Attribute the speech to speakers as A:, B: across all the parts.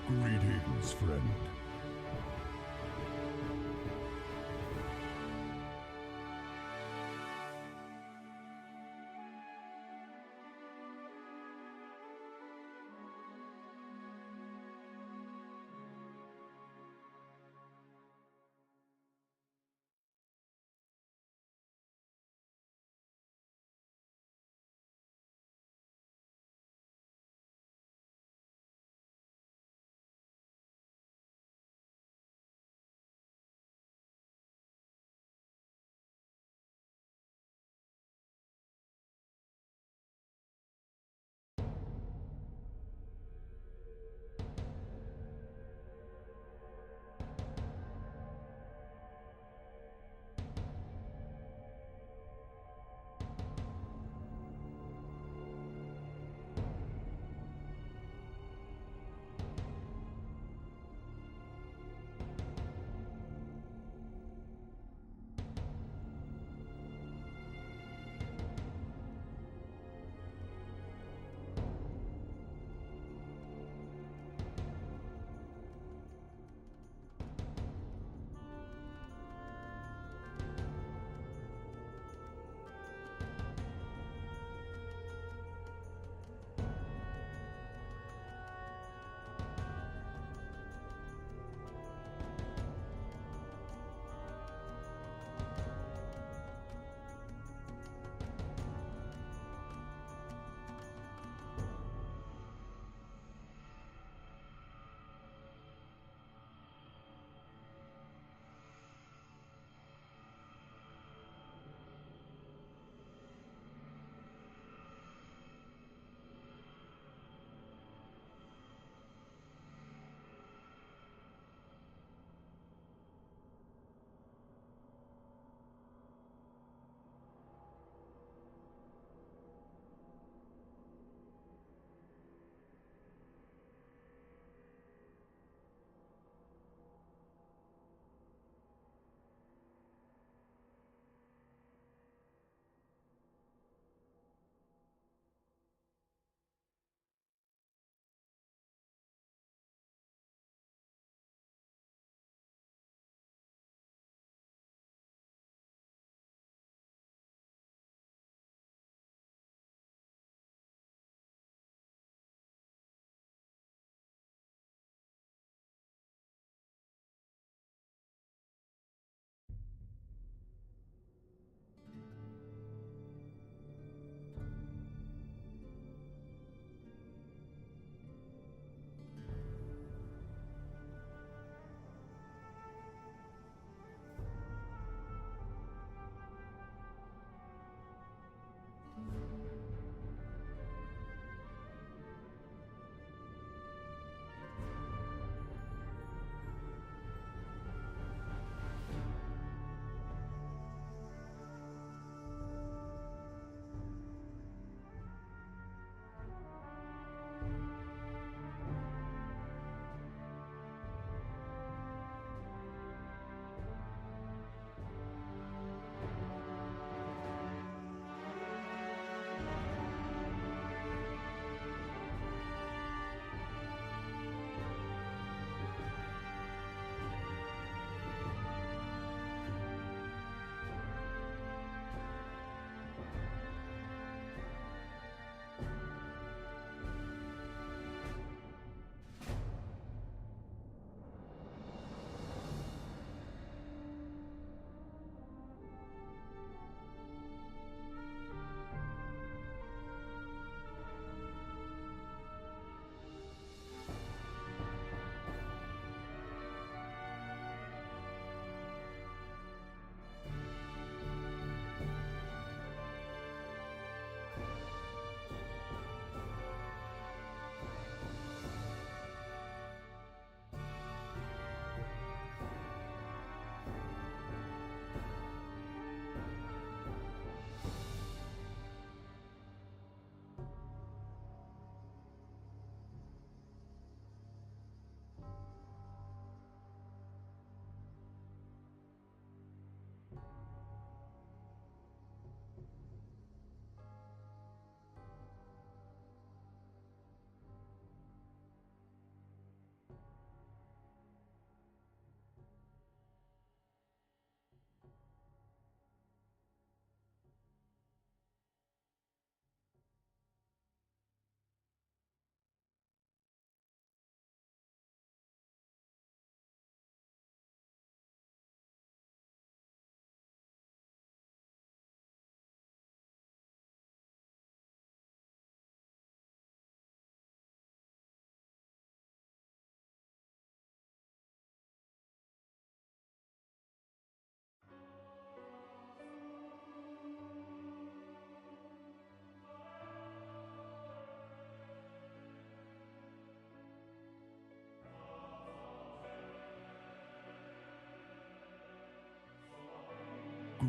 A: Greetings, friend.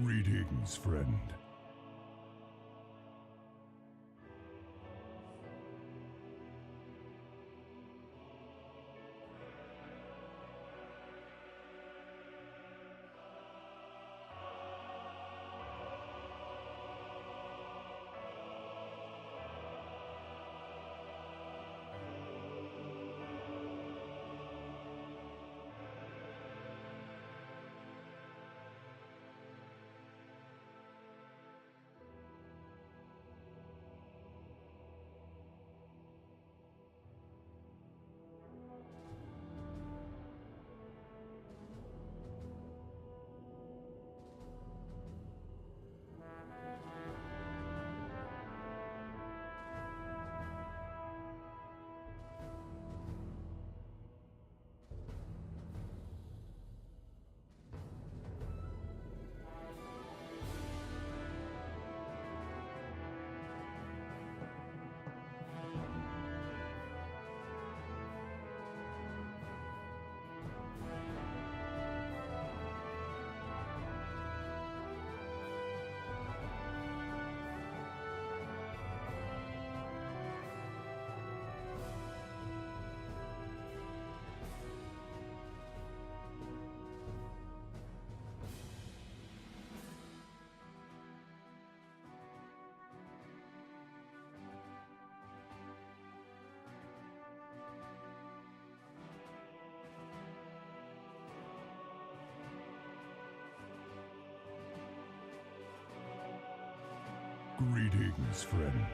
A: Greetings, friend. Greetings, friend.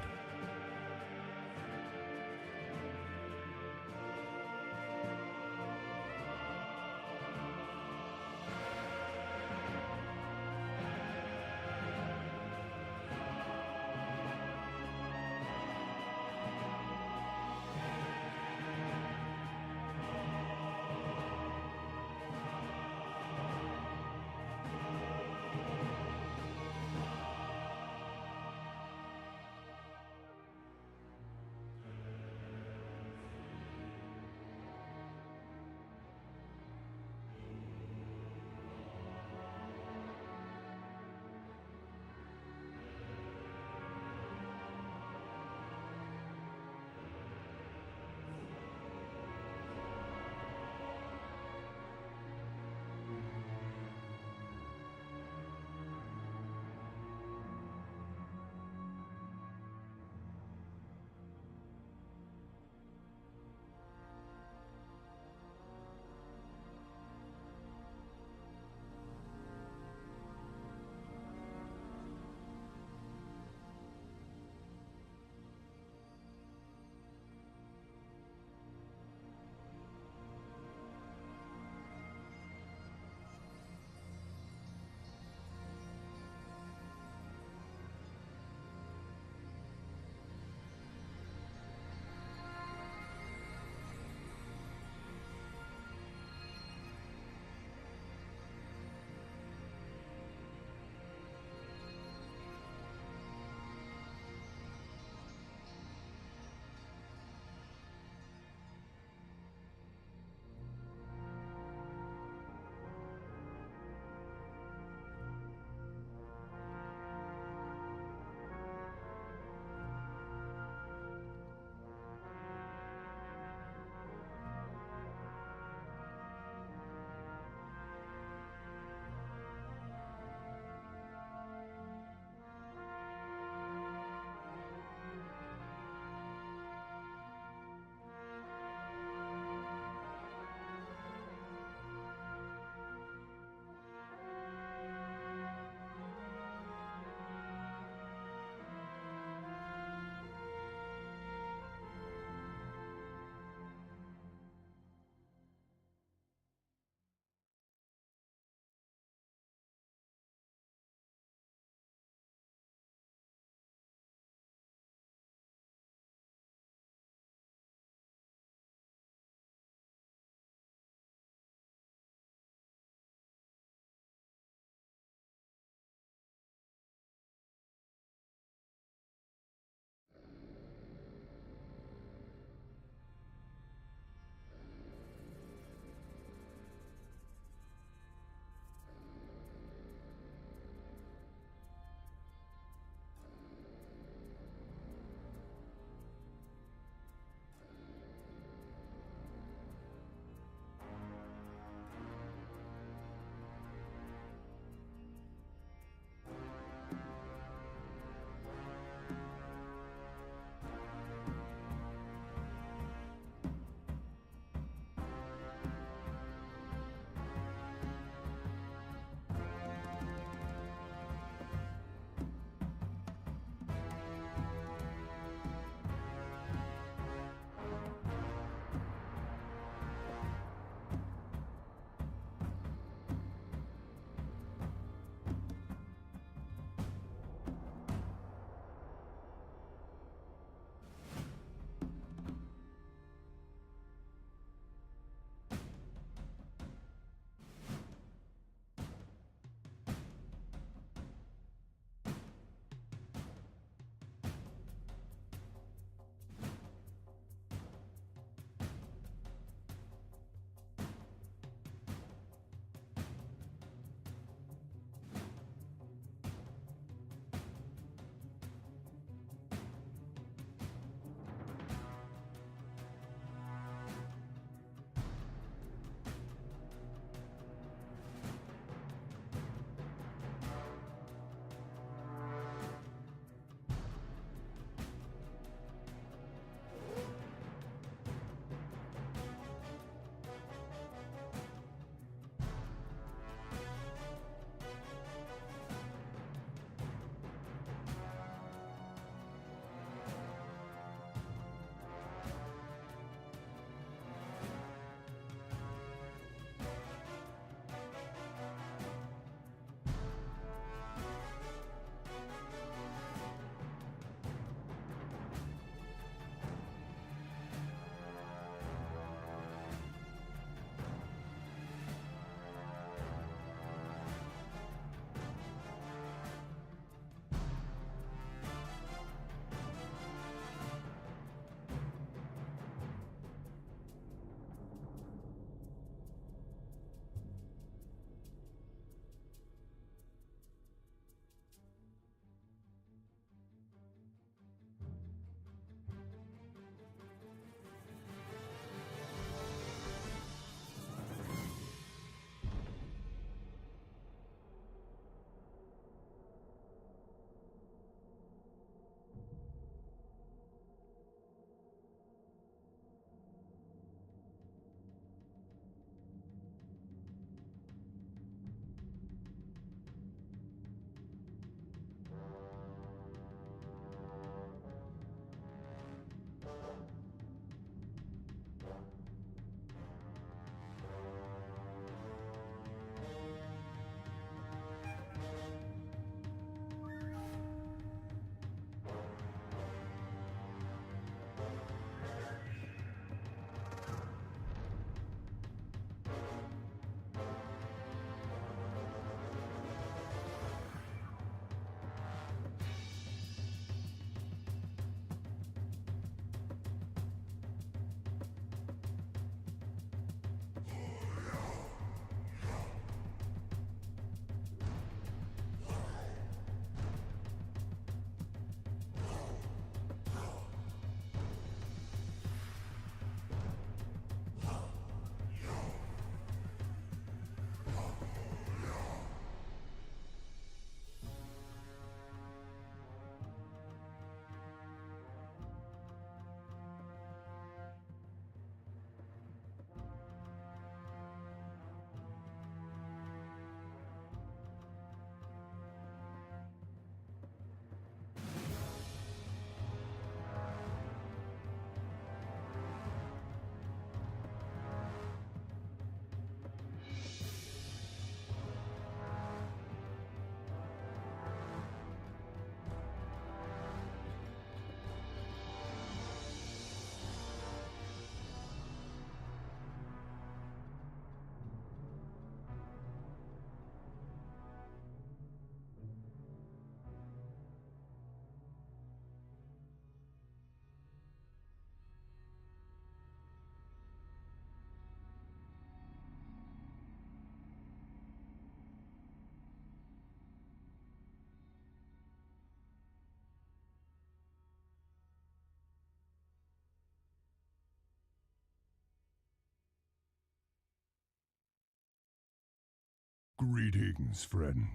A: Greetings, friend.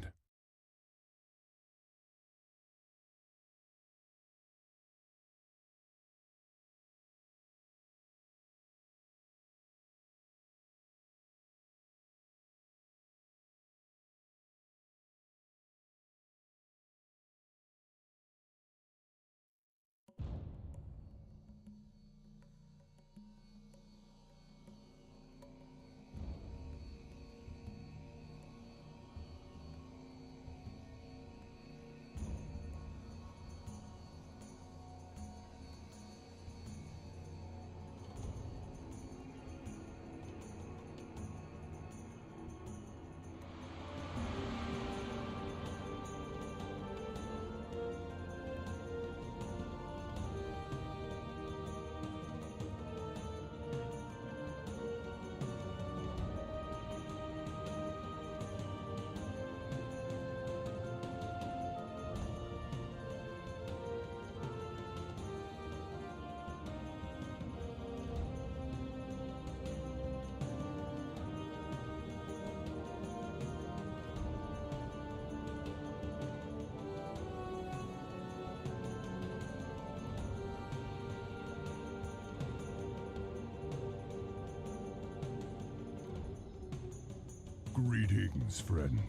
A: Greetings, friend.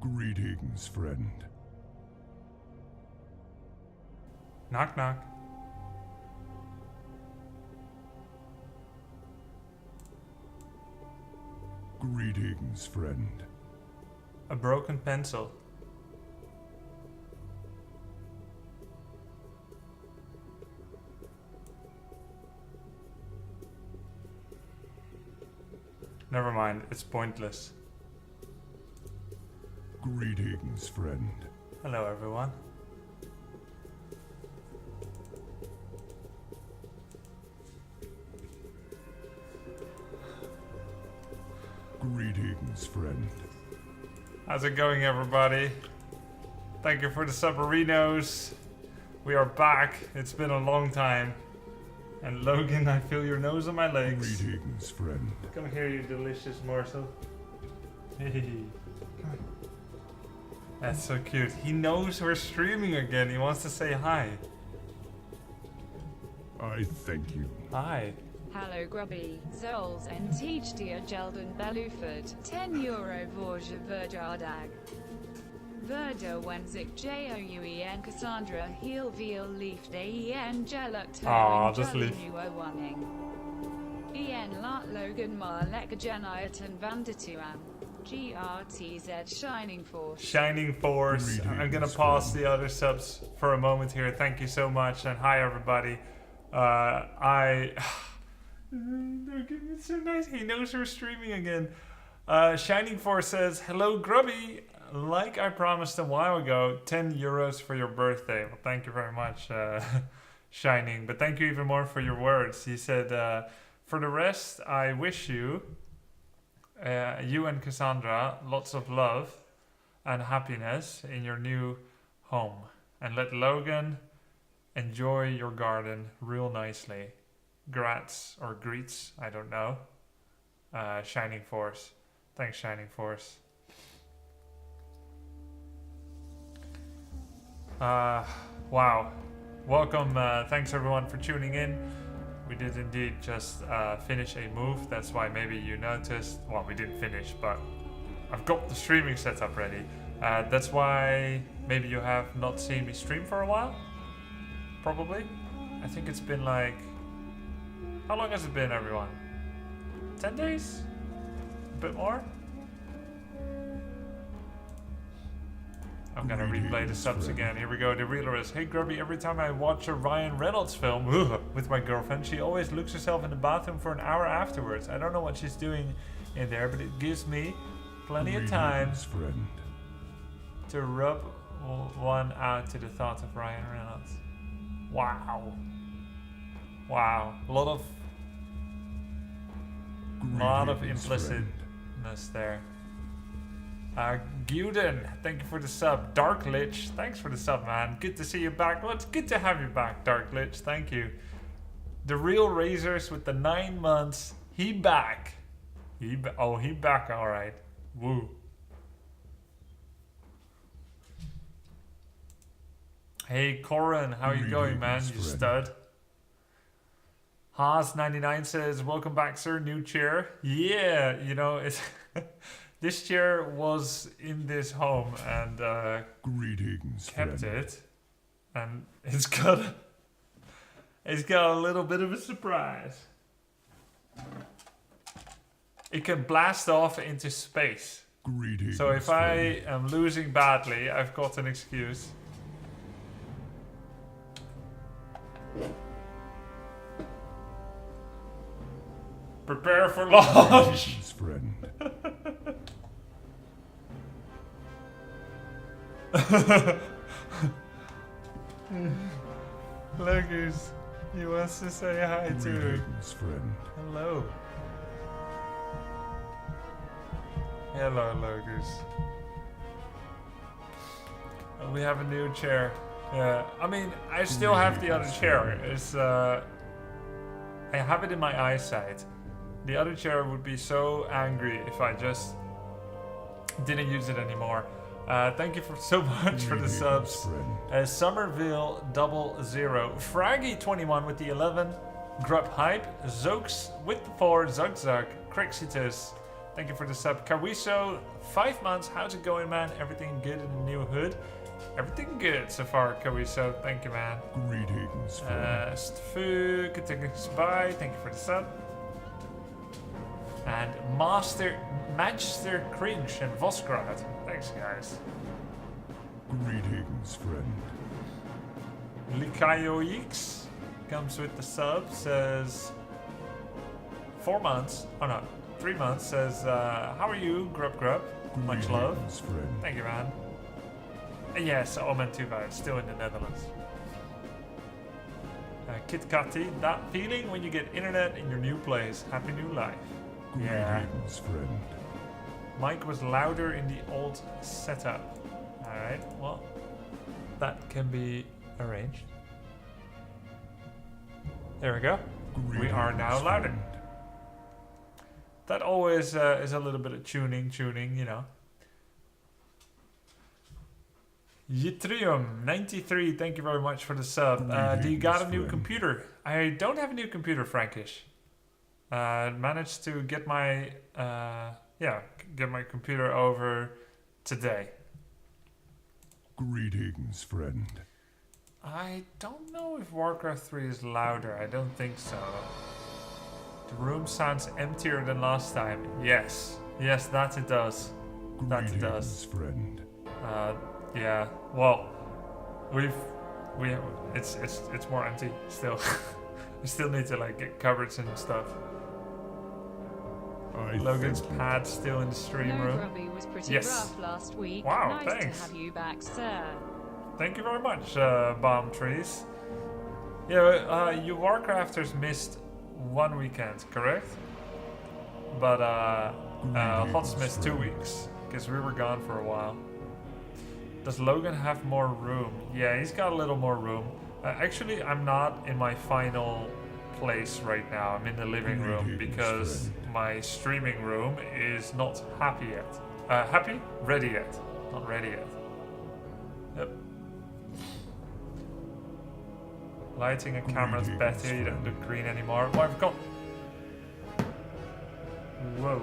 A: Greetings, friend.
B: Knock knock.
A: Greetings, friend.
B: A broken pencil. Never mind, it's pointless.
A: Greetings, friend.
B: Hello everyone.
A: Greetings, friend.
B: How's it going, everybody? Thank you for the submarinos. We are back. It's been a long time. And Logan, I feel your nose on my legs.
A: Greetings, friend.
B: Come here, you delicious morsel. Hey, come here. That's so cute. He knows we're streaming again. He wants to say hi.
A: I thank you.
B: Hi.
C: Hallo Grubby, Zols en teach dir Gelden Beluford, €10 Vorge Verjardag. Verder Wenzig Jouen Cassandra Heel Veal Leaf En Geluk
B: Aw, dat is lief.
C: Wanning. En Lat Logan Mar Lekker Geniaten Vandituan. GRTZ Shining Force.
B: Shining Force. I'm gonna pause the other subs for a moment here. Thank you so much, and hi everybody. It's so nice. He knows we're streaming again. Shining Force says, "Hello, Grubby. Like I promised a while ago, €10 for your birthday." Well, thank you very much, Shining. But thank you even more for your words. He said, "For the rest, I wish you, you and Cassandra, lots of love and happiness in your new home, and let Logan enjoy your garden real nicely. Grats or greets, I don't know. Shining Force." Thanks, Shining Force. Wow. Welcome. Thanks everyone for tuning in. We did indeed just finish a move. That's why maybe you noticed. Well, we didn't finish, but I've got the streaming setup ready. That's why maybe you have not seen me stream for a while. Probably. I think it's been like... How long has it been, everyone? 10 days? A bit more? I'm gonna replay the subs again. Here we go. The reader is, "Hey Grubby, every time I watch a Ryan Reynolds film with my girlfriend, she always looks herself in the bathroom for an hour afterwards. I don't know what she's doing in there, but it gives me plenty of time to rub one out to the thought of Ryan Reynolds." Wow. Wow. A lot of implicitness there. Guden, thank you for the sub. Dark Lich, thanks for the sub, man. Good to see you back. Well, it's good to have you back, Dark Lich. Thank you. The Real Razors with the 9 months. He back. He back. All right. Woo. Hey, Corin, how are you going, man? You stud. Haas99 says, "Welcome back, sir. New chair." Yeah, you know, it's... This chair was in this home and
A: Greetings,
B: kept
A: friend.
B: it, and it's got a little bit of a surprise. It can blast off into space.
A: Greetings,
B: So if
A: friend.
B: I am losing badly, I've got an excuse. Prepare for launch.
A: Greetings, friend.
B: Lucas, he wants to say hi too.
A: Greetings, friend.
B: Hello. Hello, Lucas. We have a new chair. Yeah, I mean, I still have the other chair. It's I have it in my eyesight. The other chair would be so angry if I just didn't use it anymore. Thank you so much for the subs. Somerville 00, Fraggy21 with the 11, Grub Hype, Zokes with the 4, Zugzug, Crixitus. Thank you for the sub. Carwiso, 5 months. How's it going, man? Everything good in the new hood? Everything good so far, Carwiso. Thank you, man.
A: Greetings, friend.
B: Stfu, continues by. Thank you for the sub. And Magister Cringe and Vosgrad. Thanks, guys.
A: Greetings, friend.
B: Likayoix comes with the sub, says 4 months. Oh no, 3 months. Says, how are you, Grub? Much love.
A: Greetings, friend.
B: Thank you, man. And yes, Omen 25, still in the Netherlands. Kit Kati, that feeling when you get internet in your new place. Happy new life. Yeah.
A: Greetings, friend.
B: Mike was louder in the old setup. Alright, well, that can be arranged. There we go. We are now louder.
A: Friend.
B: That always is a little bit of tuning, you know. Yttrium 93, thank you very much for the sub. Do you got a new computer? I don't have a new computer, Frankish. Managed to get my get my computer over today.
A: Greetings, friend.
B: I don't know if Warcraft 3 is louder. I don't think so. The room sounds emptier than last time. Yes, that it does. That it does.
A: Friend.
B: Yeah. Well, it's more empty still. We still need to like get cupboards and stuff. Logan's pad still in the stream room.
C: Grubby was pretty
B: Yes.
C: rough last week.
B: Wow,
C: Nice
B: thanks.
C: to have you back, sir.
B: Thank you very much, Bomb Trees. Yeah, you Warcrafters missed 1 weekend, correct? But Hots missed 2 weeks because we were gone for a while. Does Logan have more room? Yeah, he's got a little more room. Actually, I'm not in my final place right now. I'm in the living room because my streaming room is not happy yet. Ready yet. Not ready yet. Yep. Lighting and cameras better. You don't look green anymore. Well, I've got... Whoa.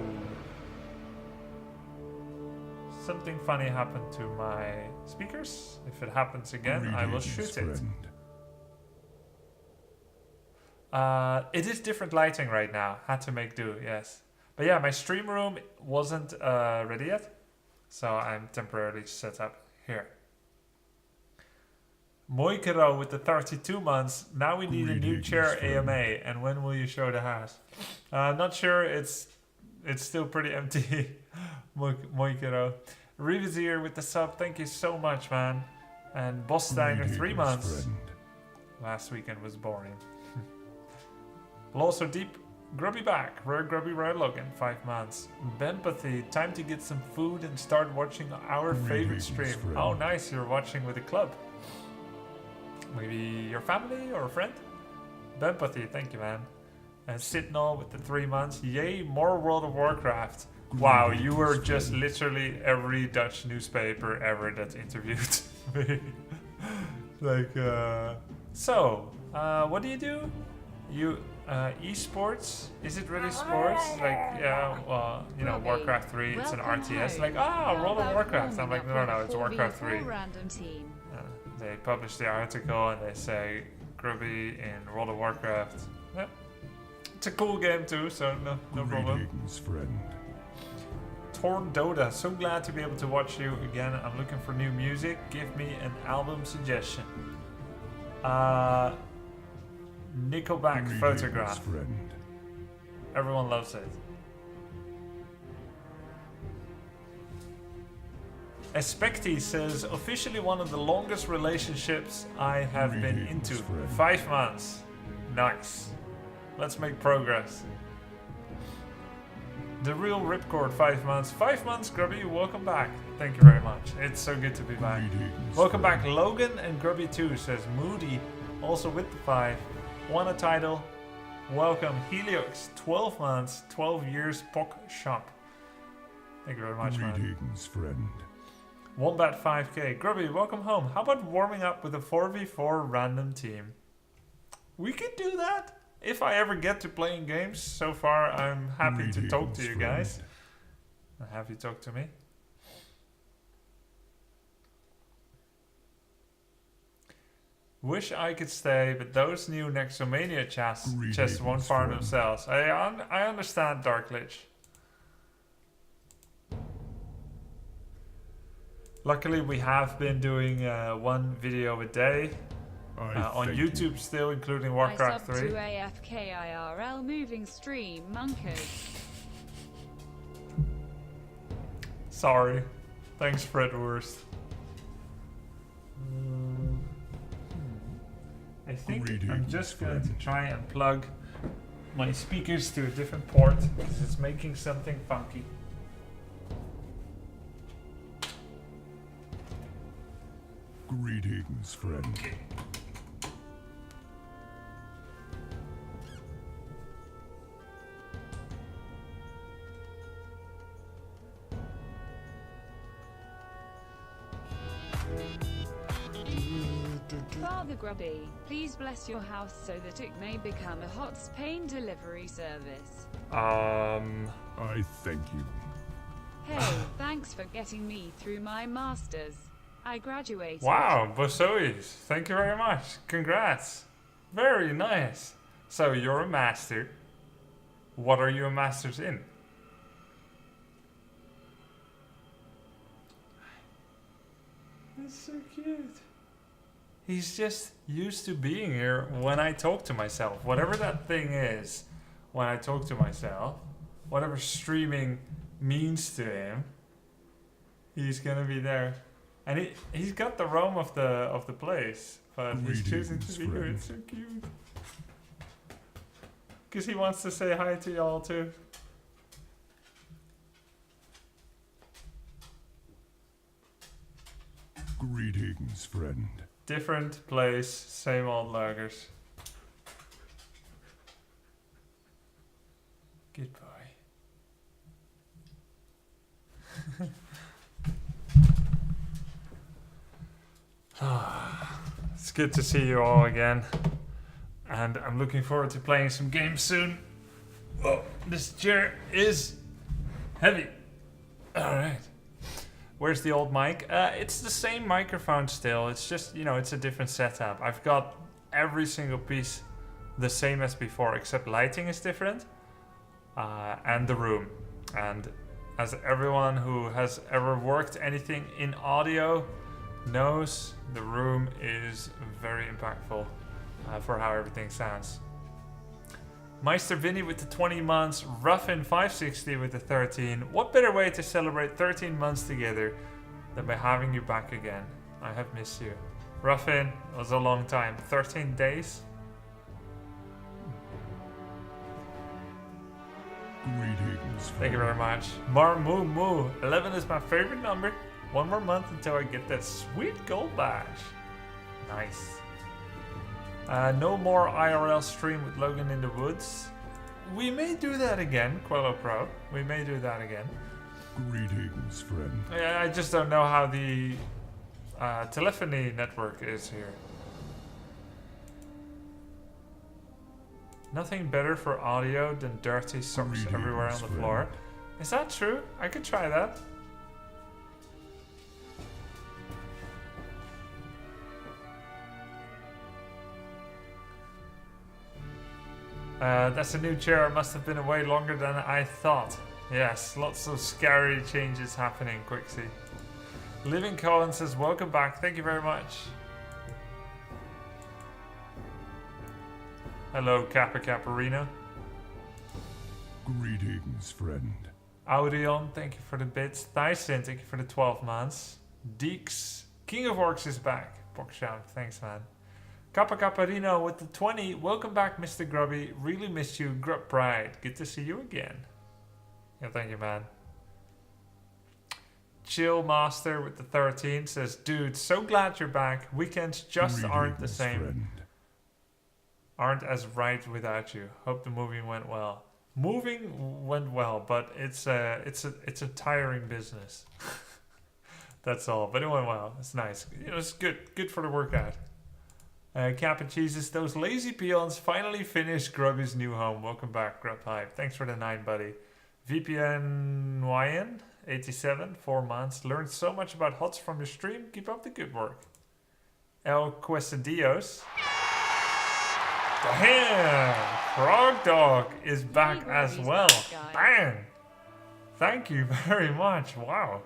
B: Something funny happened to my speakers. If it happens again, I will shoot it. It is different lighting right now. Had to make do, yes. But yeah, my stream room wasn't ready yet. So I'm temporarily set up here. Moikero with the 32 months. Now we need a new chair AMA. And when will you show the house? Not sure. It's still pretty empty. Moikero. Revizier with the sub. Thank you so much, man. And Boss Steiner 3 months.
A: Friend.
B: Last weekend was boring. Also deep. Grubby back. Rare Grubby Rare Logan 5 months. Bempathy. Time to get some food and start watching our favorite stream.
A: Friend.
B: Oh, nice. You're watching with the club. Maybe your family or a friend? Bempathy. Thank you, man. And Sitnall with the 3 months. Yay, more World of Warcraft. Wow, you were just literally every Dutch newspaper ever that interviewed me. Like, so, what do you do? You, esports? Is it really sports? Like, yeah, well, you know, Warcraft 3, it's an RTS. Like, World of Warcraft. I'm like, no, it's Warcraft 3.
C: Random team.
B: They publish the article and they say, Grubby in World of Warcraft. Yeah. It's a cool game too, so no problem.
A: Greetings, friend.
B: Torn Doda, so glad to be able to watch you again. I'm looking for new music. Give me an album suggestion. Nickelback
A: Greetings,
B: Photograph.
A: Friend.
B: Everyone loves it. Especti says, officially one of the longest relationships I have been
A: Greetings,
B: into.
A: friend.
B: 5 months. Nice. Let's make progress. The real Ripcord 5 months. 5 months, Grubby, welcome back. Thank you very much. It's so good to be back.
A: Greetings,
B: Welcome
A: friend.
B: back, Logan and Grubby 2 says Moody, also with the 5. Won a title. Welcome, Heliox, 12 months, 12 years, Pock Shop. Thank you very much, man.
A: Greetings, friend.
B: Wombat 5k. Grubby, welcome home. How about warming up with a 4v4 random team? We could do that if I ever get to playing games. So far, I'm happy to talk to you guys. and have you talk to me. Wish I could stay, but those new Nexomania chests won't farm themselves. I understand, Darklich. Luckily, we have been doing one video a day on YouTube still, including Warcraft 3.
C: I sub to AFKIRL moving stream, monkers.
B: Sorry. Thanks, Fred Wurst. I think I'm just going to try and plug my speakers to a different port because it's making something funky.
A: Greetings, friend.
B: Okay.
C: Father Grubby, please bless your house so that it may become a hot Spain delivery service.
A: I thank you.
C: Hey, thanks for getting me through my masters. I graduated.
B: Wow, Bosois, thank you very much. Congrats. Very nice. So you're a master. What are you a master's in? That's so cute. He's just used to being here when I talk to myself. Whatever that thing is, when I talk to myself, whatever streaming means to him, he's gonna be there. And he's got the roam of the place, but he's choosing to be here. It's so cute. Because he wants to say hi to y'all too.
A: Greetings, friend.
B: Different place, same old lagers. Goodbye. It's good to see you all again. And I'm looking forward to playing some games soon. Oh, this chair is heavy. Alright. Where's the old mic? It's the same microphone still. It's just, you know, it's a different setup. I've got every single piece the same as before, except lighting is different. And the room. And as everyone who has ever worked anything in audio knows, the room is very impactful for how everything sounds. Meister Vinny with the 20 months, Ruffin 560 with the 13. What better way to celebrate 13 months together than by having you back again? I have missed you. Ruffin, it was a long time. 13 days?
A: Greetings,
B: Thank you very much. Marmoo Moo, 11 is my favorite number. One more month until I get that sweet gold badge. Nice. No more IRL stream with Logan in the woods. We may do that again, Quello Pro. We may do that again.
A: Greetings, friend.
B: I just don't know how the telephony network is here. Nothing better for audio than dirty socks everywhere on the floor. Is that true? I could try that. That's a new chair. It must have been away longer than I thought. Yes, lots of scary changes happening, Quixie. Living Cohen says, welcome back. Thank you very much. Hello, Kappa Caparino.
A: Greetings, friend.
B: Audion, thank you for the bits. Tyson, thank you for the 12 months. Deeks, King of Orcs is back. Bokshout, thanks, man. Kappa Caparino with the 20. Welcome back, Mr. Grubby. Really missed you, Grub Pride. Good to see you again. Yeah, thank you, man. Chill Master with the 13 says, dude, so glad you're back. Weekends just aren't the same.
A: Friend.
B: Aren't as right without you. Hope the moving went well. Moving went well, but it's a tiring business. That's all. But it went well. It's nice. You know, it's good for the workout. Kappa Jesus, those lazy peons finally finished Grubby's new home. Welcome back, Grub Hype. Thanks for the 9, buddy. VPN YN? 87, 4 months. Learned so much about HOTS from your stream. Keep up the good work. El Quesadillos. Damn! Frog Dog is back
C: Hey,
B: as
C: Grubby's
B: well.
C: back, guys.
B: Bang! Thank you very much. Wow.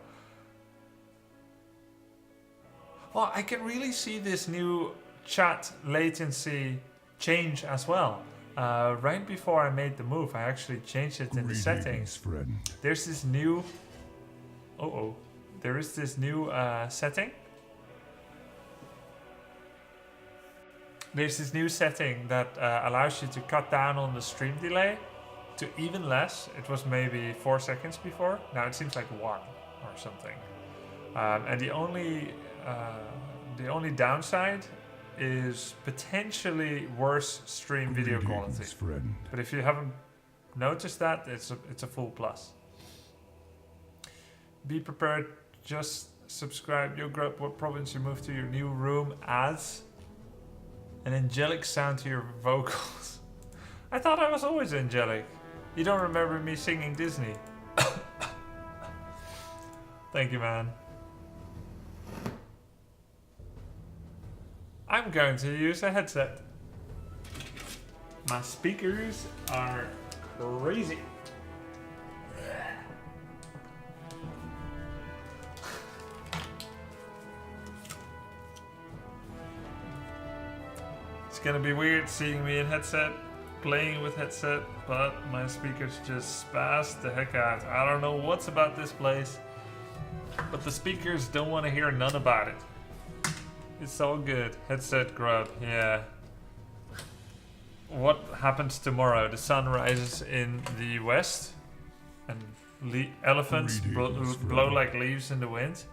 B: Well, I can really see this new chat latency change as well. Right before I made the move, I actually changed it in the settings.
A: Friend.
B: There's this new... There is this new setting. There's this new setting that allows you to cut down on the stream delay to even less. It was maybe 4 seconds before. Now it seems like 1 or something. And the only downside is potentially worse stream video quality.
A: Friend.
B: But if you haven't noticed that, it's a full plus. Be prepared. Just subscribe. Yo, Grub, what province you moved to? Your new room adds an angelic sound to your vocals. I thought I was always angelic. You don't remember me singing Disney. Thank you, man. I'm going to use a headset. My speakers are crazy. It's gonna be weird seeing me in headset, playing with headset, but my speakers just spaz the heck out. I don't know what's about this place, but the speakers don't want to hear none about it. It's all good. Headset grub, yeah. What happens tomorrow? The sun rises in the west, and elephants blow like leaves in the wind.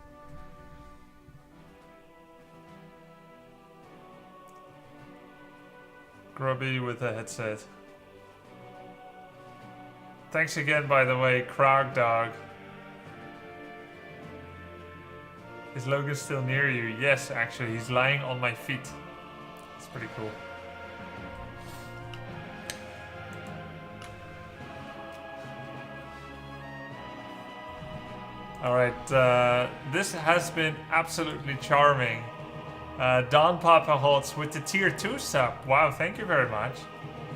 B: Grubby with a headset. Thanks again, by the way, Krog Dog. Is Logan still near you? Yes, actually, he's lying on my feet. It's pretty cool. Alright, this has been absolutely charming. Don Papa Holtz with the tier 2 sub. Wow, thank you very much.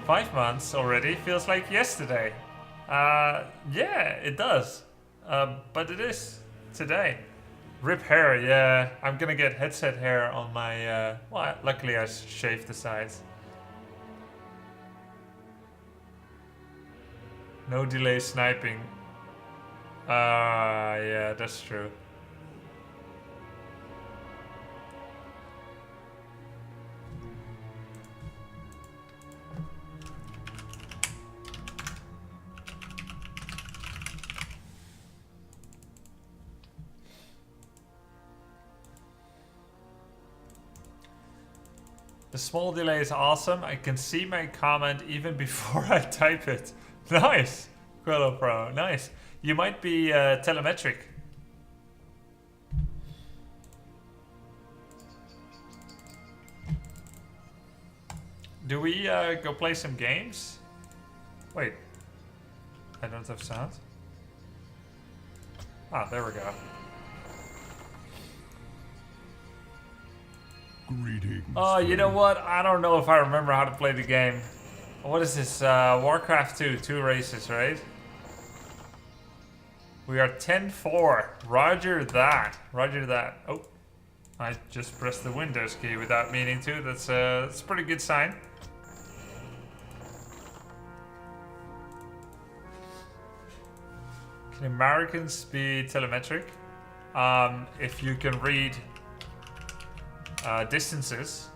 B: 5 months already. Feels like yesterday. Yeah, it does. But it is today. Rip hair, yeah. I'm gonna get headset hair on my... well, luckily I shaved the sides. No delay sniping. Yeah, that's true. The small delay is awesome. I can see my comment even before I type it. Nice. Quello Pro, nice. You might be telemetric. Do we go play some games? Wait. I don't have sound. Ah, there we go.
A: Greetings.
B: Oh, you know what? I don't know if I remember how to play the game. What is this? Warcraft 2, 2 races, right? We are 10-4. Roger that. Roger that. Oh, I just pressed the Windows key without meaning to. That's a pretty good sign. Can Americans be telemetric? If you can read distances.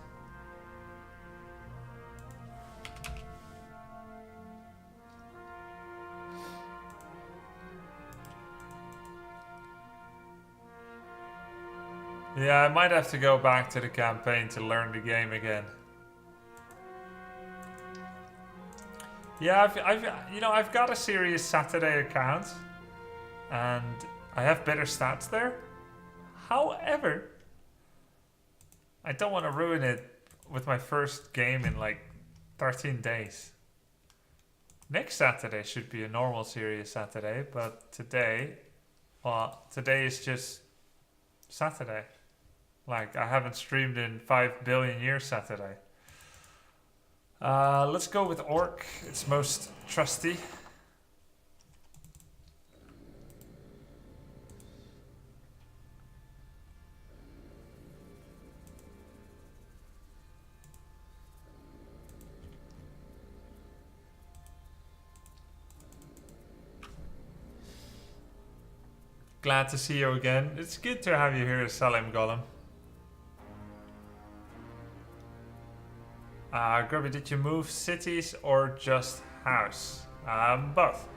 B: Yeah, I might have to go back to the campaign to learn the game again. Yeah, I've got a serious Saturday account, and I have better stats there. However, I don't want to ruin it with my first game in like 13 days. Next Saturday should be a normal serious Saturday, but today Well, today is just Saturday. Like, I haven't streamed in 5 billion years Saturday. Let's go with Orc. It's most trusty. Glad to see you again. It's good to have you here, Salim Golem. Grubby, did you move cities or just house? Both.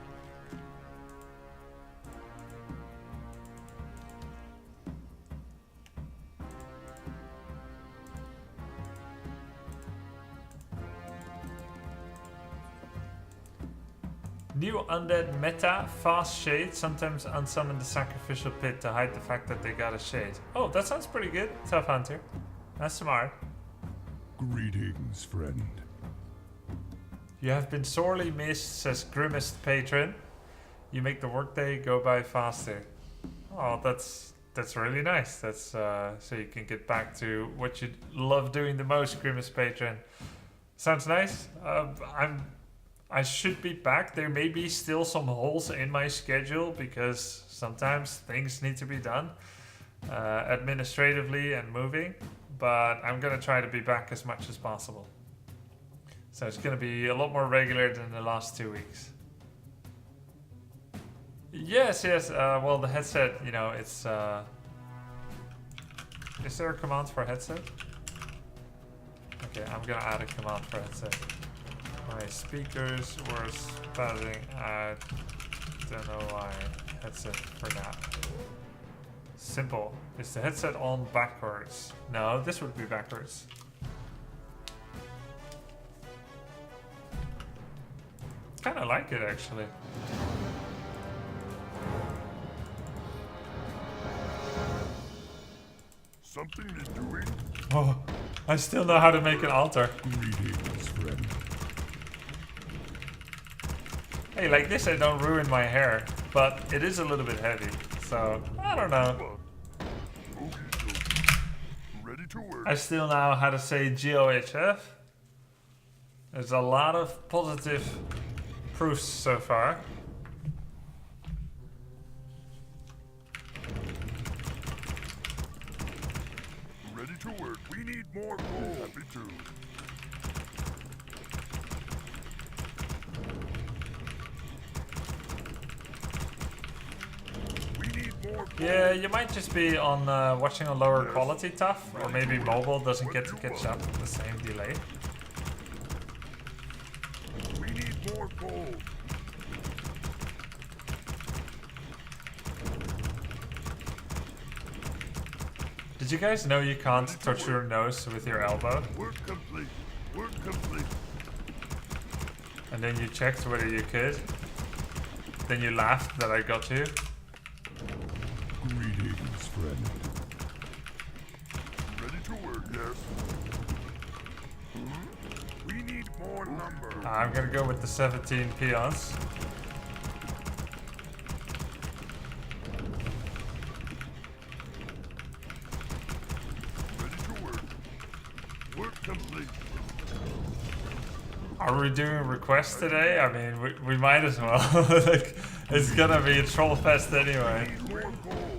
B: New undead meta, fast shade. Sometimes unsummon the sacrificial pit to hide the fact that they got a shade. Oh, that sounds pretty good. Tough hunter. That's smart.
A: Greetings, friend.
B: You have been sorely missed, says Grimmest Patron. You make the workday go by faster. Oh, that's really nice. That's so you can get back to what you love doing the most, Grimmest Patron. Sounds nice. I should be back. There may be still some holes in my schedule because sometimes things need to be done administratively and moving, but I'm going to try to be back as much as possible. So it's going to be a lot more regular than the last 2 weeks. Yes. Well, the headset, you know, it's... Is there a command for headset? Okay, I'm going to add a command for headset. My speakers were spazzing. I don't know why. Headset for now. Simple. Is the headset on backwards? No, this would be backwards. Kinda like it actually.
A: Something is doing.
B: Oh, I still know how to make an altar.
A: Greetings, friend.
B: Hey, like this I don't ruin my hair, but it is a little bit heavy, so I don't know.
A: Ready to work.
B: I still know how to say GOHF. There's a lot of positive proofs so far.
A: Ready to work. We need more gold. Happy to.
B: Yeah, you might just be on watching a lower quality tough, or maybe mobile doesn't get to catch up with the same delay.
A: We need more gold.
B: Did you guys know you can't touch your nose with your elbow?
A: Work complete. Work complete.
B: And then you checked whether you could. Then you laughed that I got you.
A: Greetings, friend. Ready to work, yes. We need more lumber.
B: I'm gonna go with the 17 peons.
A: Ready to work. Work complete.
B: Are we doing requests today? I mean, we might as well. Like, it's gonna be a troll fest anyway.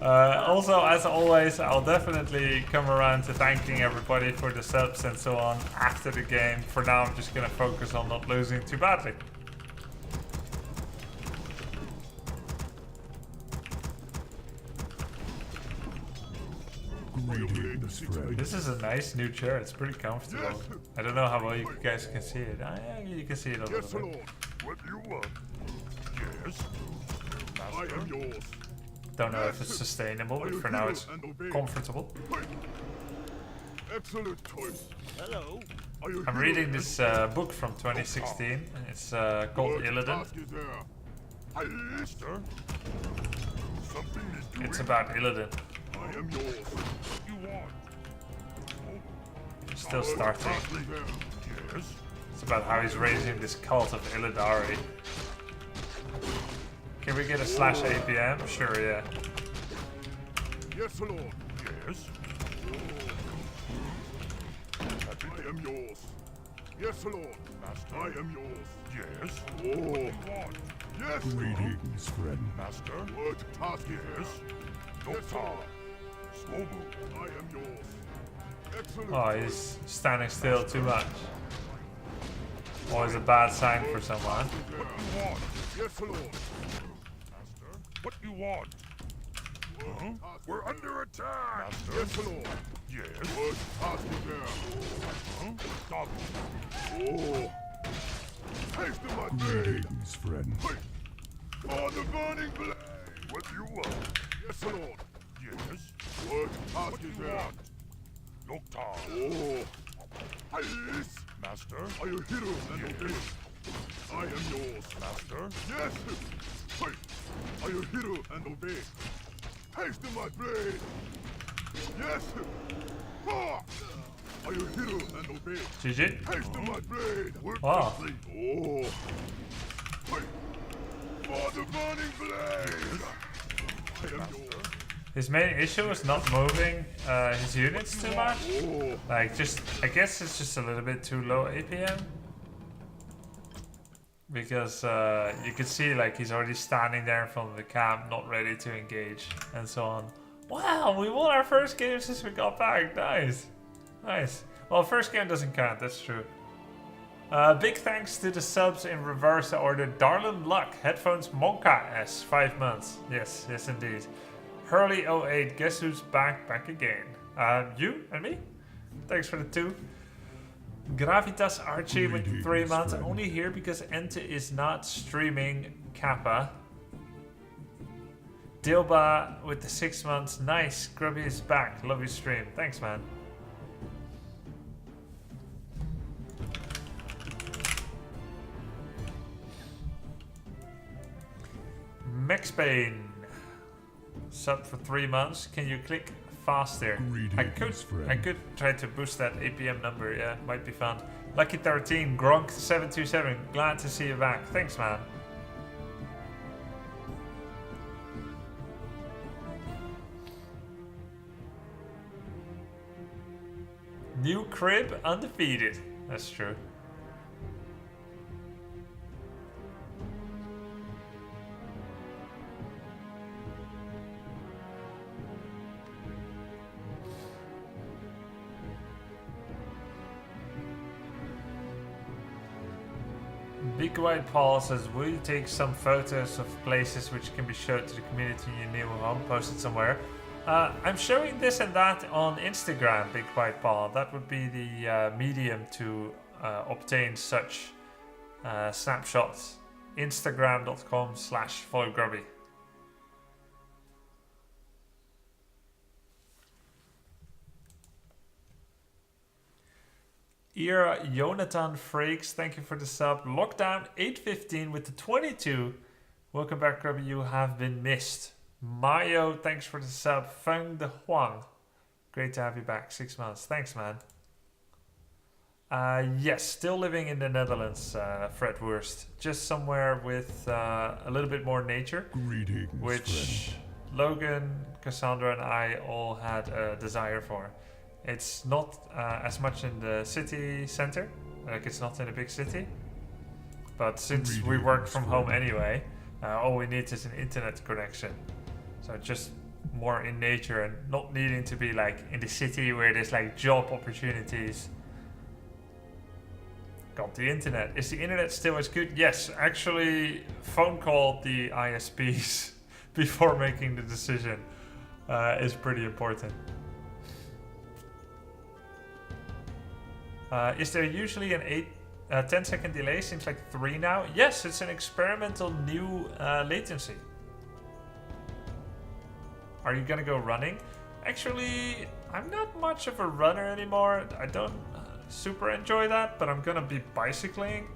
B: Also, as always, I'll definitely come around to thanking everybody for the subs and so on after the game. For now, I'm just gonna focus on not losing too badly.
A: Greetings, friend.
B: This is a nice new chair. It's pretty comfortable. I don't know how well you guys can see it. Yeah, you can see it a little
A: Yes,
B: bit.
A: Lord. What do you want? Yes. I am yours.
B: Don't know if it's sustainable, but for now it's comfortable.
A: Excellent choice. Hello.
B: I'm reading this book from 2016. It's called Illidan. It's about Illidan.
A: I am yours. You want?
B: Still starting.
A: Yes.
B: It's about how he's raising this cult of Illidari. Okay, Can we get a slash APM? Sure, yeah.
A: Yes, Lord. Yes. I am yours. Yes, Lord. Master. I am yours. Yes. Oh. Yes.
D: Greetings, friend.
A: Master. What task? Yes. Doctor. Slow move. I am yours. Excellent.
B: Oh, he's standing still too much. Always a bad sign for someone.
A: What you want? Yes, Lord. Master. What you want? Huh? We're under attack. Master. Yes, Lord. Yes. What task is there? Huh? Stop. Oh. Taste of my blade.
D: Greetings, friend.
A: For the burning blade. What do you want? Yes, Lord. Yes. What task is there? Doctor. Oh. Yes. Master. I am hero and obey. I am yours, Master. Yes. Hey. I am hero and obey. Taste of my blade. Yes. Ah. I am hero and obey.
B: GG.
A: Taste of my blade.
B: Wow.
A: Oh. Hey. For the burning blade. I am yours.
B: His main issue is not moving his units too much.
A: Oh.
B: Like, I guess it's just a little bit too low APM. Because you can see, like, he's already standing there in front of the camp, not ready to engage, and so on. Wow, we won our first game since we got back. Nice. Nice. Well, first game doesn't count, that's true. Big thanks to the subs in reverse that ordered Darlin Luck, headphones Monka S, 5 months. Yes, yes indeed. Hurley 08, guess who's back again? You and me? Thanks for the 2. Gravitas Archie with the 3 months,
D: friend.
B: only here because Ente is not streaming Kappa. Dilba with the 6 months, nice. Grubby is back, love your stream. Thanks, man. Max Payne. Sub for 3 months. Can you click faster? I could try to boost that APM number. Yeah, might be fun. Lucky 13, Gronk 727. Glad to see you back. Thanks, man. New crib, undefeated. That's true. Big White Paul says, will you take some photos of places which can be showed to the community in your new home, posted somewhere? I'm showing this and that on Instagram, Big White Paul. That would be the medium to obtain such snapshots. Instagram.com/followgrubby. Ira Jonathan Frakes, thank you for the sub. Lockdown 815 with the 22. Welcome back, Grubby. You have been missed. Mayo, thanks for the sub. Feng De Huang, great to have you back. 6 months. Thanks, man. Yes, still living in the Netherlands, Fred Wurst. Just somewhere with a little bit more nature.
D: Greetings,
B: which Logan, Cassandra, and I all had a desire for. It's not as much in the city center, like it's not in a big city. But since we work from home anyway, all we need is an internet connection. So just more in nature and not needing to be like in the city where there's like job opportunities. Got the internet. Is the internet still as good? Yes, actually phone called the ISPs before making the decision is pretty important. Is there usually an 10-second delay? Seems like 3 now. Yes, it's an experimental new latency. Are you gonna go running? Actually, I'm not much of a runner anymore. I don't super enjoy that, but I'm gonna be bicycling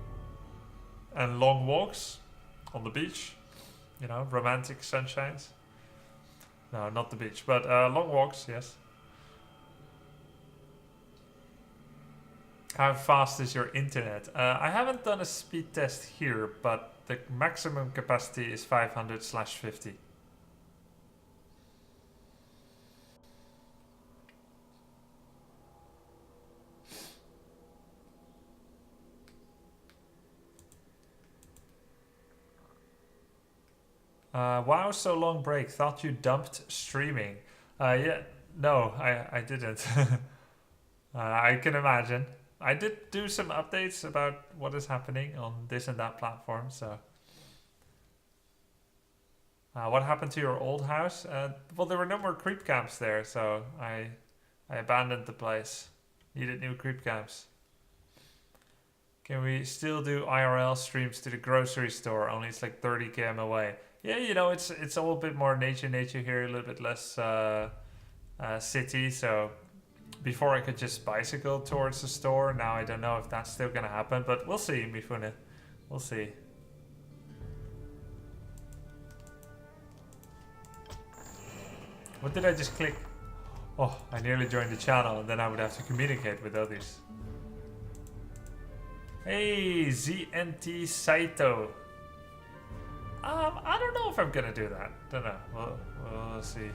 B: and long walks on the beach. You know, romantic sunshines. No, not the beach, but long walks, yes. How fast is your internet? I haven't done a speed test here, but the maximum capacity is 500/50. Wow, so long break. Thought you dumped streaming. Yeah, no, I didn't. I can imagine. I did do some updates about what is happening on this and that platform, so. What happened to your old house? Well, there were no more creep camps there, so I abandoned the place. Needed new creep camps. Can we still do IRL streams to the grocery store? Only it's like 30 km away. Yeah, you know, it's a little bit more nature here, a little bit less city. So before I could just bicycle towards the store. Now I don't know if that's still gonna happen, but we'll see, Mifune. We'll see. What did I just click? Oh, I nearly joined the channel, and then I would have to communicate with others. Hey, ZNT Saito. I don't know if I'm gonna do that. Don't know. We'll see.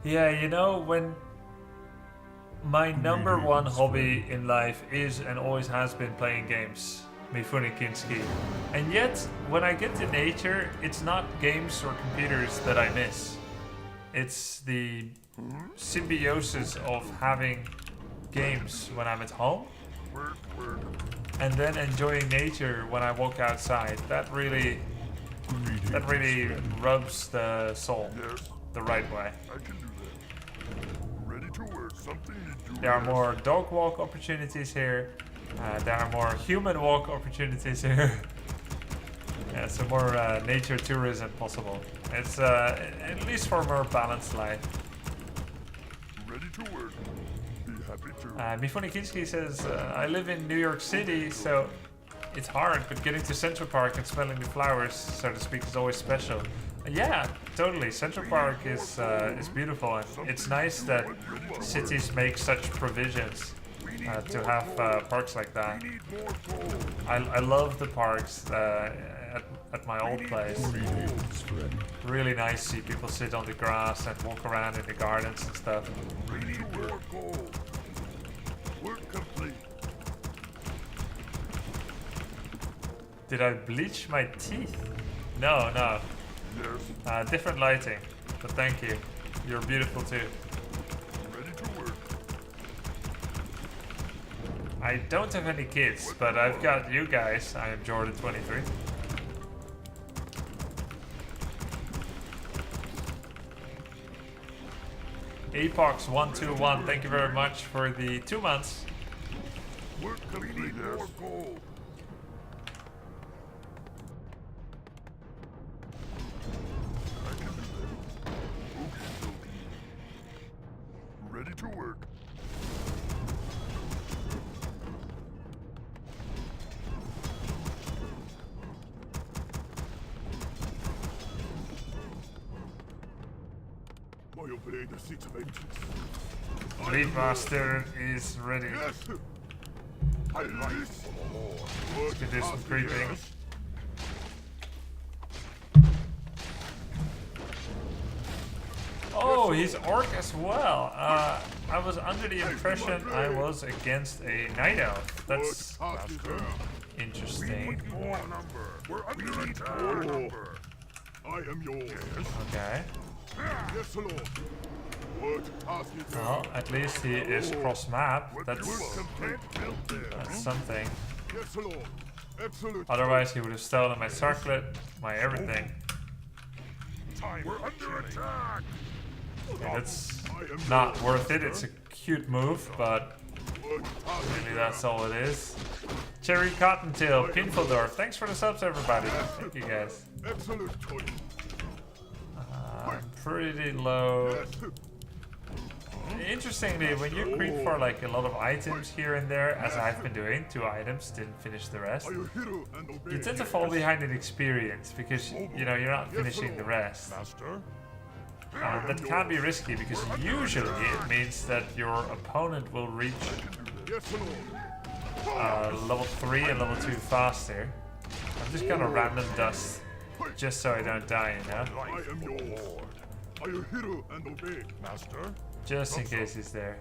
B: Yeah, you know, when my number one hobby in life is and always has been playing games, Mifune Kinski. And yet, when I get to nature, it's not games or computers that I miss. It's the symbiosis of having games when I'm at home and then enjoying nature when I walk outside. That really rubs the soul the right way.
A: I can do that. Ready to work. Something to do.
B: There are more dog walk opportunities here. There are more human walk opportunities here. Yeah, so more nature tourism possible. It's at least for a more balanced life.
A: Ready to work. Be happy to.
B: Mifune Kinski says, I live in New York City, so it's hard, but getting to Central Park and smelling the flowers, so to speak, is always special. Yeah, totally. Central Park is beautiful, and it's nice that cities make such provisions to have parks like that. I love the parks at my old place. Really nice to see people sit on the grass and walk around in the gardens and stuff.
A: Ready to work. Work complete.
B: Did I bleach my teeth? No.
A: Yes.
B: Different lighting, but thank you. You're beautiful too.
A: Ready to work.
B: I don't have any kids, but I've got you guys. I am Jordan23. Apox121, thank you very much for the 2 months.
A: Work complete. We need more gold. I can do that. Okay. Ready to work. I obey the seat of vengeance.
B: Lead Master is ready.
A: Yes. I like it.
B: Let's do some creeping. Oh, he's orc as well. I was under the impression I was against a night elf. That's interesting.
A: More number. We're under attack. I am yours.
B: Okay.
A: Yes, Lord. What task is
B: Well, at least he is cross-map. That's
A: That's
B: something.
A: Yes, Lord. Absolute.
B: Otherwise, he would have stolen my circlet, my everything.
A: Time. We're under attack.
B: It's not worth it. It's a cute move, but
A: What task
B: really that's all it is. Cherry Cottontail, Pinfeldorf. Thanks for the subs, everybody. Thank you guys.
A: Absolute choice.
B: I'm pretty low.
A: Yes.
B: Interestingly, when you creep for like a lot of items here and there, as I've been doing, 2 items, didn't finish the rest,
A: Are you hero and obey?
B: you tend to fall behind in experience because, you know, you're not finishing the rest.
A: Master.
B: That can be risky because usually it means that your opponent will reach level 3 and level 2 faster. I'm just gonna random dust just so I don't die, you know?
A: I am your lord. Are you hero and obey, master?
B: Just in case he's there.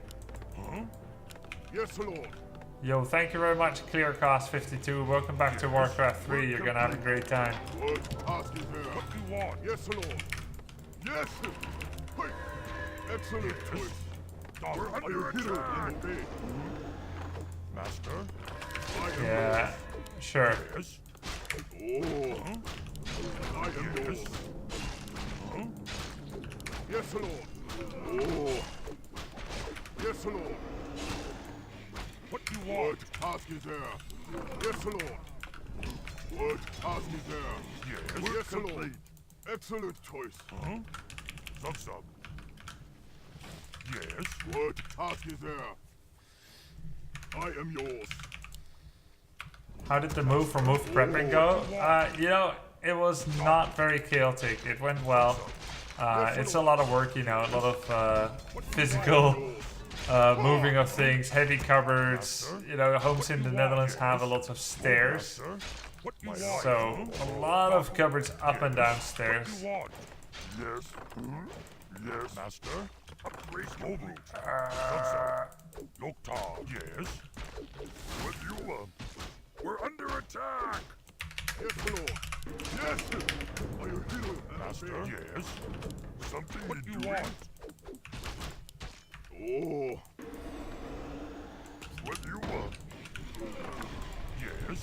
A: Huh? Yes, lord.
B: Yo, thank you very much, ClearCast52. Welcome back to Warcraft 3. You're gonna have a great time.
A: Word task is there. What do you want? Yes, lord. Yes. Hey. Excellent choice. We're under attack. Master.
B: Yeah, sure.
A: Yes. Oh. I am yours. Huh? Yes, lord. Oh. Yes, lord. What do you want? Word task is there. Yes, lord. Word task is there. Yes, lord. Excellent choice. Huh? Sub. Yes. Word task is there. I am yours.
B: How did the move for move prepping go? You know, it was not very chaotic. It went well. It's a lot of work, you know, a lot of physical moving of things, heavy cupboards. You know, homes in the Netherlands have a lot of stairs. So, a lot of cupboards up and down stairs.
A: Yes. Yes, master. Upgrade mobile. Loktar. Yes. What do you want? We're under attack. Yes, lord. Yes. Are you hero, master? Yes. Something what do you want? Oh. What do you want? Yes.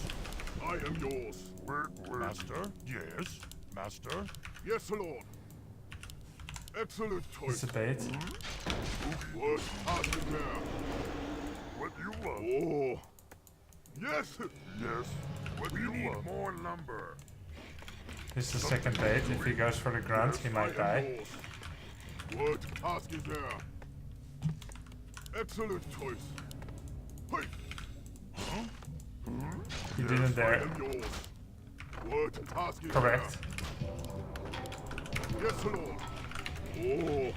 A: I am yours. We're master. Yes. Master. Yes, lord. Excellent choice.
B: It's a bait.
A: What task is there? What do you want? Oh. Yes. Yes. What do you want? More lumber.
B: This is the second bait. If he goes for the grunt, he might die.
A: What task is there? Excellent choice. Hey. Huh?
B: He didn't dare.
A: I am yours. What task is
B: Correct.
A: there? Yes, lord. Oh.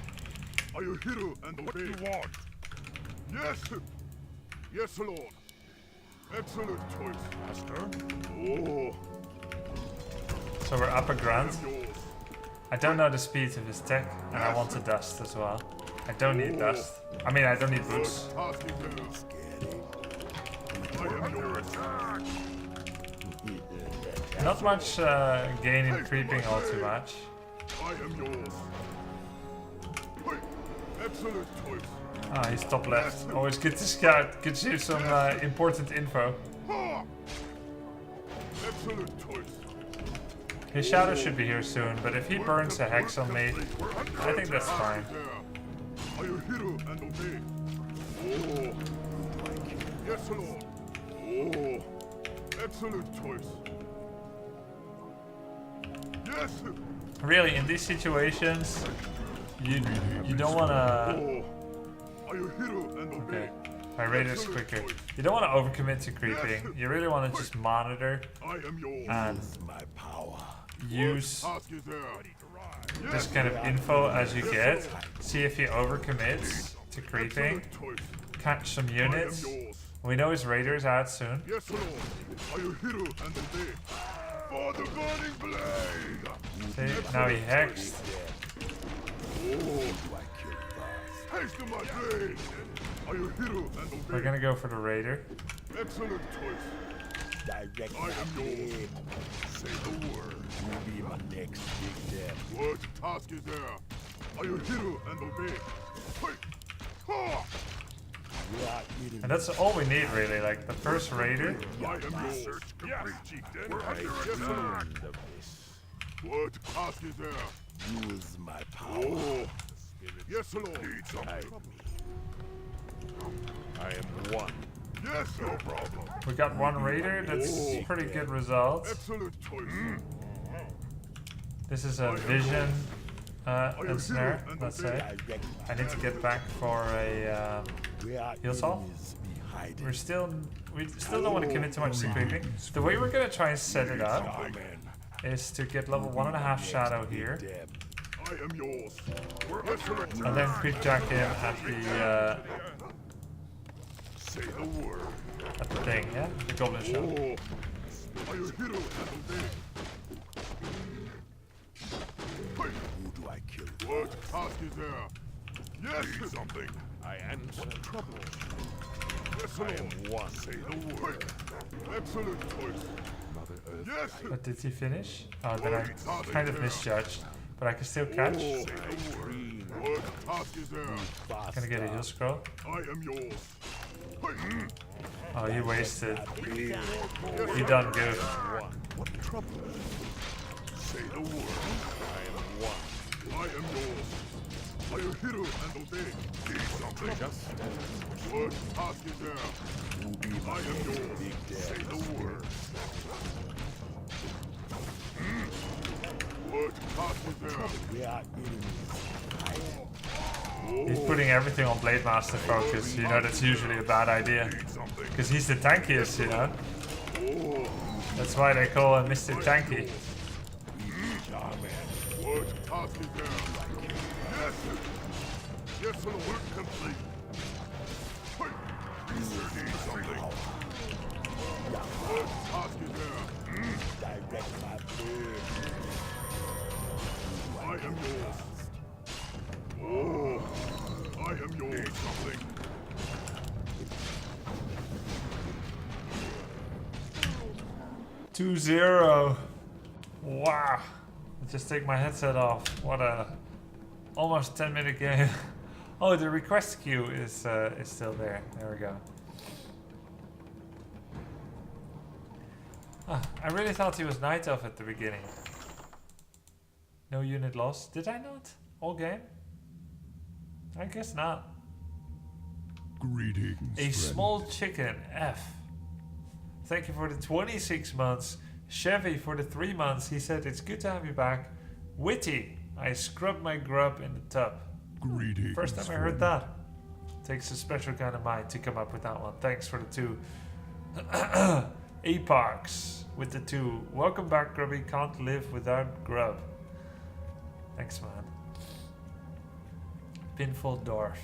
A: Are you hero and obey? What do you want? Yes. Yes, lord. Excellent choice, master. Oh.
B: So we're up a grunt.
A: I am yours.
B: I don't know the speed of his tech, and I want to dust as well. I don't need dust. I mean, I don't need boots.
A: Task is there. I am under attack.
B: Not much gain in creeping all too much.
A: I am yours. Hey. Excellent choice.
B: Ah, he's top left. Always good to scout. Gives you some important info.
A: Ha! Excellent choice.
B: His shadow should be here soon, but if he burns a hex on me, I think that's fine.
A: Are you hero and obey? Oh. Yes, lord. Oh. Excellent choice. Yes.
B: Really, in these situations, you don't want to...
A: Oh. Are you hero and obey?
B: Okay, my raider's quicker. You don't want to overcommit to creeping. You really want to just monitor
A: I am yours.
B: and
D: My power.
B: use
A: Task is there.
B: this kind of info as you get. See if he overcommits to creeping.
A: Excellent choice.
B: Catch some
A: I am
B: units.
A: yours.
B: We know his raider's out soon.
A: Yes, lord. Are you hero and obey? For the burning blade.
B: See, now he hexed.
A: Oh. Haste my blade. Are you hero and obey?
B: We're gonna go for the raider.
A: Excellent choice.
D: Direct
A: I am yours. Say the word.
D: will be my next big death.
A: What task is there? Are you hero and obey? Hey. Ha!
B: And that's all we need really, like the first raider.
A: I am yours. Yes. We're under attack. What task is there?
D: Use my power.
A: Oh. Yes, lord. Need something. I am one. Yes, no problem.
B: We got one raider, that's pretty good result.
A: Excellent choice.
B: This is a vision and snare, let's say. I need to get back for a heal solve. We still don't want to commit too much to creeping. The way we're gonna try and set it up is to get level 1.5 shadow here.
A: I am yours. Yes, Lord.
B: And then quick jack him
A: Say the word.
B: at the thing, yeah? The goblin shop.
A: Are you hero and obey? Hey,
D: Who do I kill?
A: what task is there? Yes, something.
D: I answer.
A: What trouble? Yes,
D: I
A: Lord.
D: am one.
A: Say the word. Excellent choice.
D: Mother Earth.
A: Yes.
B: But did he finish? Oh, then I kind of misjudged. But I can still catch.
A: Say the word. What task is there?
B: Can I get a heal scroll?
A: I am yours. Hey.
B: Oh, he wasted.
A: Yes,
B: He done good.
D: One. What trouble?
A: Say the word.
D: I am one.
A: I am yours. Are you hero and obey? Need something.
D: Just
A: What task is there?
D: who be
A: I
D: my
A: am yours.
D: big
A: Say
D: dad.
A: the word. What task is there?
D: We are enemies.
B: He's putting everything on Blade Master focus. You know, that's usually a bad idea.
A: Need something.
B: Because he's the tankiest, you know? That's why they call him Mr. Tanky.
A: What task is there? Yes. Yes, Lord. Work complete. Hey. Need something. What task is there?
D: Direct my blade.
A: I am yours. Oh, I am yours. Need something.
B: 2-0. Wow. I'll just take my headset off. What a almost 10-minute game. Oh, the request queue is still there. There we go. Ah, I really thought he was Night Elf at the beginning. No unit lost. Did I not? All game? I guess not.
A: Greetings.
B: A small chicken, F. Thank you for the 26 months. Chevy for the 3 months. He said it's good to have you back. Witty, I scrubbed my grub in the tub.
A: Greetings.
B: First time I heard that. Takes a special kind of mind to come up with that one. Thanks for the 2. Apox with the 2. Welcome back, Grubby. Can't live without grub. Thanks, man. Pinfall Dwarf.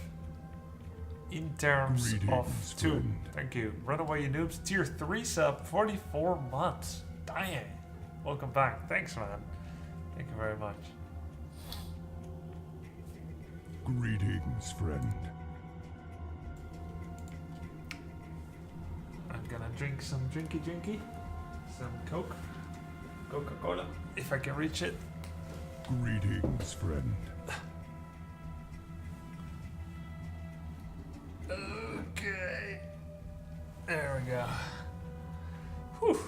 B: In terms
A: Greetings,
B: of 2.
A: friend.
B: Thank you. Runaway Noobs, tier 3 sub, 44 months. Dang. Welcome back. Thanks, man. Thank you very much.
A: Greetings, friend.
B: I'm gonna drink some drinky. Some Coke. Coca-Cola. If I can reach it.
A: Greetings, friend.
B: Okay. There we go. Whew.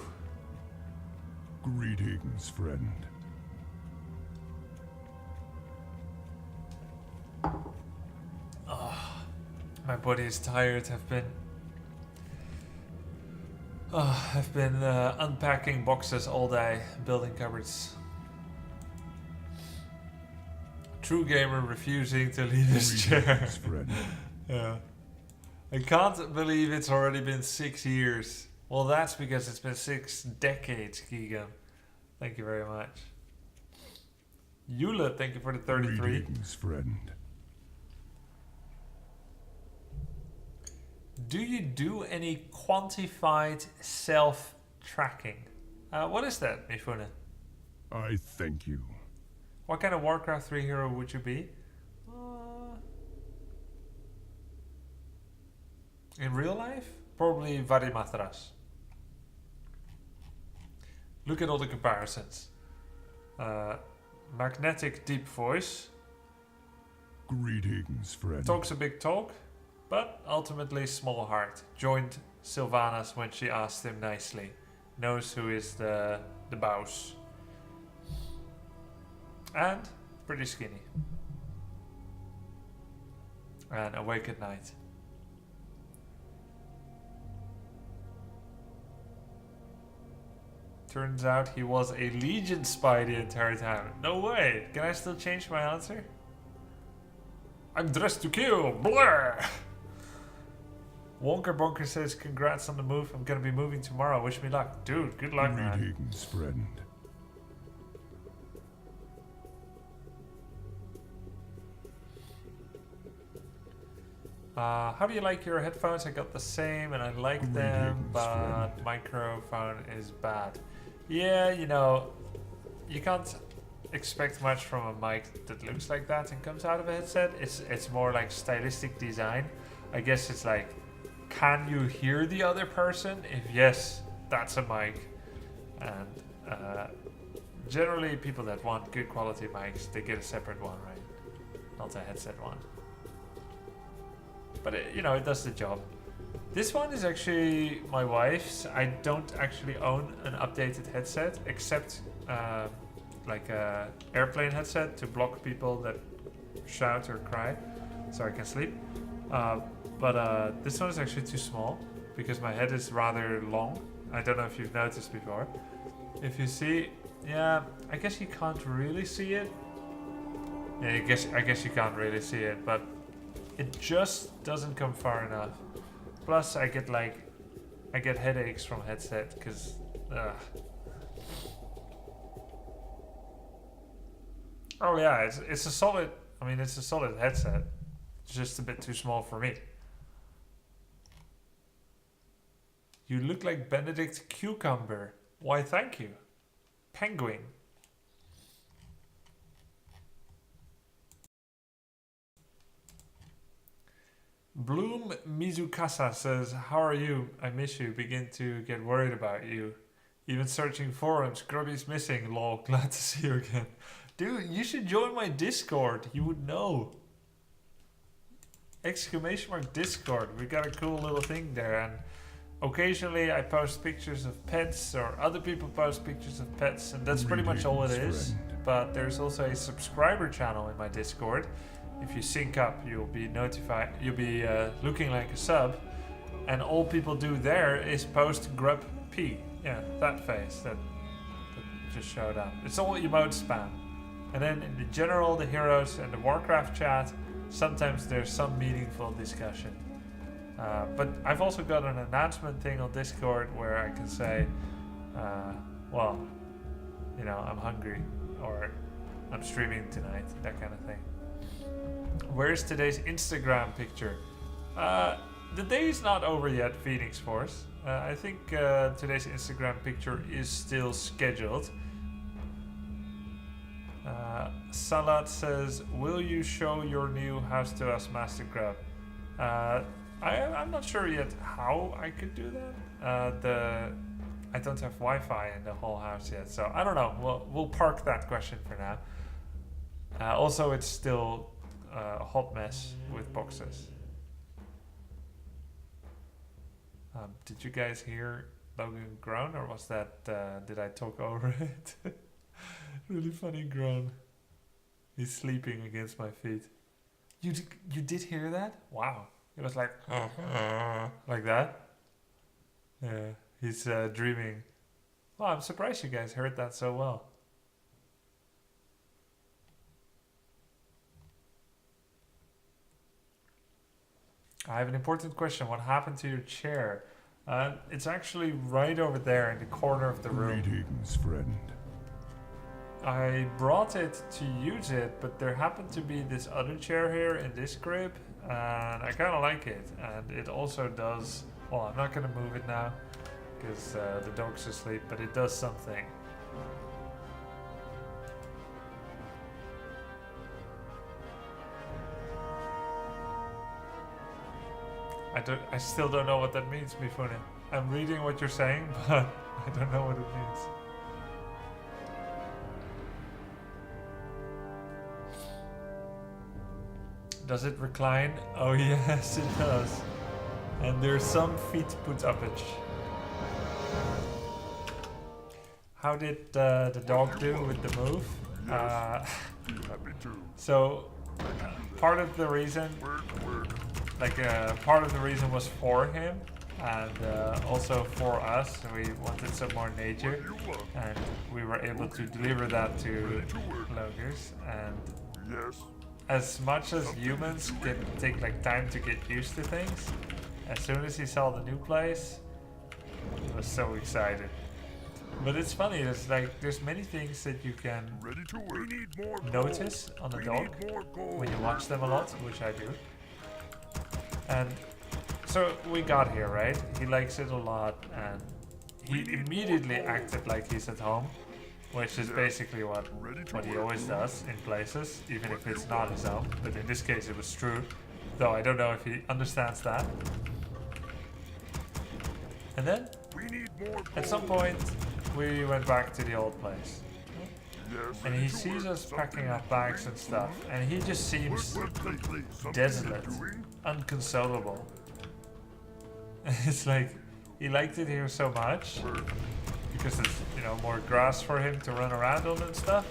A: Greetings, friend.
B: My body is tired. I've been unpacking boxes all day, building cupboards. True gamer refusing to leave his chair.
A: Greetings, friend.
B: Yeah. I can't believe it's already been 6 years. Well, that's because it's been 6 decades, Keegan. Thank you very much. Eula, thank you for the 33.
A: Greetings, friend.
B: Do you do any quantified self-tracking? What is that, Mifune?
A: I thank you.
B: What kind of Warcraft 3 hero would you be? In real life? Probably Varimatras. Look at all the comparisons. Magnetic deep voice.
A: Greetings, friend.
B: Talks a big talk, but ultimately small heart. Joined Sylvanas when she asked him nicely. Knows who is the boss. And pretty skinny. And awake at night. Turns out he was a Legion spy the entire time. No way! Can I still change my answer? I'm dressed to kill! Blur! Wonker Bonker says, congrats on the move. I'm gonna be moving tomorrow. Wish me luck. Dude, good luck, man.
A: Greetings, friend.
B: How do you like your headphones? I got the same and I like them, but microphone is bad. Yeah, you know, you can't expect much from a mic that looks like that and comes out of a headset. It's more like stylistic design. I guess it's like, can you hear the other person? If yes, that's a mic. And generally people that want good quality mics, they get a separate one, right? Not a headset one. But it, you know, it does the job. This one is actually my wife's. I don't actually own an updated headset, except like a airplane headset to block people that shout or cry, so I can sleep. But this one is actually too small because my head is rather long. I don't know if you've noticed before. If you see, yeah, I guess you can't really see it. Yeah, I guess you can't really see it, but it just doesn't come far enough. Plus, I get headaches from headset because. Oh yeah, it's a solid. I mean, it's a solid headset. It's just a bit too small for me. You look like Benedict Cucumber. Why, thank you. Penguin. Bloom Mizukasa says, how are you? I miss you. Begin to get worried about you. Even searching forums. Grubby's missing. Lol. Glad to see you again. Dude, you should join my Discord. You would know. Exclamation mark Discord. We got a cool little thing there. And occasionally I post pictures of pets or other people post pictures of pets. And that's pretty much all it is. But there's also a subscriber channel in my Discord. If you sync up, you'll be notified. You'll be looking like a sub, and all people do there is post grub p. Yeah, that face that just showed up. It's all emote spam. And then in the general, the heroes and the Warcraft chat, sometimes there's some meaningful discussion. But I've also got an announcement thing on Discord where I can say, well, you know, I'm hungry or I'm streaming tonight, that kind of thing. Where's today's Instagram picture? The day is not over yet, Phoenix Force. I think today's Instagram picture is still scheduled. Salat says, will you show your new house to us, Master Grub? I'm not sure yet how I could do that. I don't have Wi-Fi in the whole house yet, so I don't know. We'll park that question for now. Also, it's still a hot mess with boxes. Did you guys hear Logan groan, or was that did I talk over it? Really funny groan. He's sleeping against my feet. You did hear that? Wow. It was like like that. Yeah, he's dreaming. Well, I'm surprised you guys heard that so well. I have an important question. What happened to your chair? It's actually right over there in the corner of the room.
D: Greetings, friend.
B: I brought it to use it, but there happened to be this other chair here in this crib, and I kind of like it. And it also does, well, I'm not going to move it now because the dog's asleep, but it does something. I still don't know what that means, Mifune. I'm reading what you're saying, but I don't know what it means. Does it recline? Oh yes, it does. And there's some feet put up it. How did the dog do with the move? So part of the reason, part of the reason was for him, and also for us. We wanted some more nature, and we were able to deliver that to Logers. And as much as humans can take like time to get used to things, as soon as he saw the new place, he was so excited. But it's funny, there's many things that you can notice on a dog when you watch them a lot, which I do. And so we got here, right? He likes it a lot, and he immediately acted like he's at home, which is basically what he always does in places, even if it's not his home. But in this case, it was true, though I don't know if he understands that. And then, at some point, we went back to the old place. And he sees us packing up bags and stuff, and he just seems desolate, unconsolable. It's like, he liked it here so much, because there's, you know, more grass for him to run around on and stuff.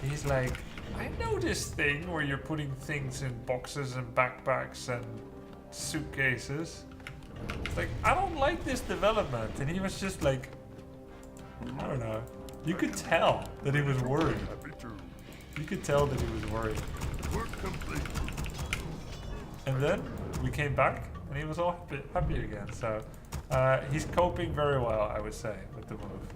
B: He's like, I know this thing where you're putting things in boxes and backpacks and suitcases. It's like, I don't like this development. And he was just like, I don't know. You could tell that he was worried. You could tell that he was worried. And then we came back and he was all happy again. So he's coping very well, I would say, with the move.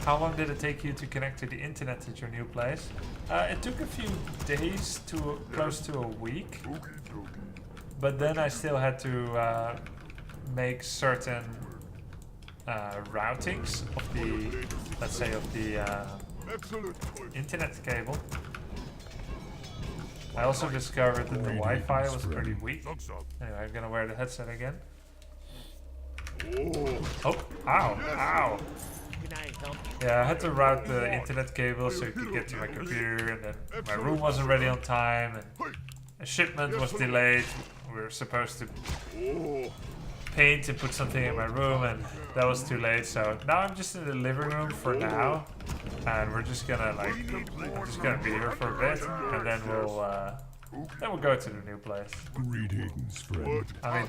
B: How long did it take you to connect to the internet at your new place? It took a few days to close to a week. But then I still had to make certain routings of the, let's say, of the internet cable. I also discovered that the Wi-Fi was pretty weak. Anyway, I'm gonna wear the headset again. Oh, ow, ow. Yeah, I had to route the internet cable so it could get to my computer, and then my room wasn't ready on time, and a shipment was delayed. We were supposed to paint and put something in my room, and that was too late. So now I'm just in the living room for now, and we're just gonna I'm just gonna be here for a bit, and then we'll go to the new place.
D: Greetings, friend.
B: I mean,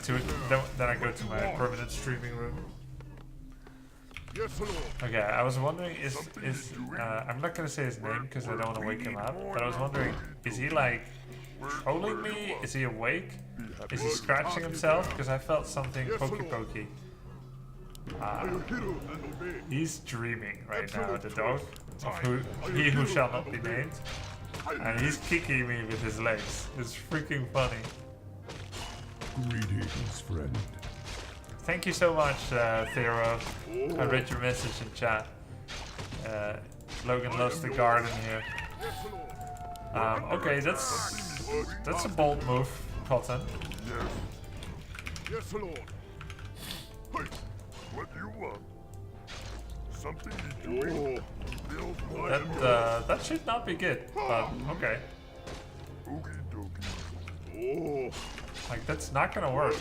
B: then I go to my permanent streaming room. Okay, I was wondering, I'm not gonna say his name because I don't want to wake him up, but I was wondering, is he like trolling me? Is he awake? Is he scratching himself? Because I felt something pokey. He's dreaming right now, the dog, of he who shall not be named. And he's kicking me with his legs. It's freaking funny.
D: Greetings, friend.
B: Thank you so much, Theo. I read your message in chat. Logan loves the garden here. Okay, that's a bold move, Cotton.
A: Yes, Lord. Hey, what do you want? Something you doing?
B: That should not be good, but okay. Like, that's not gonna work.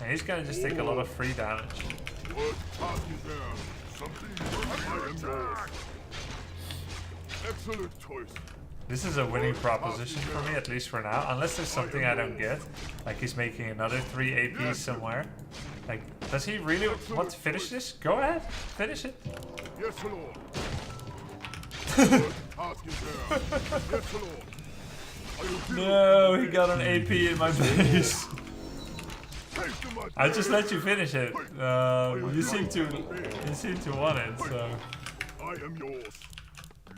B: And he's gonna just take a lot of free damage.
A: Excellent choice.
B: This is a winning proposition for me, at least for now. Unless there's something I don't get. Like he's making another 3 APs somewhere. Like, does he really want to finish this? Go ahead, finish it.
A: Yes, Lord. Yes, Lord.
B: No, he got an AP in my face. I just let you finish it. You seem to want it, so.
A: I am yours.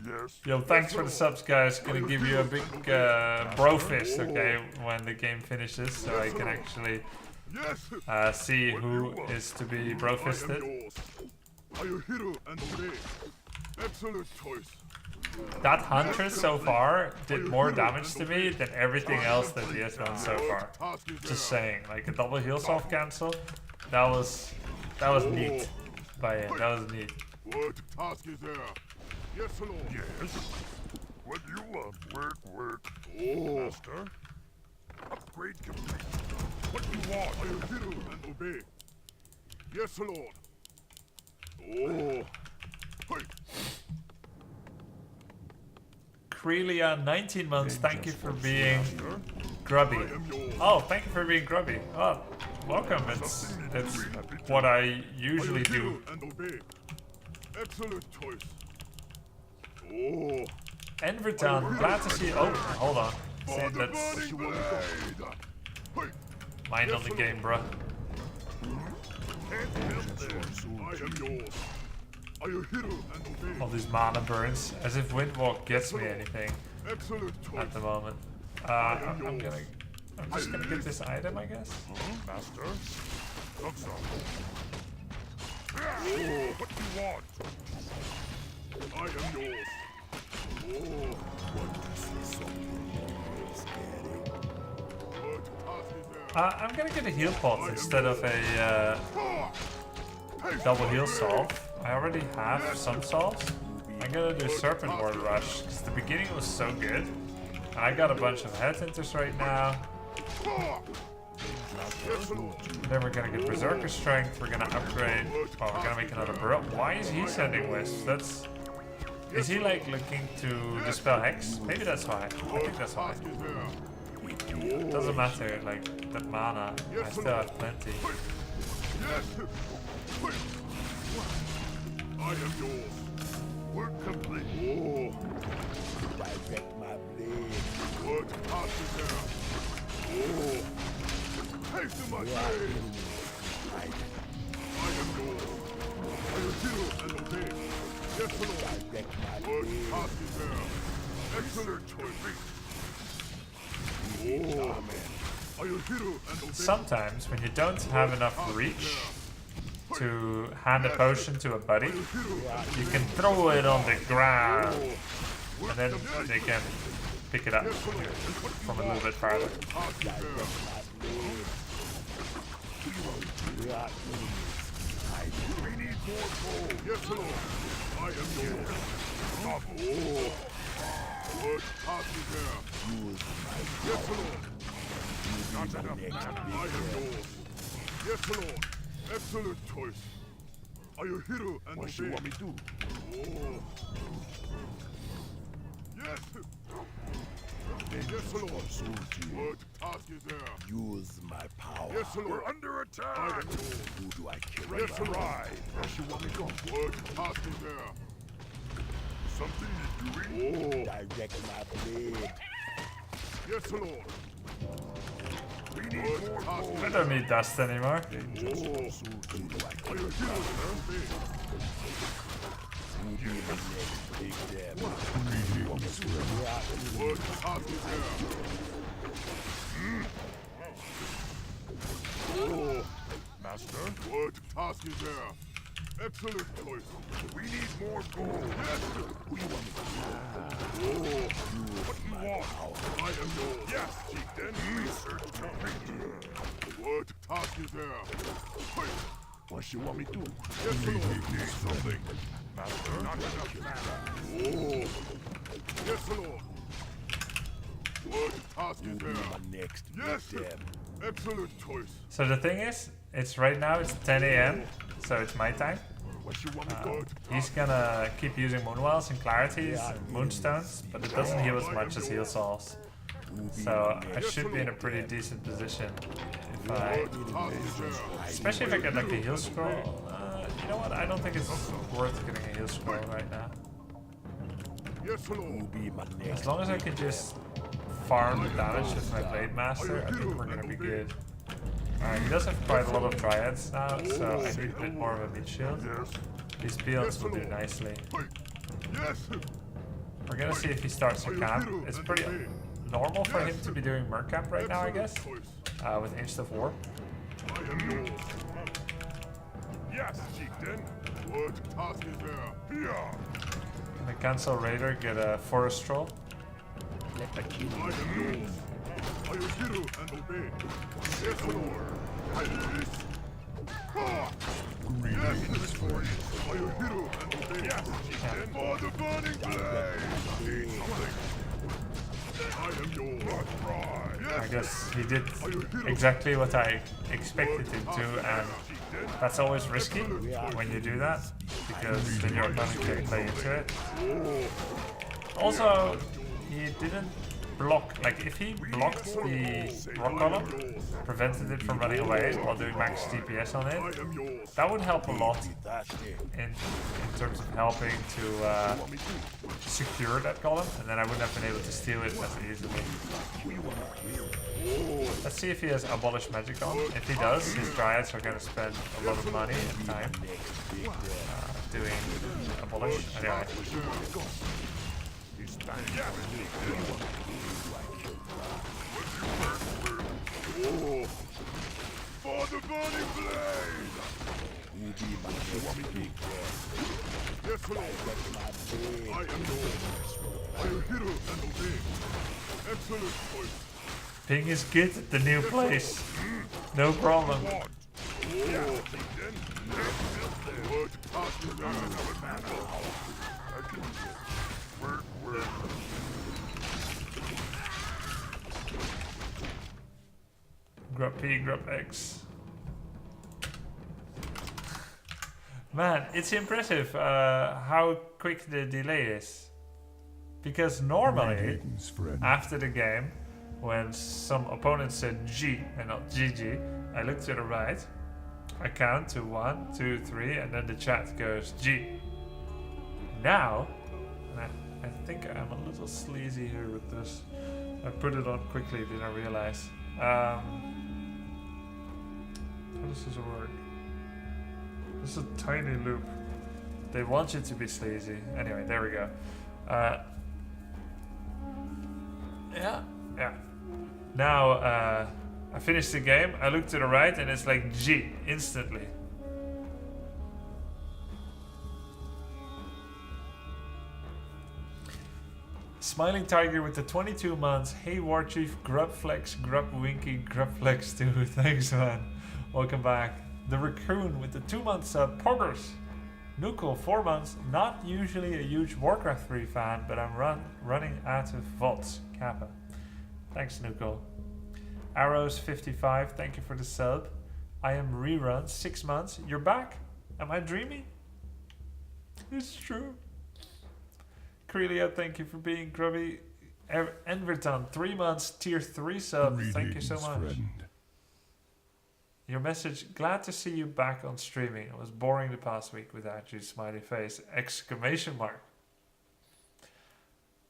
A: Yes.
B: Yo, thanks for the subs, guys. Gonna give you a big bro fist, okay, when the game finishes, so I can actually see who is to be bro fisted.
A: Excellent choice.
B: That Huntress so far did more damage to me than everything else that he has done so far. Just saying, like a double heal soft cancel, that was neat by him. That was neat.
A: What task is there? Yes, Lord. Yes. What do you want? Work. Master. Upgrade complete. What do you want? I will hear and obey. Yes, Lord. Hey.
B: Crelia, 19 months, thank you for being grubby. Oh, thank you for being grubby. Oh, welcome. It's what I usually do.
A: Excellent choice.
B: Enverton, glad to see you. Oh, hold on. See, that's mind on the game, bruh.
A: I am yours.
B: All these mana burns, as if Windwalk gets me anything at the moment. I'm just gonna get this item, I guess.
A: Master? Looks up. Oh, what do you want? I am yours. Oh, what is something?
B: I'm gonna get a heal pot instead of a double heal solve. I already have some solves. I'm gonna do Serpent Ward Rush because the beginning was so good. I got a bunch of headhunters right now. Then we're gonna get Berserker Strength. We're gonna upgrade. Oh, we're gonna make another Burrow. Why is he sending wisps? Is he like looking to dispel hex? Maybe that's why. I think that's why. It doesn't matter, like, that mana, I still have plenty.
A: I am yours. Work complete. Oh. Direct my blade. Work there. Oh. Take to my blade. I am yours. I will do and obey. Yes, Lord. Direct my blade. Work there. Excellent choice.
B: Sometimes, when you don't have enough reach to hand a potion to a buddy, you can throw it on the ground, and then they can pick it up from a little bit farther.
A: Yes, Lord. Not enough mana. I am yours. Yes, Lord. Excellent choice. Are you hero and what you want me to do? Oh. Yes. Yes, Lord. What task is there? Use my power. Yes, Lord. We're under attack. I am yours. Who do I kill? Yes, Lord. What you want me to do? What task is there? Something you're doing? Oh. Direct my blade. Yes, Lord. We need more.
B: I don't need dust anymore.
A: Master, what task is there? Excellent choice. We need more gold. Yes. Who you want? What do you want? I am yours. Yes, chieftain. Research complete. What task is there? What you want me to do? Yes, Lord. Need something. Master, not enough mana. Oh. Yes, Lord. What task is there? Next. Yes. Excellent choice.
B: So the thing is, it's right now, it's 10 AM, so it's my time. He's gonna keep using Moonwells and Clarities and Moonstones, but it doesn't heal as much as heal Souls. So I should be in a pretty decent position if I... Especially if I get like a heal scroll. You know what, I don't think it's worth getting a heal scroll right now. As long as I can just farm the damage with my Blade Master, I think we're gonna be good. He does have quite a lot of Dryads now, so I need a bit more of a mid shield. These peons will do nicely. We're gonna see if he starts a camp. It's pretty normal for him to be doing Merc camp right now, I guess, with Ancient of War.
A: Yes, chieftain. What task is there?
B: Gonna cancel Raider, get a Forest Troll.
A: I am yours. I will hero and obey. Yes, Lord. Greetings for you. I will hero and obey. Yes, chieftain. For the burning blade. Need something. I am yours. Yes.
B: I guess he did exactly what I expected him to, and that's always risky when you do that, because then your opponent can play into it. Also, he didn't block, like if he blocked the rock column, prevented it from running away while doing max DPS on it, that would help a lot in terms of helping to secure that column, and then I wouldn't have been able to steal it as easily. Let's see if he has Abolish Magic on. If he does, his Dryads are going to spend a lot of money and time doing Abolish. Anyway.
A: Oh, for the burning blade! Yes, Lord. I am yours. I will hear and obey. Excellent choice.
B: Ping is good at the new place. No problem.
A: Oh, then word passed to another man. Word.
B: Grub P, Grub X. Man, it's impressive how quick the delay is. Because normally,
D: Greetings, friend.
B: after the game, when some opponent said G and not GG, I look to the right, I count to 1, 2, 3, and then the chat goes G. Now, and I think I'm a little sleazy here with this. I put it on quickly, didn't realize. How does this work? This is a tiny loop. They want you to be sleazy. Anyway, there we go. Yeah. Now, I finished the game, I look to the right, and it's like G, instantly. Smiling Tiger with the 22 months. Hey Warchief, Grubflex, Grubwinky, Grubflex2. Thanks, man. Welcome back. The Raccoon with the 2 months sub. Poggers. Nukel, 4 months. Not usually a huge Warcraft 3 fan, but I'm running out of VODs. Kappa. Thanks, Nukel. Arrows 55, thank you for the sub. I am Rerun, 6 months. You're back? Am I dreaming? It's true. Crelia, thank you for being Grubby. Enverton, 3 months, tier 3 sub. Thank you so much.
D: Friend.
B: Your message, glad to see you back on streaming. It was boring the past week without you, smiley face, exclamation mark.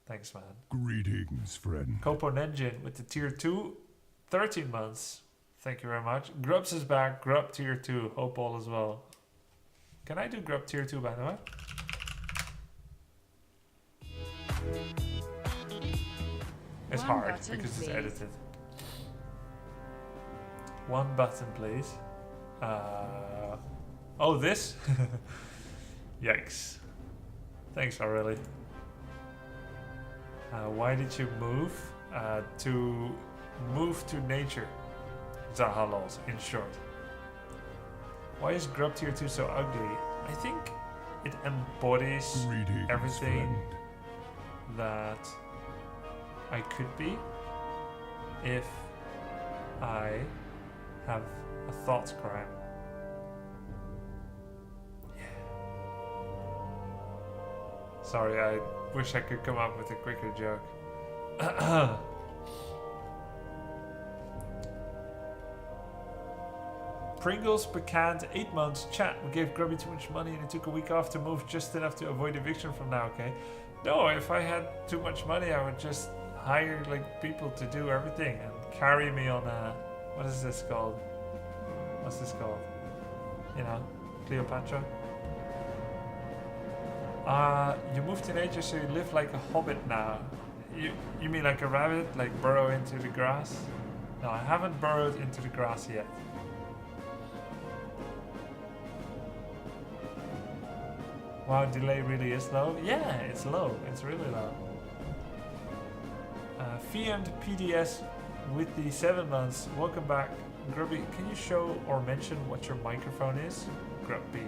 B: Thanks, man.
D: Greetings, friend.
B: Copo Nenjin with the tier 2, 13 months. Thank you very much. Grubs is back, Grub tier 2. Hope all as well. Can I do Grub tier 2, by the way? It's
C: One
B: hard
C: button,
B: because it's
C: please.
B: edited. One button, please. Oh, this? Yikes. Thanks, Aurelie. Why did you move? To move to nature. Zahalols, in short. Why is Grub tier 2 so ugly? I think it embodies
D: Greetings,
B: everything
D: friend.
B: that I could be if I have a thought crime. Yeah. Sorry, I wish I could come up with a quicker joke. Pringles Pecant, 8 months. Chat, we gave Grubby too much money and he took a week off to move just enough to avoid eviction from now, okay? No, if I had too much money, I would just hire like people to do everything and carry me on a... What is this called? What's this called? You know, Cleopatra? You moved to nature so you live like a hobbit now. You mean like a rabbit? Like burrow into the grass? No, I haven't burrowed into the grass yet. Wow, delay really is low? Yeah, it's low. It's really low. VM'd PDS with the 7 months. Welcome back. Grubby, can you show or mention what your microphone is? Grubby.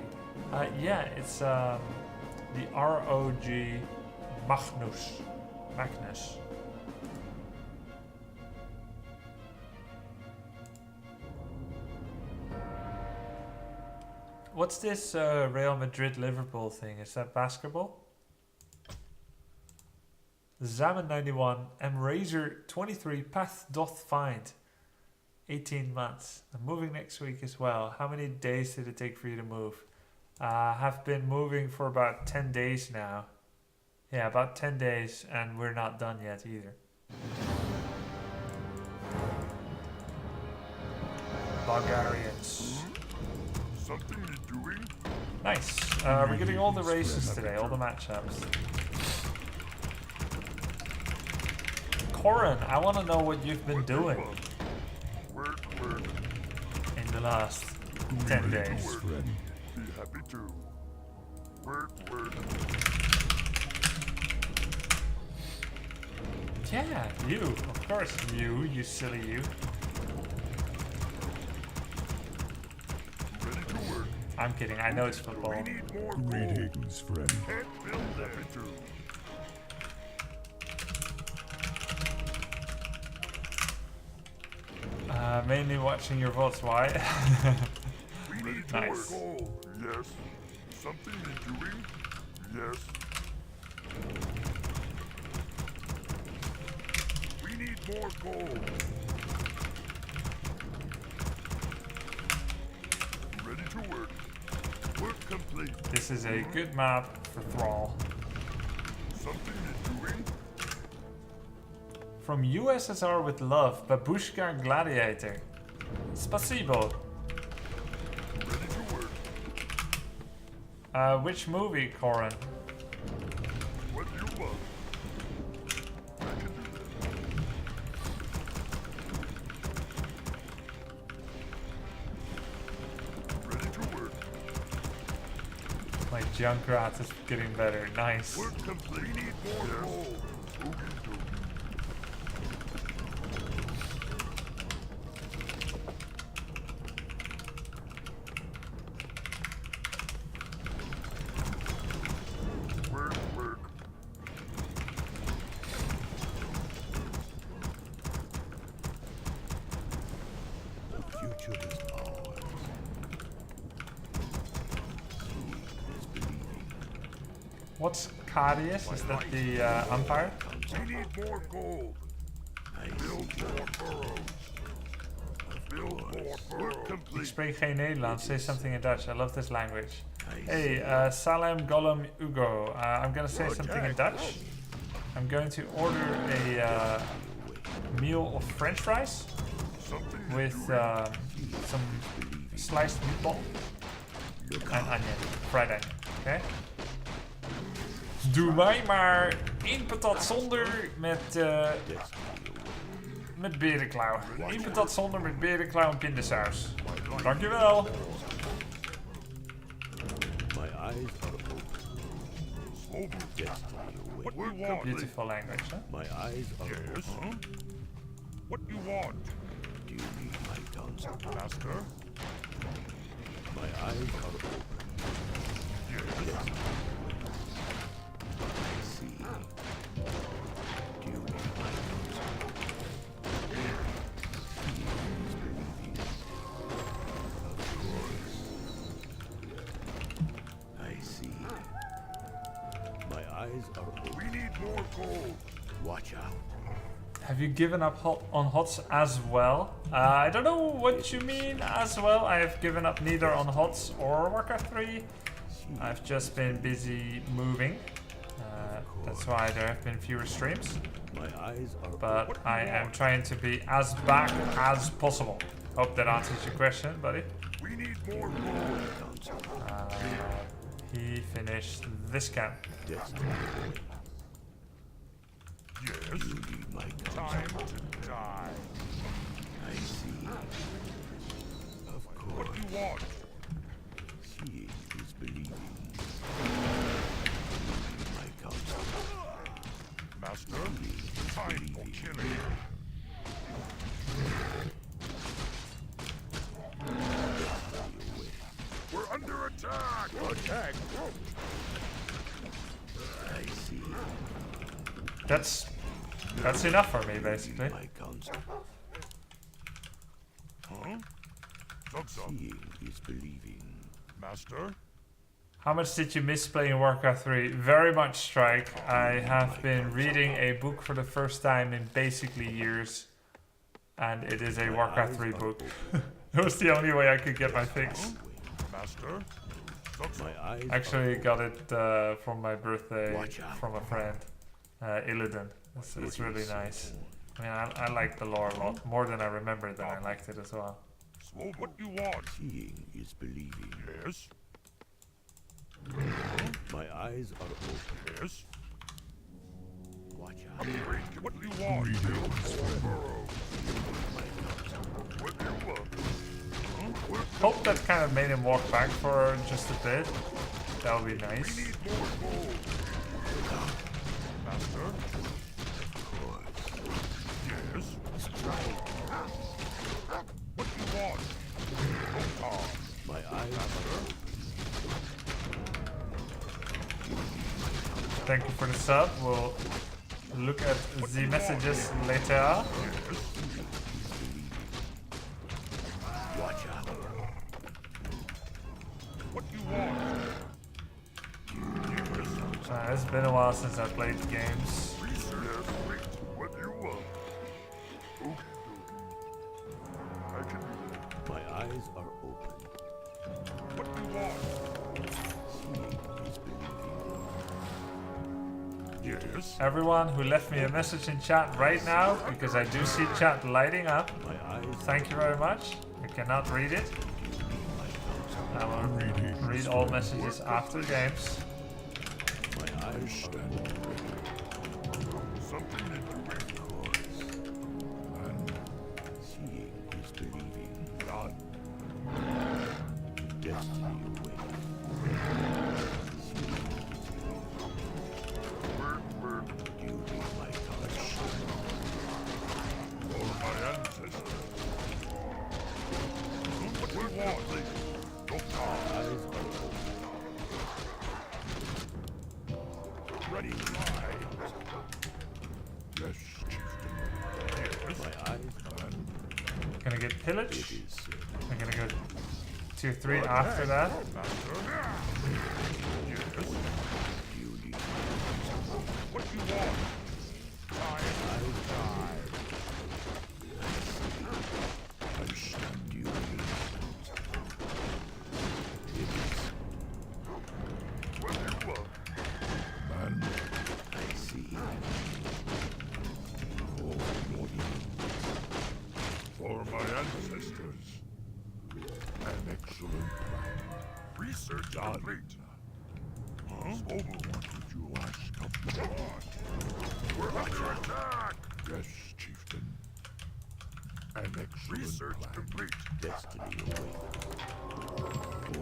B: Yeah, it's the ROG Magnus. What's this Real Madrid-Liverpool thing? Is that basketball? Zaman 91, Razor 23, Path doth find. 18 months. I'm moving next week as well. How many days did it take for you to move? Have been moving for about 10 days now. Yeah, about 10 days, and we're not done yet either. Bulgarians.
A: Something you're doing?
B: Nice. We're getting all the races today, all the matchups. Corin, I want to know what you've been doing
A: Work.
B: in the last 10 days.
D: Greetings, friend.
A: Be happy too. Work.
B: Yeah, you. Of course, you silly you.
A: Ready to work.
B: I'm kidding, I know it's football.
A: We need more gold.
D: Greetings, friend.
A: Can't build that. Happy too.
B: Mainly watching your VODs, why?
A: We need to
B: Nice.
A: work gold. Yes. Something you're doing? Yes. We need more gold. Ready to work. Work complete.
B: This is a good map for Thrall.
A: Something you're doing?
B: From USSR with love, Babushka Gladiator. Spasibo.
A: Ready to work.
B: Which movie, Corin?
A: What do you want? I can do that. Ready to work.
B: My Junkrat is getting better. Nice.
A: Work complete. We need more gold. Oogie doogie. Work.
D: The future is ours.
B: What's Cadius? Is that the umpire?
A: We need more gold. Build more furrows. Build more furrows. Work
B: Ik
A: complete.
B: spreek geen Nederlands. Say something in Dutch. I love this language. Hey, Salem Gollum Ugo. I'm gonna say something in Dutch. I'm going to order a meal of French fries
A: Something
B: with some sliced meatball and onion, fried onion. Okay? Doe mij maar één patat zonder met berenklauw. Eén patat zonder met berenklauw en pindasaus. Dankjewel.
E: My eyes are open.
A: What do you want?
B: Beautiful language, huh?
E: My eyes are
A: Yes.
E: open.
A: What do you want?
E: Do you need my counsel?
A: Master?
E: My eyes are open.
A: Yes.
E: I see. Do you need my counsel? Seeing is believing. Of course. I see. My eyes are open.
A: We need more gold.
E: Watch out.
B: Have you given up on HOTS as well? I don't know what you mean as well. I have given up neither on HOTS or Warcraft 3. I've just been busy moving. That's why there have been fewer streams.
E: My eyes are
B: But I am trying to be as back as possible. Hope that answers your question, buddy.
A: We need more gold.
E: counsel.
B: He finished this camp.
E: Destiny.
A: Yes.
E: You need my counsel.
A: Time to die.
E: I see. Of
A: What
E: course.
A: do you want?
E: Seeing is believing. My counsel.
A: Master? Time for killing. We're under attack! Attack!
E: I see.
B: That's enough for me, basically.
E: My counsel.
A: Huh? Zug.
E: Seeing is believing.
A: Master?
B: How much did you miss playing Warcraft 3? Very much, Strike. I have been reading a book for the first time in basically years. And it is a Warcraft 3 book. It was the only way I could get my fix.
A: Master? Zug.
E: My eyes
B: Actually got it for my birthday
E: Watch out.
B: from a friend, Illidan. It's really nice. I mean, I like the lore a lot, more than I remembered that I liked it as well.
A: What do you want?
E: seeing is believing.
A: Yes?
E: My eyes are open.
A: Yes?
E: Watch out.
A: What do you want?
D: Greetings, friend.
A: What do you want?
B: Hope that kind of made him walk back for just a bit. That would be nice.
A: We need more gold. Master? Yes? What do you want?
E: My eyes
B: Thank you for the sub. We'll look at the messages later.
E: watch out.
A: What do you want?
B: It's been a while since I played games.
A: Research. What do you want? Okay. I can do that.
E: My eyes are open.
A: What do you want?
E: Seeing is believing.
A: Yes?
B: Everyone who left me a message in chat right now, because I do see chat lighting up.
E: My eyes
B: Thank you very much. I cannot read it. I will read all messages after games.
E: my eyes stand ready.
A: Something into it.
E: And seeing is believing.
A: God.
E: Destiny awaits.
A: Word.
E: Duty my touch.
A: For my ancestors. What do you want? Doctor.
E: Eyes are open.
A: Ready to ride. Yes, chieftain. Yes.
E: My eyes are
B: Gonna get pillage.
E: it is said.
B: I'm gonna go tier 3 after that.
A: Master. Yes.
E: Duty.
A: What do you want? Time.
E: I stand duty. It is.
A: What do you want?
E: Man, I see. Oh,
A: For my ancestors. An excellent plan. Research complete. Huh? Over. What would you ask of me? We're under attack! Yes, chieftain. An excellent research plan. Complete.
E: Destiny awaits. For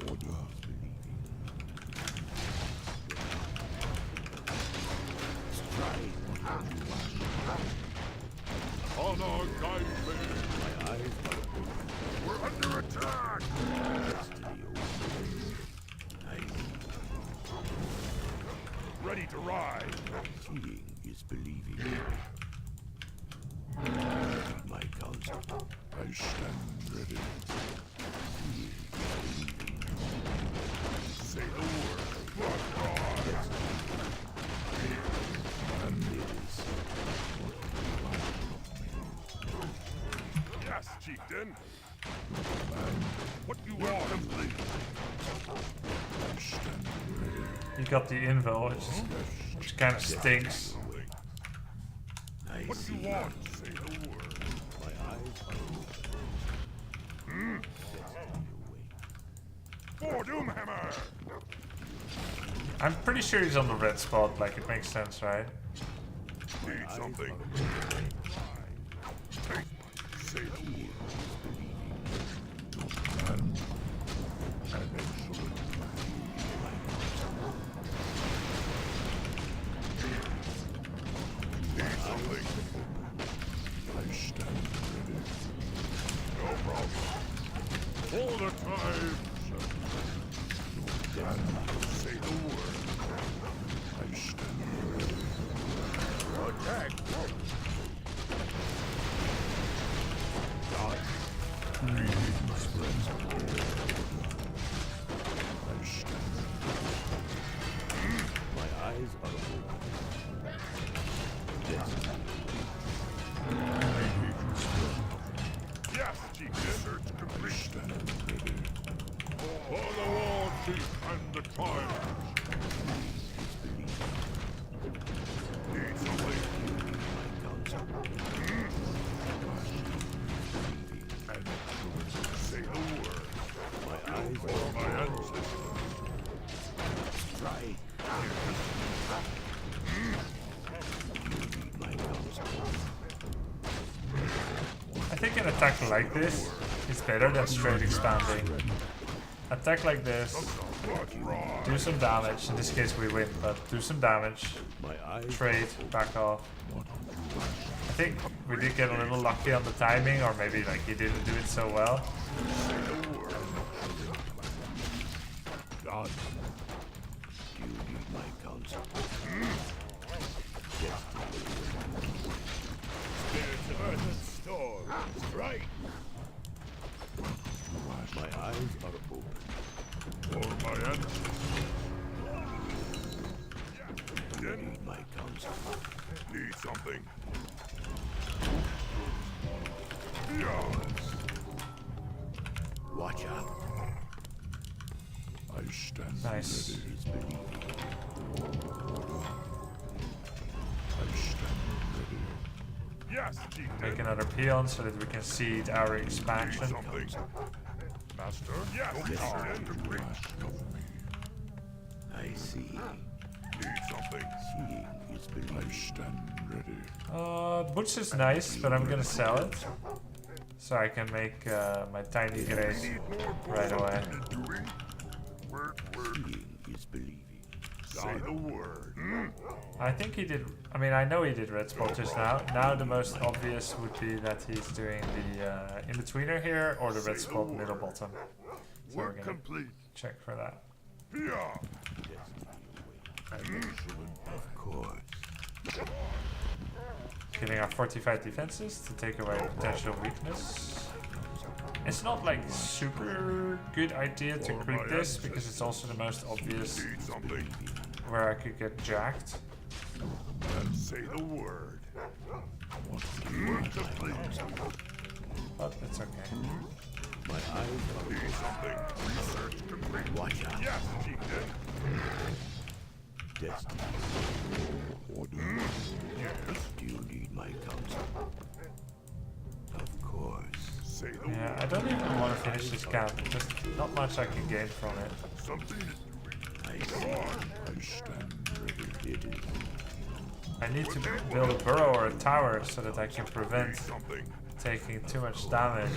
E: order believing. Strike.
A: Honor guide me.
E: My eyes are open.
A: We're under attack!
E: Destiny awaits.
A: Ready to ride.
E: Seeing is believing. My counsel.
A: I stand ready.
E: Seeing is believing.
A: Say the word. Blood God.
E: And it is.
A: Yes, chieftain. What do you want? Complete. I stand ready.
B: You got the invo, which kind of stinks.
E: I
A: What do
E: see.
A: you want? Say the word.
E: My eyes are open.
A: For Doomhammer!
B: I'm pretty sure he's on the red spot, like it makes sense, right?
A: Need something. Take. Say the word. An excellent plan. Need something. I stand ready. No problem. All the time. Say the word. I stand ready. Attack.
D: Greetings, friend.
A: I stand
E: My eyes are open. Destiny.
D: Greetings, friend.
A: Yes, chief. Search complete. Stand ready. For the war chief and the trials. Need something.
E: My counsel.
A: And say the word.
E: My eyes
A: For
E: are
A: my ancestors.
E: strike.
B: attack like this is better than straight expanding. Attack like this, do some damage. In this case we win, but do some damage.
E: My eyes
B: Trade, back off. I think we did get a little lucky on the timing, or maybe like he didn't do it so well.
E: God. Do you need my counsel? Spirits of earth and storm. Right. My eyes are open.
A: For my end.
E: Do you need my counsel?
A: Need something. Yeah.
E: Watch out.
A: I stand
B: Nice.
A: ready.
E: It's believing.
A: I stand ready. Yes, Chieftain.
B: Make another peon so that we can seed our
A: Need
B: expansion.
A: something. Master? Yes, Chieftain.
E: I see.
A: Need something.
E: Seeing is
A: I
E: believing.
A: stand ready.
B: Boots is nice, but I'm gonna sell it. So I can make my tiny grade
A: Need more
B: right away.
A: doing? Word.
E: Seeing is believing.
A: Say the word.
B: I think he did, I mean I know he did red spot just now. Now the most obvious would be that he's doing the in-betweener here or the red spot middle bottom. So we're
A: Work
B: gonna
A: complete.
B: check for that.
A: Yeah.
E: Of course.
B: Giving our fortified defenses to take away potential weakness. It's not like super good idea to creep this because it's also the most obvious
A: Need something.
B: where I could get jacked.
A: And say the word. Work complete.
B: But it's okay.
E: My eyes are
A: Need something. Research complete.
E: Watch out.
A: Yes, Chieftain.
E: Destiny.
A: Order. Yes.
E: Do you need my counsel? Of course.
A: Say the
B: Yeah,
A: word.
B: I don't even want to finish this camp. There's not much I can gain from it.
A: Something is doing.
E: I
A: Come
E: see.
A: on. I stand ready.
E: It is.
B: I need to build a burrow or a tower so that I can prevent
A: Need something.
B: taking too much damage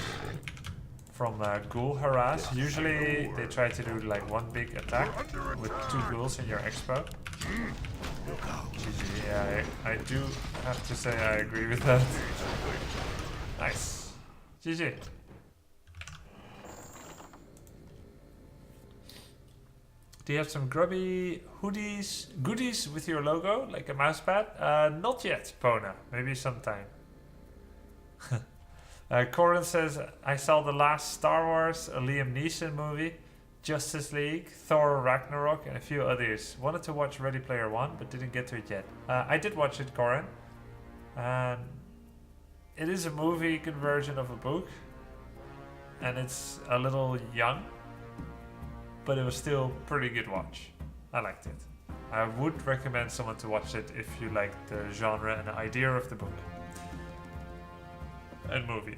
B: from ghoul harass. Usually they try to do like one big attack with 2 ghouls in your expo. GG, yeah, I do have to say I agree with that. Nice. GG. Do you have some grubby goodies with your logo, like a mousepad? Not yet, Pona. Maybe sometime. Corin says, I saw the last Star Wars, a Liam Neeson movie, Justice League, Thor Ragnarok, and a few others. Wanted to watch Ready Player One, but didn't get to it yet. I did watch it, Corin. And it is a movie conversion of a book. And it's a little young. But it was still pretty good watch. I liked it. I would recommend someone to watch it if you like the genre and the idea of the book. And movie.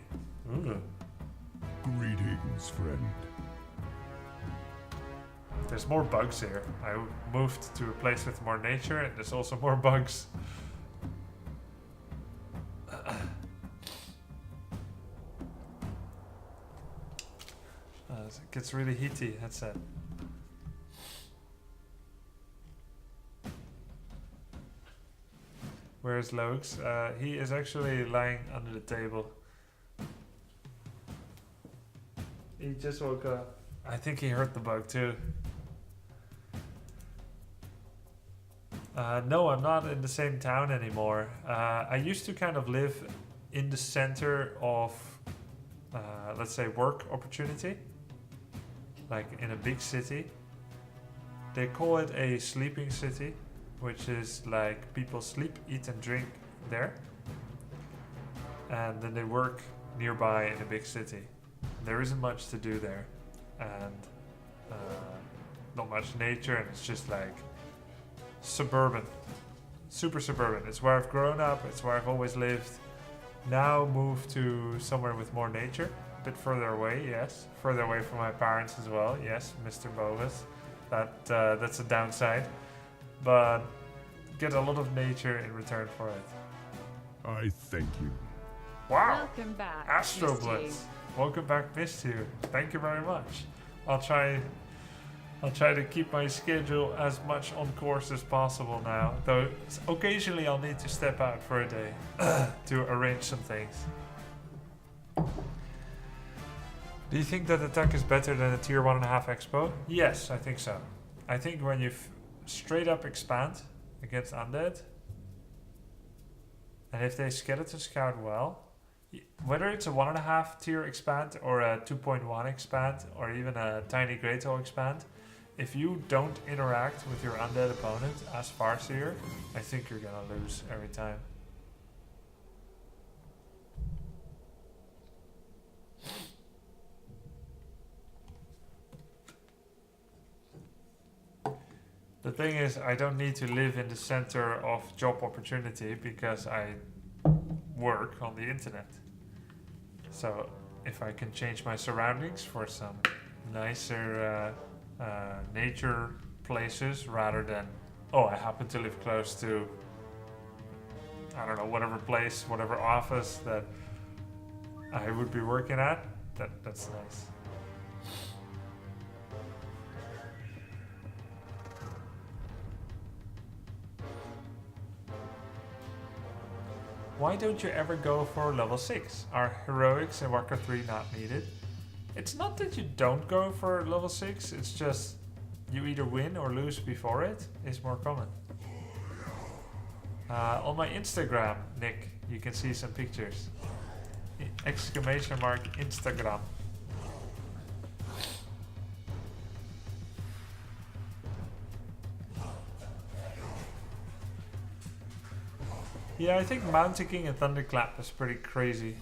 B: Ooh.
D: Greetings, friend.
B: There's more bugs here. I moved to a place with more nature and there's also more bugs. It gets really heaty, that's it. Where's Logs? He is actually lying under the table. He just woke up. I think he heard the bug too. No, I'm not in the same town anymore. I used to kind of live in the center of, let's say, work opportunity. Like in a big city. They call it a sleeping city, which is like people sleep, eat and drink there. And then they work nearby in a big city. There isn't much to do there. And not much nature, and it's just like suburban. Super suburban. It's where I've grown up, it's where I've always lived. Now moved to somewhere with more nature. A bit further away, yes. Further away from my parents as well, yes, Mr. Bovis. That's a downside. But get a lot of nature in return for it.
D: I thank you.
B: Wow.
C: Welcome back,
B: Astro
C: Mr.
B: Blitz. Welcome back, missed you. Thank you very much. I'll try to keep my schedule as much on course as possible now. Though occasionally I'll need to step out for a day to arrange some things. Do you think that attack is better than a tier 1.5 expo? Yes, I think so. I think when you straight up expand against undead, and if they skeleton scout well, whether it's a 1.5 tier expand or a 2.1 expand or even a tiny great hall expand, if you don't interact with your undead opponent as Farseer, I think you're gonna lose every time. The thing is, I don't need to live in the center of job opportunity because I work on the internet. So if I can change my surroundings for some nicer nature places rather than, oh, I happen to live close to, I don't know, whatever place, whatever office that I would be working at, that's nice. Why don't you ever go for level 6? Are heroics in Warcraft 3 not needed? It's not that you don't go for level 6, it's just you either win or lose before it is more common. On my Instagram, Nick, you can see some pictures. Exclamation mark Instagram. Yeah, I think Mountain King and Thunderclap is pretty crazy.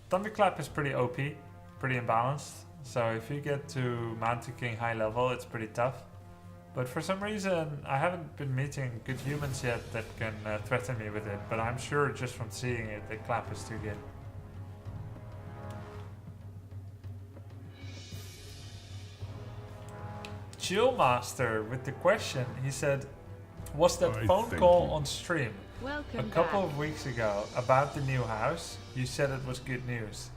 B: Thunderclap is pretty OP, pretty imbalanced. So if you get to Mountain King high level, it's pretty tough. But for some reason, I haven't been meeting good humans yet that can threaten me with it. But I'm sure just from seeing it, the clap is too good. Chillmaster with the question, he said, was that phone call on stream a couple of weeks ago about the new house? You said it was good news.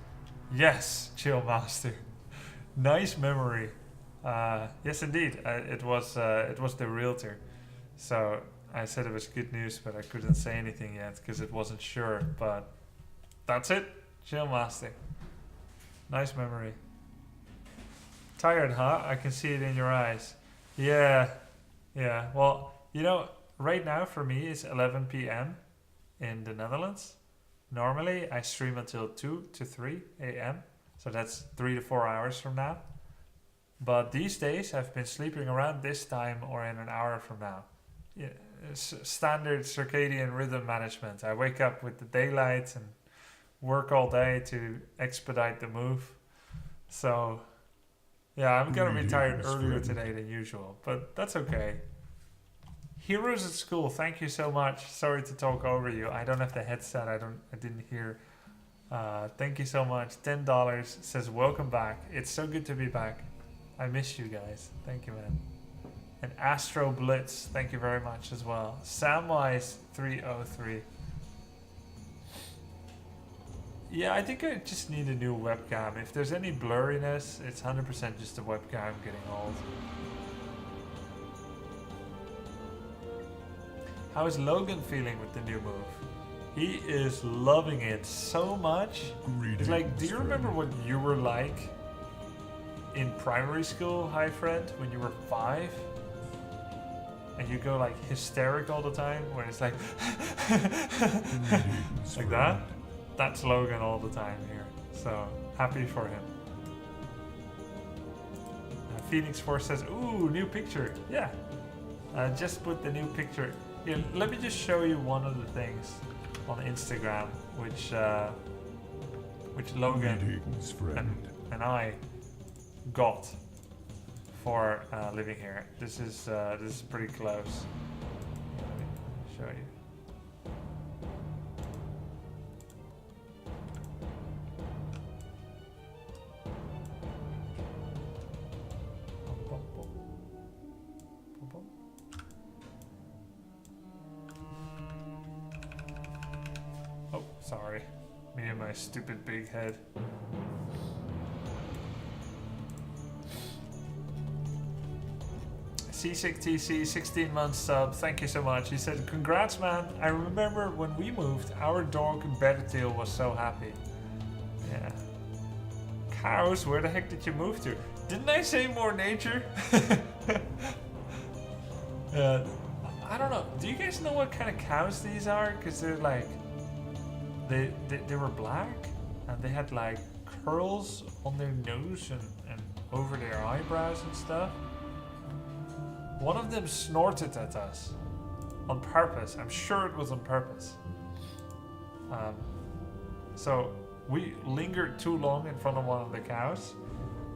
B: Yes, Chillmaster. Nice memory. Yes, indeed. It was the realtor. So I said it was good news, but I couldn't say anything yet because it wasn't sure. But that's it, Chillmaster. Nice memory. Tired, huh? I can see it in your eyes. Yeah. Well, you know, right now for me it's 11 p.m. in the Netherlands. Normally I stream until 2 to 3 a.m. So that's 3 to 4 hours from now. But these days I've been sleeping around this time or in an hour from now. Yeah, standard circadian rhythm management. I wake up with the daylight and work all day to expedite the move. So yeah, I'm gonna be tired earlier today than usual, but that's okay. Heroes at School, thank you so much. Sorry to talk over you. I don't have the headset. I didn't hear. Thank you so much. $10 says welcome back. It's so good to be back. I miss you guys. Thank you, man. And Astro Blitz, thank you very much as well. Samwise 303. Yeah, I think I just need a new webcam. If there's any blurriness, it's 100% just the webcam getting old. How is Logan feeling with the new move? He is loving it so much. It's like, do you remember what you were like in primary school, hi friend, when you were 5? And you go like hysteric all the time, where it's like, like that? That's Logan all the time here, so happy for him. Phoenix Force says, ooh, new picture. Yeah, just put the new picture. Yeah, let me just show you one of the things on Instagram, which Logan and I got for living here. This is pretty close. Let me show you. Sorry. Me and my stupid big head. C6TC, 16 months sub, thank you so much. He said, congrats man, I remember when we moved, our dog Bettertail was so happy. Yeah. Cows, where the heck did you move to? Didn't I say more nature? I don't know, do you guys know what kind of cows these are? Because they're like, they were black, and they had like curls on their nose and over their eyebrows and stuff. One of them snorted at us on purpose. I'm sure it was on purpose. So we lingered too long in front of one of the cows,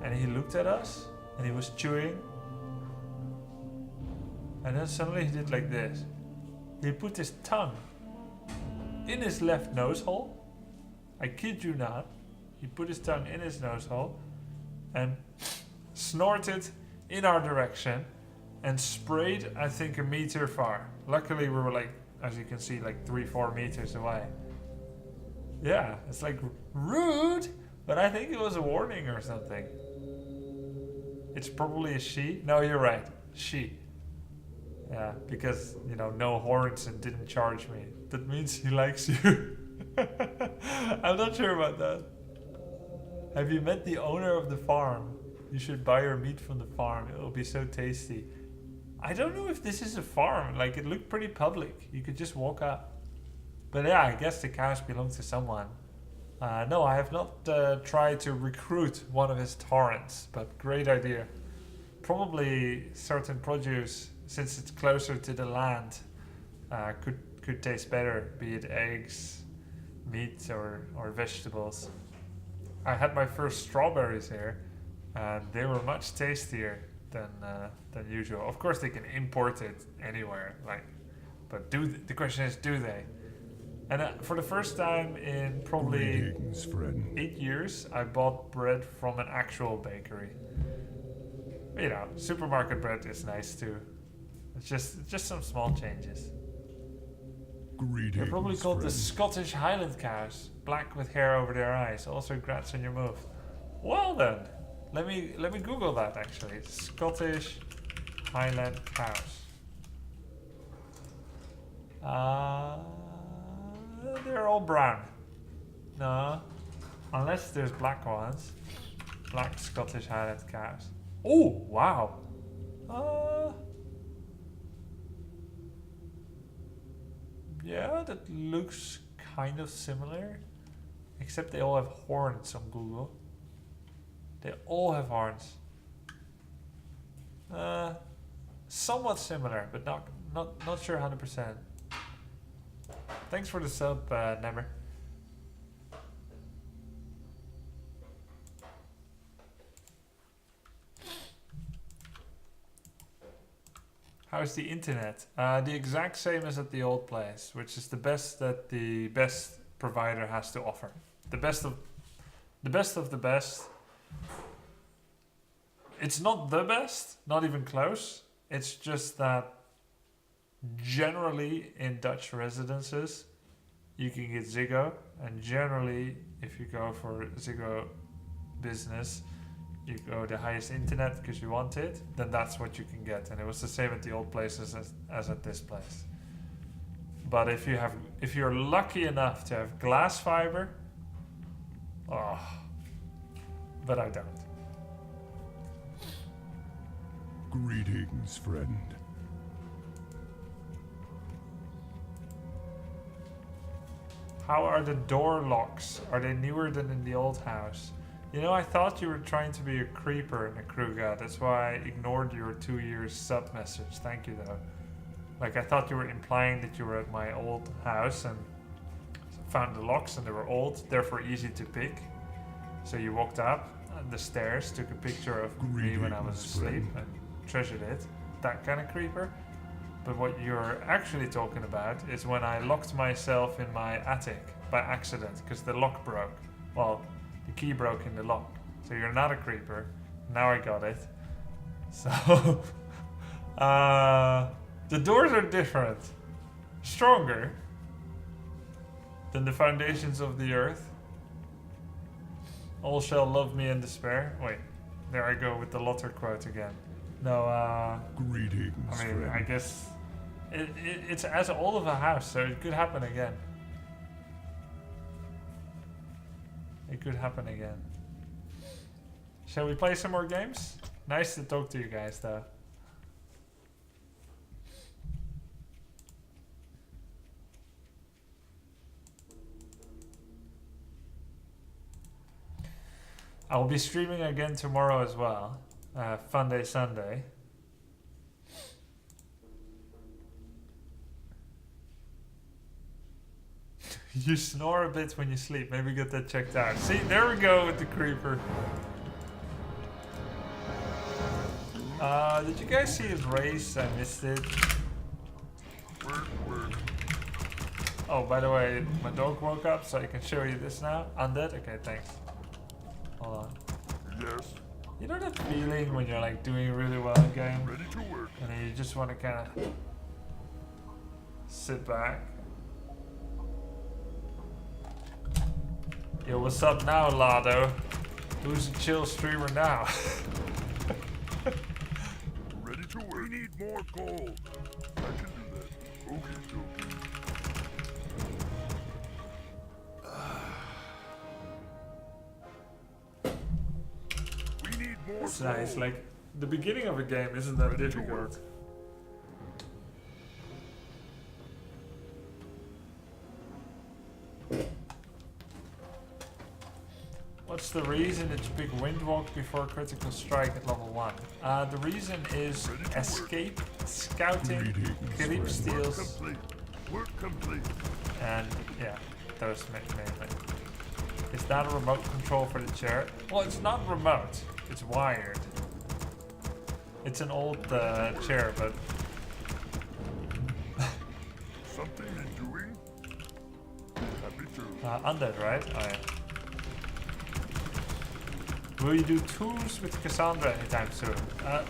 B: and he looked at us and he was chewing. And then suddenly he did like this. He put his tongue in his left nose hole. I kid you not. He put his tongue in his nose hole and snorted in our direction. And sprayed, I think, a meter far. Luckily, we were like, as you can see, like 3-4 meters away. Yeah, it's like rude, but I think it was a warning or something. It's probably a she. No, you're right, she. Yeah, because, you know, no horns and didn't charge me. That means he likes you. I'm not sure about that. Have you met the owner of the farm? You should buy your meat from the farm. It will be so tasty. I don't know if this is a farm. Like, it looked pretty public. You could just walk up. But yeah, I guess the cows belong to someone. No, I have not tried to recruit one of his torrents, but great idea. Probably certain produce, since it's closer to the land, could taste better, be it eggs, meat, or vegetables. I had my first strawberries here, and they were much tastier than usual. Of course, they can import it anywhere, like, but the question is, do they? And for the first time in probably 8 years, I bought bread from an actual bakery. You know, supermarket bread is nice too. It's just some small changes. They're probably called the Scottish Highland cows, black with hair over their eyes. Also, congrats on your move. Well then. Let me Google that actually. Scottish Highland cows. They're all brown. No, unless there's black ones. Black Scottish Highland cows. Oh wow. Yeah, that looks kind of similar, except they all have horns on Google. They all have horns. Somewhat similar, but not sure 100%. Thanks for the sub, Nemmer. How's the internet? The exact same as at the old place, which is the best that the best provider has to offer. The best of the best. It's not the best, not even close. It's just that generally in Dutch residences you can get Ziggo, and generally if you go for Ziggo business, you go the highest internet because you want it, then that's what you can get. And it was the same at the old places as at this place. But if you're lucky enough to have glass fiber, but I don't.
D: Greetings, friend.
B: How are the door locks? Are they newer than in the old house? You know, I thought you were trying to be a creeper in a Kruga. That's why I ignored your 2 years sub message. Thank you though. Like, I thought you were implying that you were at my old house and found the locks and they were old, therefore easy to pick. So you walked up the stairs, took a picture of me when I was asleep and treasured it. That kind of creeper. But what you're actually talking about is when I locked myself in my attic by accident because the lock broke. Well, the key broke in the lock. So you're not a creeper. Now I got it. So the doors are different. Stronger. than the foundations of the earth. All shall love me in despair. Wait, there I go with the Lotter quote again. No,
D: Greetings,
B: I mean,
D: friend.
B: I guess it's as old of a house, so it could happen again. It could happen again. Shall we play some more games? Nice to talk to you guys, though. I will be streaming again tomorrow as well. Fun Day Sunday. You snore a bit when you sleep. Maybe get that checked out. See, there we go with the creeper. Did you guys see his race? I missed it. Oh, by the way, my dog woke up, so I can show you this now. Undead? Okay, thanks. Hold on.
A: Yes.
B: You know that feeling when you're like doing really well in game?
A: Ready to work.
B: And then you just want to kind of sit back. Yo, what's up now, Lado? Who's a chill streamer now?
A: Ready to work. We need more gold. I can do that. Okay. We need more
B: It's
A: gold.
B: nice, like, the beginning of a game isn't that
A: Ready to
B: difficult. What's the reason that you pick Windwalk before Critical Strike at level 1? The reason is escape, scouting, creep steals,
A: Complete. Work complete.
B: and yeah, those mainly. Is that a remote control for the chair? Well, it's not remote, it's wired. It's an old chair, but
A: Something you're doing? Happy to.
B: undead, right? Oh yeah. Will you do tours with Cassandra anytime soon?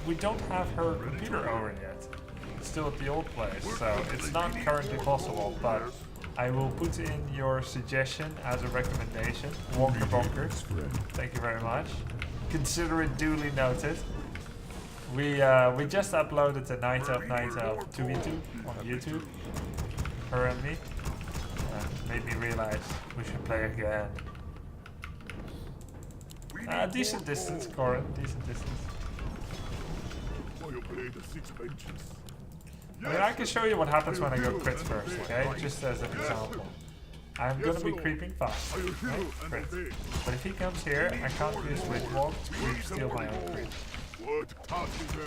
B: We don't have her computer over yet. It's still at the old place, so it's not currently possible, but I will put in your suggestion as a recommendation. Walker Bonker. Thank you very much. Consider it duly noted. We just uploaded the Night of 2v2 on YouTube. Her and me. Made me realize we should play again. Decent distance, Corin. Decent distance.
A: I obey the 6 benches.
B: I mean, I can show you what happens when I go crits first, okay? Just as an example. I'm gonna be creeping fast, right? Crit. But if he comes here, I can't use Windwalk to creep steal my own crit.
A: What task is there?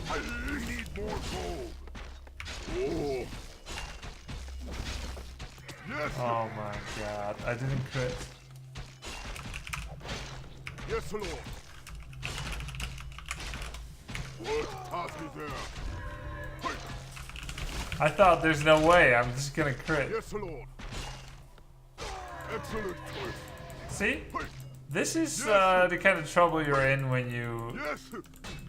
A: I need more gold. Oh. Yes.
B: Oh my god, I didn't crit.
A: Yes, Lord. What task is there? Hey.
B: I thought there's no way, I'm just gonna crit.
A: Yes, Lord. Excellent choice.
B: See?
A: Hey.
B: This is the kind of trouble you're in when you
A: Yes.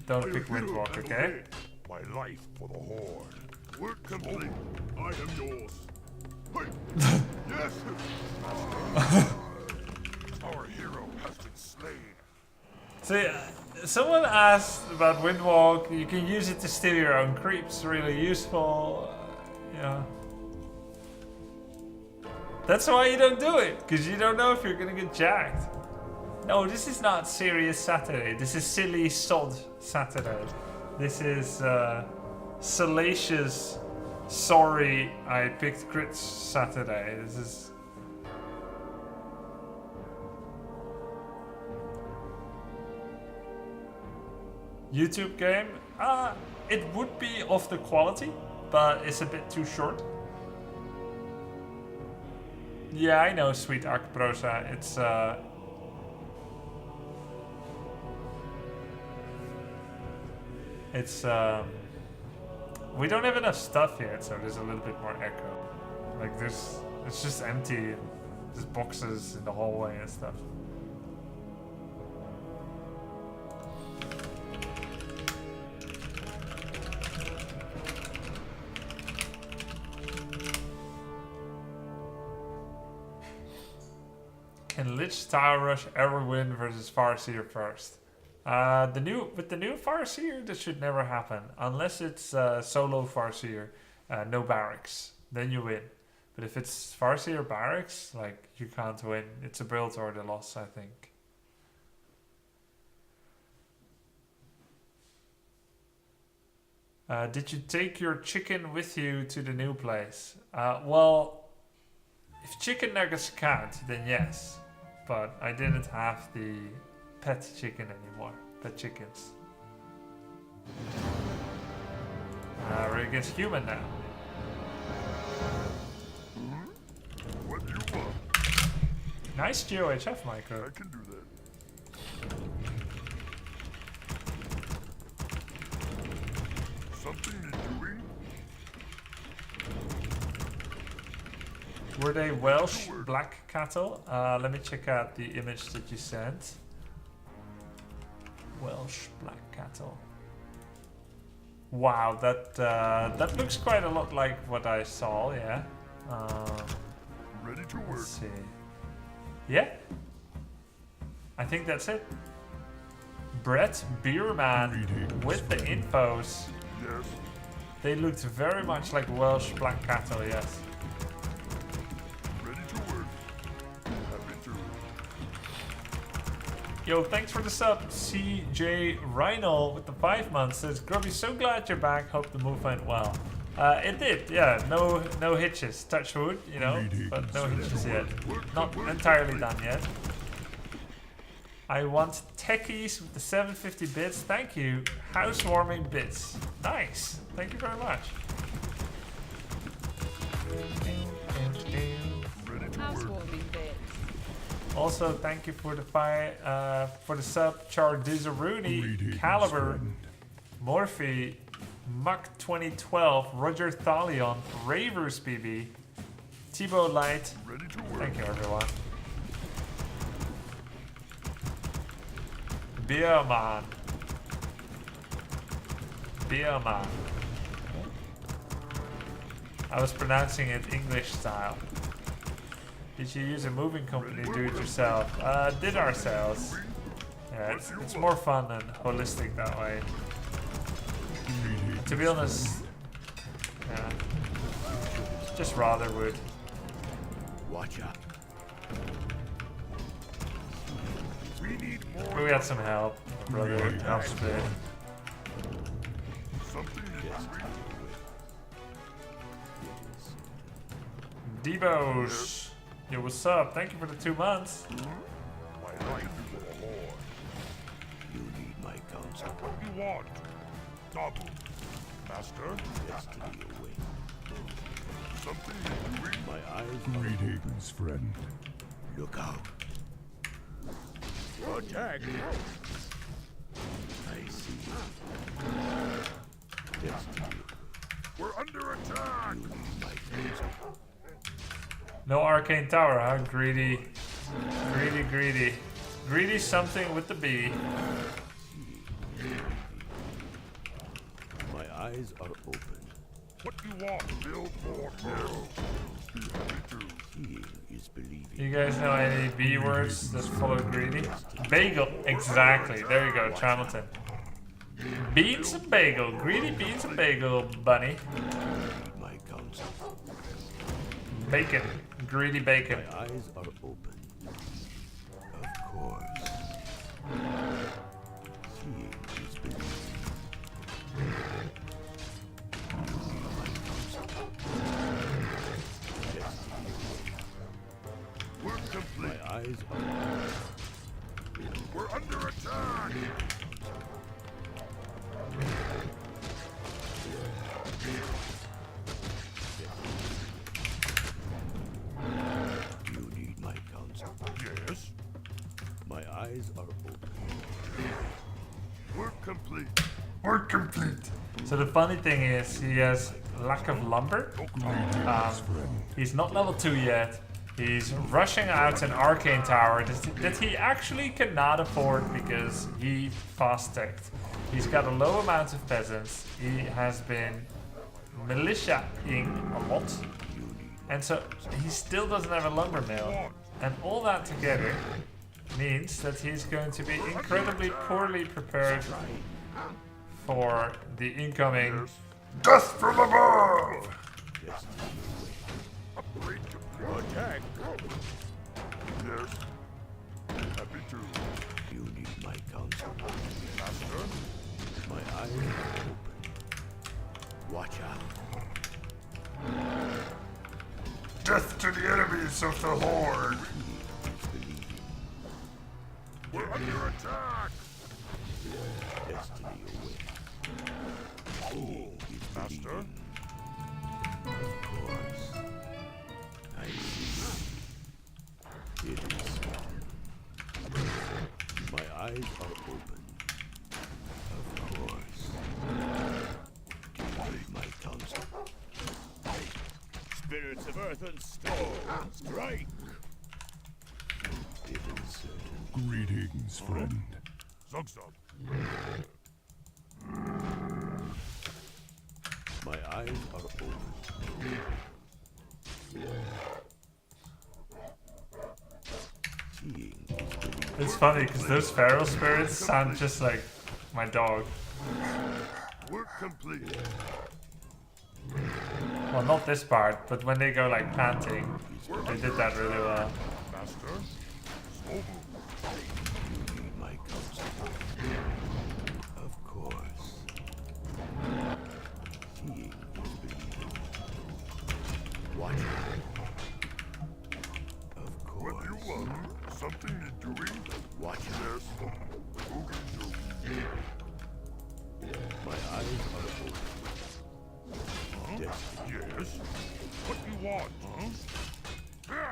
B: don't pick Windwalk, okay?
A: My life for the Horde. Work complete. I am yours. Hey. Yes. Our hero has been slain.
B: See, someone asked about Windwalk. You can use it to steal your own creeps. Really useful. You know. That's why you don't do it, because you don't know if you're gonna get jacked. No, this is not serious Saturday. This is silly sod Saturday. This is salacious. Sorry, I picked crits Saturday. This is. YouTube game? It would be of the quality, but it's a bit too short. Yeah, I know, Sweet Arcprosa. It's we don't have enough stuff yet, so there's a little bit more echo. Like it's just empty. There's boxes in the hallway and stuff. Can Lich Tower Rush ever win versus Farseer first? With the new Farseer, this should never happen. Unless it's solo Farseer, no barracks. Then you win. But if it's Farseer barracks, like, you can't win. It's a build or the loss, I think. Did you take your chicken with you to the new place? Well, if chicken nuggets count, then yes. But I didn't have the pet chicken anymore. Pet chickens. We're against human now.
A: What do you want?
B: Nice GOHF micro.
A: I can do that. Something you're doing?
B: Were they Welsh black cattle? Let me check out the image that you sent. Welsh black cattle. Wow, that looks quite a lot like what I saw. Yeah.
A: Ready to work.
B: Let's see. Yeah. I think that's it. Brett Bierman with the infos.
A: Yes.
B: They looked very much like Welsh black cattle. Yes.
A: Ready to work. Happy to.
B: Yo, thanks for the sub, CJ Reinl with the 5 months. Says Grubby, so glad you're back. Hope the move went well. It did, yeah. No hitches. Touch wood, you know, but no hitches yet. Not entirely done yet. I want techies with the 750 bits. Thank you. Housewarming bits. Nice. Thank you very much.
C: Housewarming bits.
B: Also, thank you for the sub, Char Dizaruni, Caliber, Morphe, Muck 2012, Roger Thalion, Ravers BB, Thibaut Light.
A: Ready to work.
B: Thank you, everyone. Bierman. Bierman. I was pronouncing it English style. Did you use a moving company, do it yourself? Did ourselves. Yeah, it's more fun and holistic that way. To be honest, yeah, just rather would.
E: Watch out.
A: We need more.
B: But we had some help, brother. Help split.
A: Something you're doing?
B: Debos. Yo, what's up? Thank you for the 2 months.
A: My life is a whore.
E: You need my counsel.
A: What do you want? Double. Master?
E: Destiny away.
A: Something you're doing?
E: My eyes
D: Greetings, friend.
E: look out. Attack. I see. Destiny.
A: We're under attack!
E: You need my counsel.
B: No arcane tower, huh? Greedy. Greedy, greedy. Greedy something with the B.
E: My eyes are open.
A: What do you want? Build more kills. Be happy to.
E: Seeing is believing.
B: You guys know any B words that follow greedy? Bagel, exactly. There you go, Hamilton. Beans and bagel. Greedy beans and bagel, bunny.
E: Need my counsel.
B: Bacon. Greedy bacon.
E: My eyes are open. Of course. Seeing is believing. My counsel. Destiny.
A: Work complete.
E: My eyes are open.
A: We're under attack!
E: You need my counsel.
A: Yes?
E: My eyes are open.
A: Work complete.
B: Work complete. So the funny thing is, he has lack of lumber. He's not level 2 yet. He's rushing out an arcane tower that he actually cannot afford because he fast-teched. He's got a low amount of peasants. He has been militia-ing a lot. And so he still doesn't have a lumber mill. And all that together means that he's going to be incredibly poorly prepared for the incoming
A: Death from above! Upgrade to attack. Yes. Happy to.
E: You need my counsel.
A: Master.
E: My eyes are open. Watch out.
A: Death to the enemies of the Horde! We're under attack!
E: Destiny awaits.
A: Master.
E: Of course. I see. It is so. My eyes are open. Of course. Give me my counsel. Spirits of earth and stone, strike! It is certain.
D: Greetings, friend.
A: Zugzug.
E: My eyes are open. Seeing is believing.
B: It's funny because those feral spirits sound just like my dog.
A: Work complete.
B: Well, not this part, but when they go like panting, they did that really well.
A: Master. Slow move.
E: You need my counsel. Of course. Seeing is believing. Watch out. Of
A: What
E: course.
A: you want? Something you're doing?
E: Watch out.
A: Yes. Who can do?
E: My eyes are open. Destiny.
A: Yes. What you want? Huh?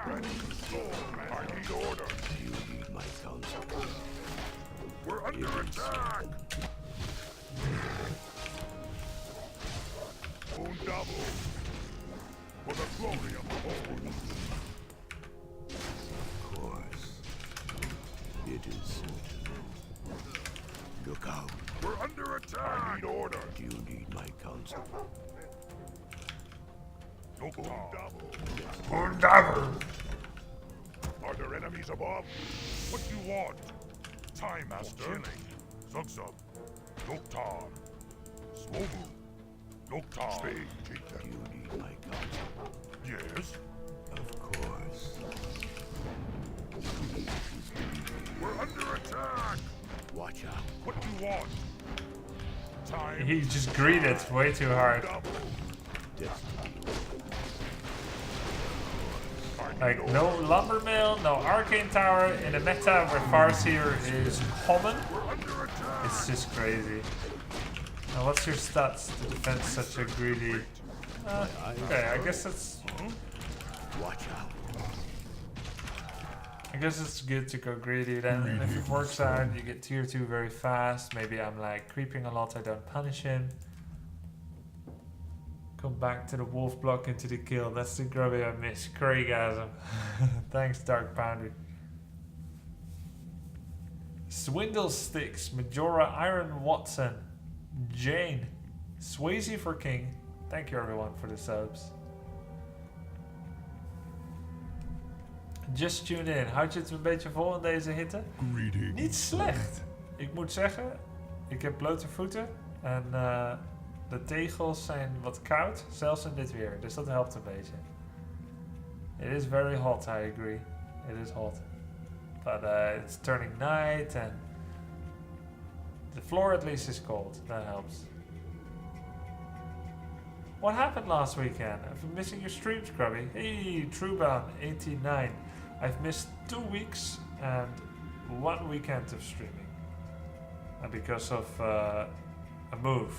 A: Ready to storm. I need order.
E: You need my counsel.
A: We're under attack. Moon double. For the glory of the Horde.
E: Of course. It is certain. Look out.
A: We're under attack. I need order.
E: You need my counsel.
A: Look double. Moon double. Are there enemies above? What you want? Time, Master. Zugzug. Loktar. Slow move. Loktar. Speed, teacher.
E: You need my counsel.
A: Yes.
E: Of course.
A: We're under attack.
E: Watch out.
A: What you want? Time.
B: He just greeted way too hard.
A: Double.
E: Destiny.
B: Like, no lumber mill, no arcane tower in a meta where Farseer is common.
A: We're under attack.
B: It's just crazy. Now, what's your stats to defend such a greedy? Okay, I guess it's.
E: Watch out.
B: I guess it's good to go greedy then. And if it works out, you get tier 2 very fast. Maybe I'm like creeping a lot, I don't punish him. Come back to the wolf block into the kill. That's the grubby I miss. Craigasm. Thanks, Dark Boundary. Swindle Sticks, Majora, Iron Watson, Jane, Swayze for King. Thank you everyone for the subs. Just tune in. Houd je het een beetje vol in deze hitte?
D: Greetings.
B: Niet slecht. Ik moet zeggen, ik heb blote voeten en de tegels zijn wat koud, zelfs in dit weer. Dus dat helpt een beetje. It is very hot, I agree. It is hot. But it's turning night and the floor at least is cold. That helps. What happened last weekend? I've been missing your streams, Grubby. Hey, Truebound89. I've missed 2 weeks and 1 weekend of streaming. And because of a move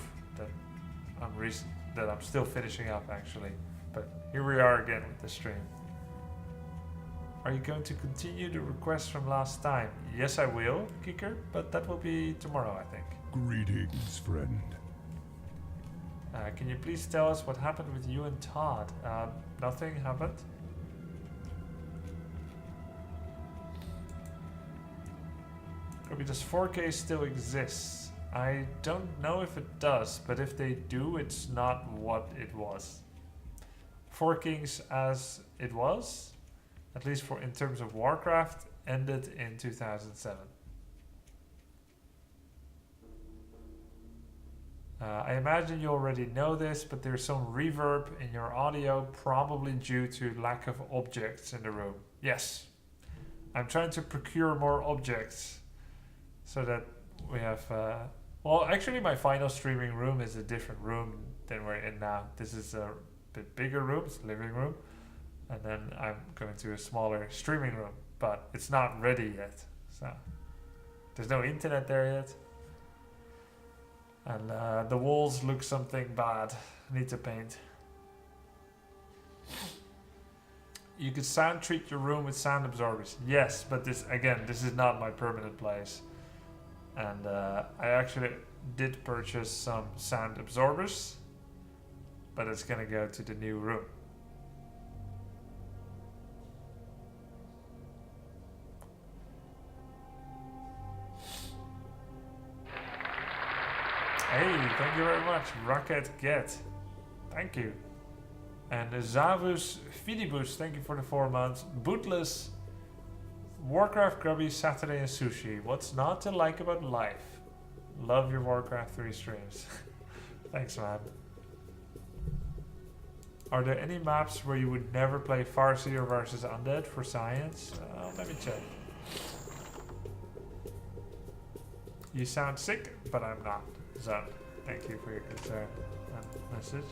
B: that I'm still finishing up actually. But here we are again with the stream. Are you going to continue the request from last time? Yes, I will, Kicker, but that will be tomorrow, I think.
D: Greetings, friend.
B: Can you please tell us what happened with you and Todd? Nothing happened. Maybe does 4K still exist? I don't know if it does, but if they do, it's not what it was. 4 Kings as it was, at least for in terms of Warcraft, ended in 2007. I imagine you already know this, but there's some reverb in your audio, probably due to lack of objects in the room. Yes, I'm trying to procure more objects so that we have... well, actually my final streaming room is a different room than we're in now. This is a bit bigger room, it's a living room. And then I'm going to a smaller streaming room, but it's not ready yet. So there's no internet there yet. And the walls look something bad. Need to paint. You could sound treat your room with sound absorbers. Yes, but this is not my permanent place. And I actually did purchase some sound absorbers, but it's gonna go to the new room. Hey, thank you very much, Rocket Get. Thank you. And Zavus Fidibus, thank you for the 4 months. Bootless, Warcraft, Grubby, Saturday, and Sushi. What's not to like about life? Love your Warcraft 3 streams. Thanks, man. Are there any maps where you would never play Farseer versus Undead for science? Let me check. You sound sick, but I'm not. So, thank you for your concern and message.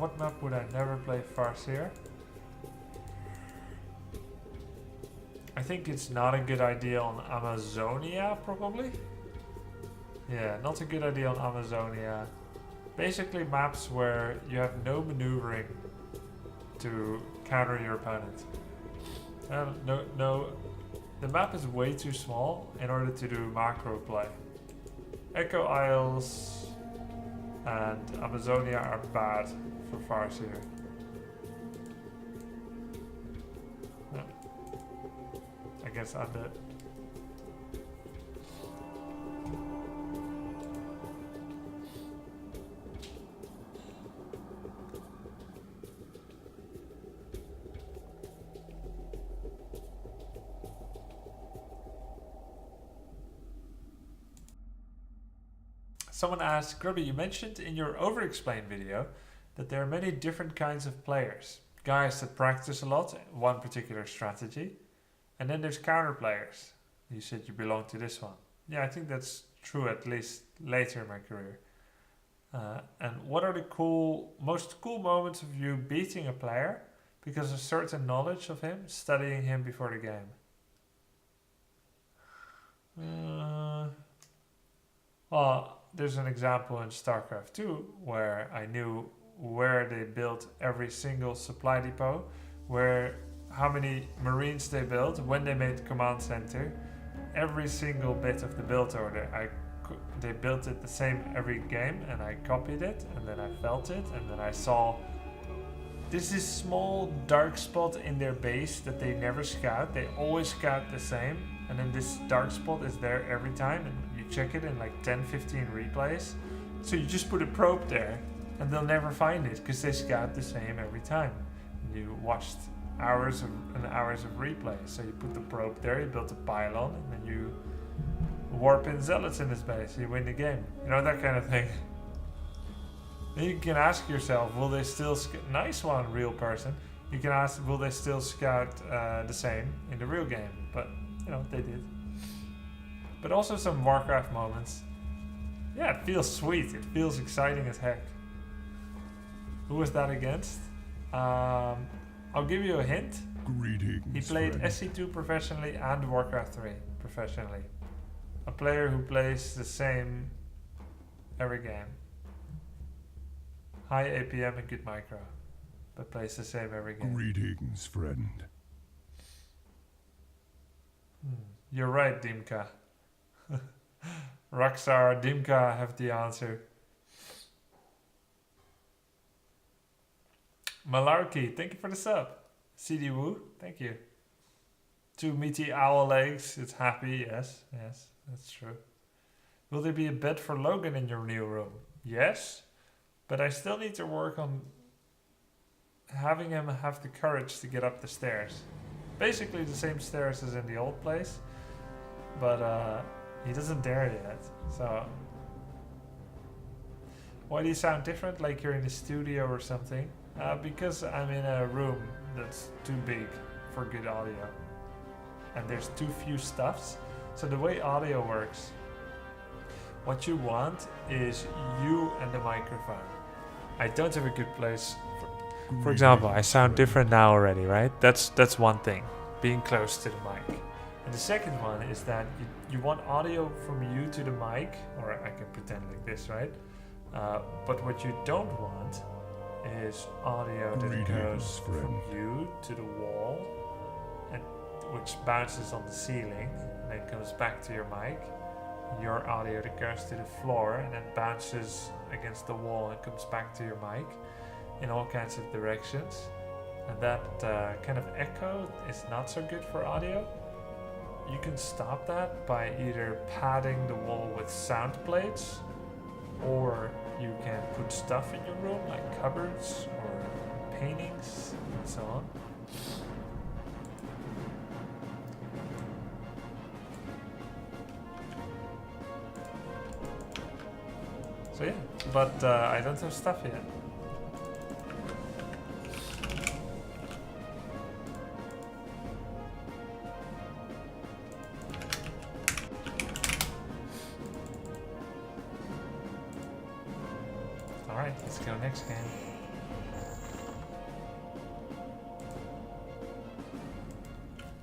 B: What map would I never play Farseer? I think it's not a good idea on Amazonia, probably. Yeah, not a good idea on Amazonia. Basically maps where you have no maneuvering to counter your opponent. No, the map is way too small in order to do macro play. Echo Isles and Amazonia are bad for Farseer. No. I guess Undead. Someone asked, Grubby, you mentioned in your over-explain video that there are many different kinds of players. Guys that practice a lot, one particular strategy, and then there's counter players. You said you belong to this one. Yeah, I think that's true, at least later in my career. And what are the most cool moments of you beating a player because of certain knowledge of him, studying him before the game? Well, there's an example in StarCraft 2 where I knew where they built every single supply depot, how many Marines they built, when they made the command center, every single bit of the build order. They built it the same every game, and I copied it, and then I felt it, and then I saw this is small dark spot in their base that they never scout. They always scout the same, and then this dark spot is there every time, and you check it in like 10-15 replays. So you just put a probe there and they'll never find it because they scout the same every time. And you watched hours and hours of replays. So you put the probe there, you built a pylon, and then you warp in zealots in his base, you win the game. You know, that kind of thing. Then you can ask yourself, will they still nice one, real person. You can ask, will they still scout the same in the real game? But, you know, they did. But also some Warcraft moments. Yeah, it feels sweet. It feels exciting as heck. Who was that against? I'll give you a hint.
D: Greetings,
B: He played
D: friend.
B: SC2 professionally and Warcraft 3 professionally. A player who plays the same every game. High APM and good micro, but plays the same every game.
D: Greetings, friend.
B: You're right, Dimka. Roxar, Dimka have the answer. Malarkey, thank you for the sub. CD Woo, thank you. 2 meaty owl legs, it's happy, yes, that's true. Will there be a bed for Logan in your new room? Yes, but I still need to work on having him have the courage to get up the stairs. Basically the same stairs as in the old place, but he doesn't dare yet. So why do you sound different, like you're in the studio or something? Because I'm in a room that's too big for good audio. And there's too few stuffs. So the way audio works, what you want is you and the microphone. I don't have a good place. For example, I sound different now already, right? That's one thing, being close to the mic. And the second one is that you want audio from you to the mic, or I can pretend like this, right? But what you don't want is audio that goes from you to the wall, and which bounces on the ceiling, and then comes back to your mic. Your audio that goes to the floor and then bounces against the wall and comes back to your mic in all kinds of directions. And that kind of echo is not so good for audio. You can stop that by either padding the wall with sound plates, or you can put stuff in your room like cupboards or paintings and so on. So yeah, but I don't have stuff yet. Alright, let's go next game.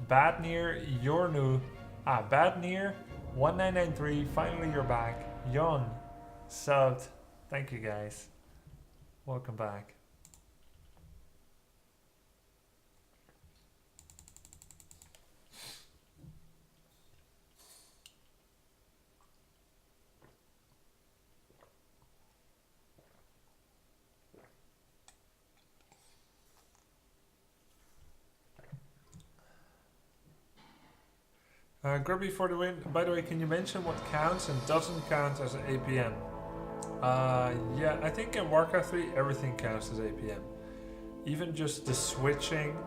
B: Bad Near, you're new. Bad Near, 1993, finally you're back. Yon, subbed. Thank you guys. Welcome back. Grubby for the win. By the way, can you mention what counts and doesn't count as an APM? Yeah, I think in Warcraft 3 everything counts as APM. Even just the switching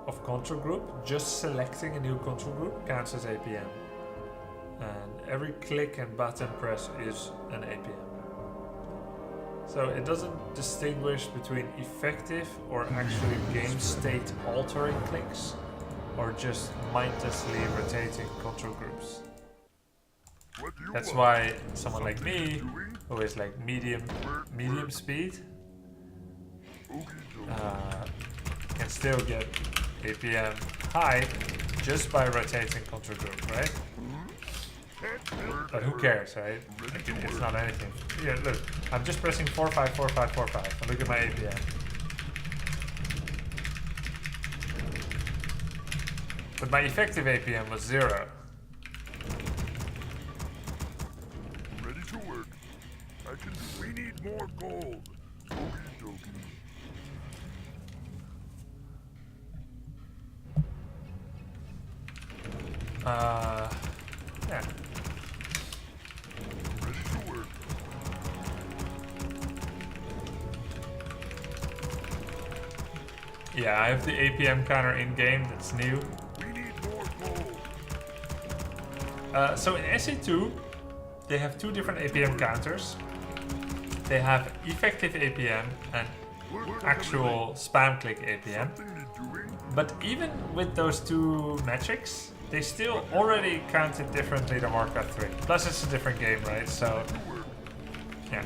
B: of control group, just selecting a new control group counts as APM. And every click and button press is an APM. So it doesn't distinguish between effective or actually game state altering clicks, or just mindlessly rotating control groups. That's why someone like me, who is like medium speed, can still get APM high just by rotating control group, right? But who cares, right? Like, it's not anything. Here, look, I'm just pressing 454545 and look at my APM. But my effective APM was 0.
A: Ready to work. We need more gold. Okie dokie.
B: Yeah.
A: Ready to work.
B: Yeah, I have the APM counter in game. That's new. So in SE2, they have two different APM counters. They have effective APM and actual spam click APM. But even with those two metrics, they still already counted differently than Warcraft 3. Plus it's a different game, right? So, yeah.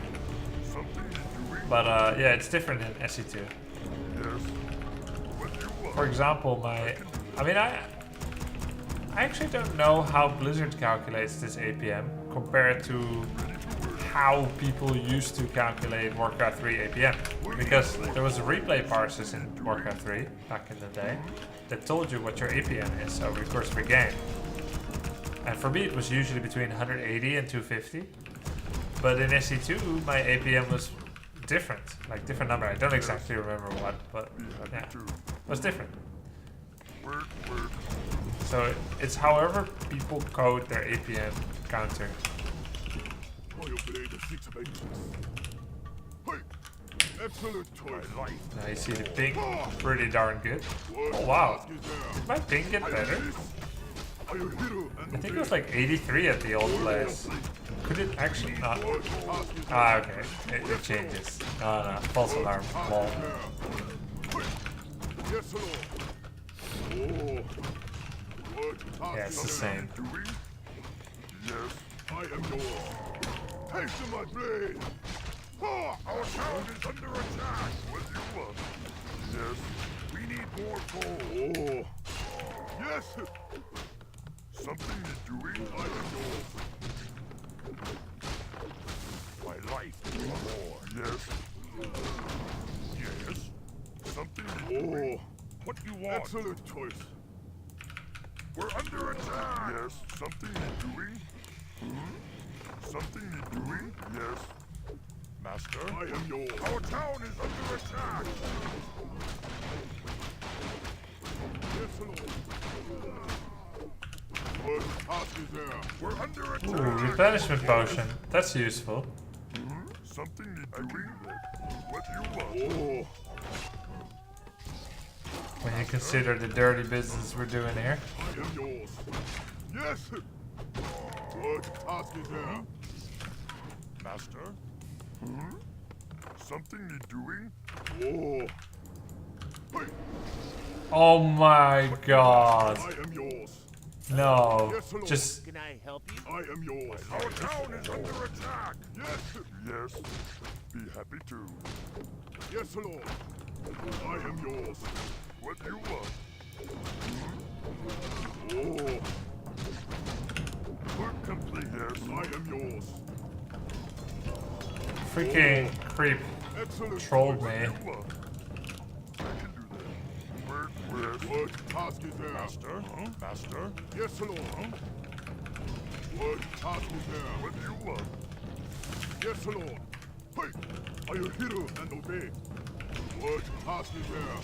B: But yeah, it's different in SE2. For example, I actually don't know how Blizzard calculates this APM compared to how people used to calculate Warcraft 3 APM. Because there was replay parsers in Warcraft 3 back in the day that told you what your APM is over the course of a game. And for me it was usually between 180 and 250. But in SE2 my APM was different, like different number. I don't exactly remember what, but yeah, it was different. So it's however people code their APM counter.
A: Excellent choice. My life.
B: Now you see the ping, pretty darn good.
A: What
B: Oh wow,
A: task is there?
B: did my ping get better?
A: Are you hero and
B: I think it was like 83 at the old place. Could it actually not?
A: what task is there?
B: Ah, okay, it changes. No, no, false alarm. Lol.
A: Yes, Lord. Oh. What task
B: Yeah, it's the
A: is there?
B: same.
A: Doing? Yes, I am yours. Taste of my blade. Ah, our town is under attack. What do you want? Yes, we need more coal. Oh. Yes. Something is doing. I am yours. My life is more. Yes. Yes. Something is doing. What do you want? Excellent choice. We're under attack. Yes. Something is doing. Something is doing. Yes. Master, I am yours. Our town is under attack. Yes, Lord. What task is there? We're under attack.
B: Ooh, replenishment potion. That's useful.
A: Something is doing. What do you want?
B: When you consider the dirty business we're doing here.
A: I am yours. Yes. What task is there? Master? Something is doing? Oh. Hey,
B: Oh my god.
A: I am yours.
B: No.
A: Yes, Lord.
B: Just
E: Can I help you?
A: I am yours. Our town is under attack. Yes. Yes. Be happy to. Yes, Lord. I am yours. What do you want? Oh. Work complete. Yes, I am yours.
B: freaking creep
A: Excellent.
B: trolled me.
A: I can do that. What task is there? Master? Master? Yes, Lord. What task is there? What do you want? Yes, Lord. Hey! Are you hero and obey? What task is there?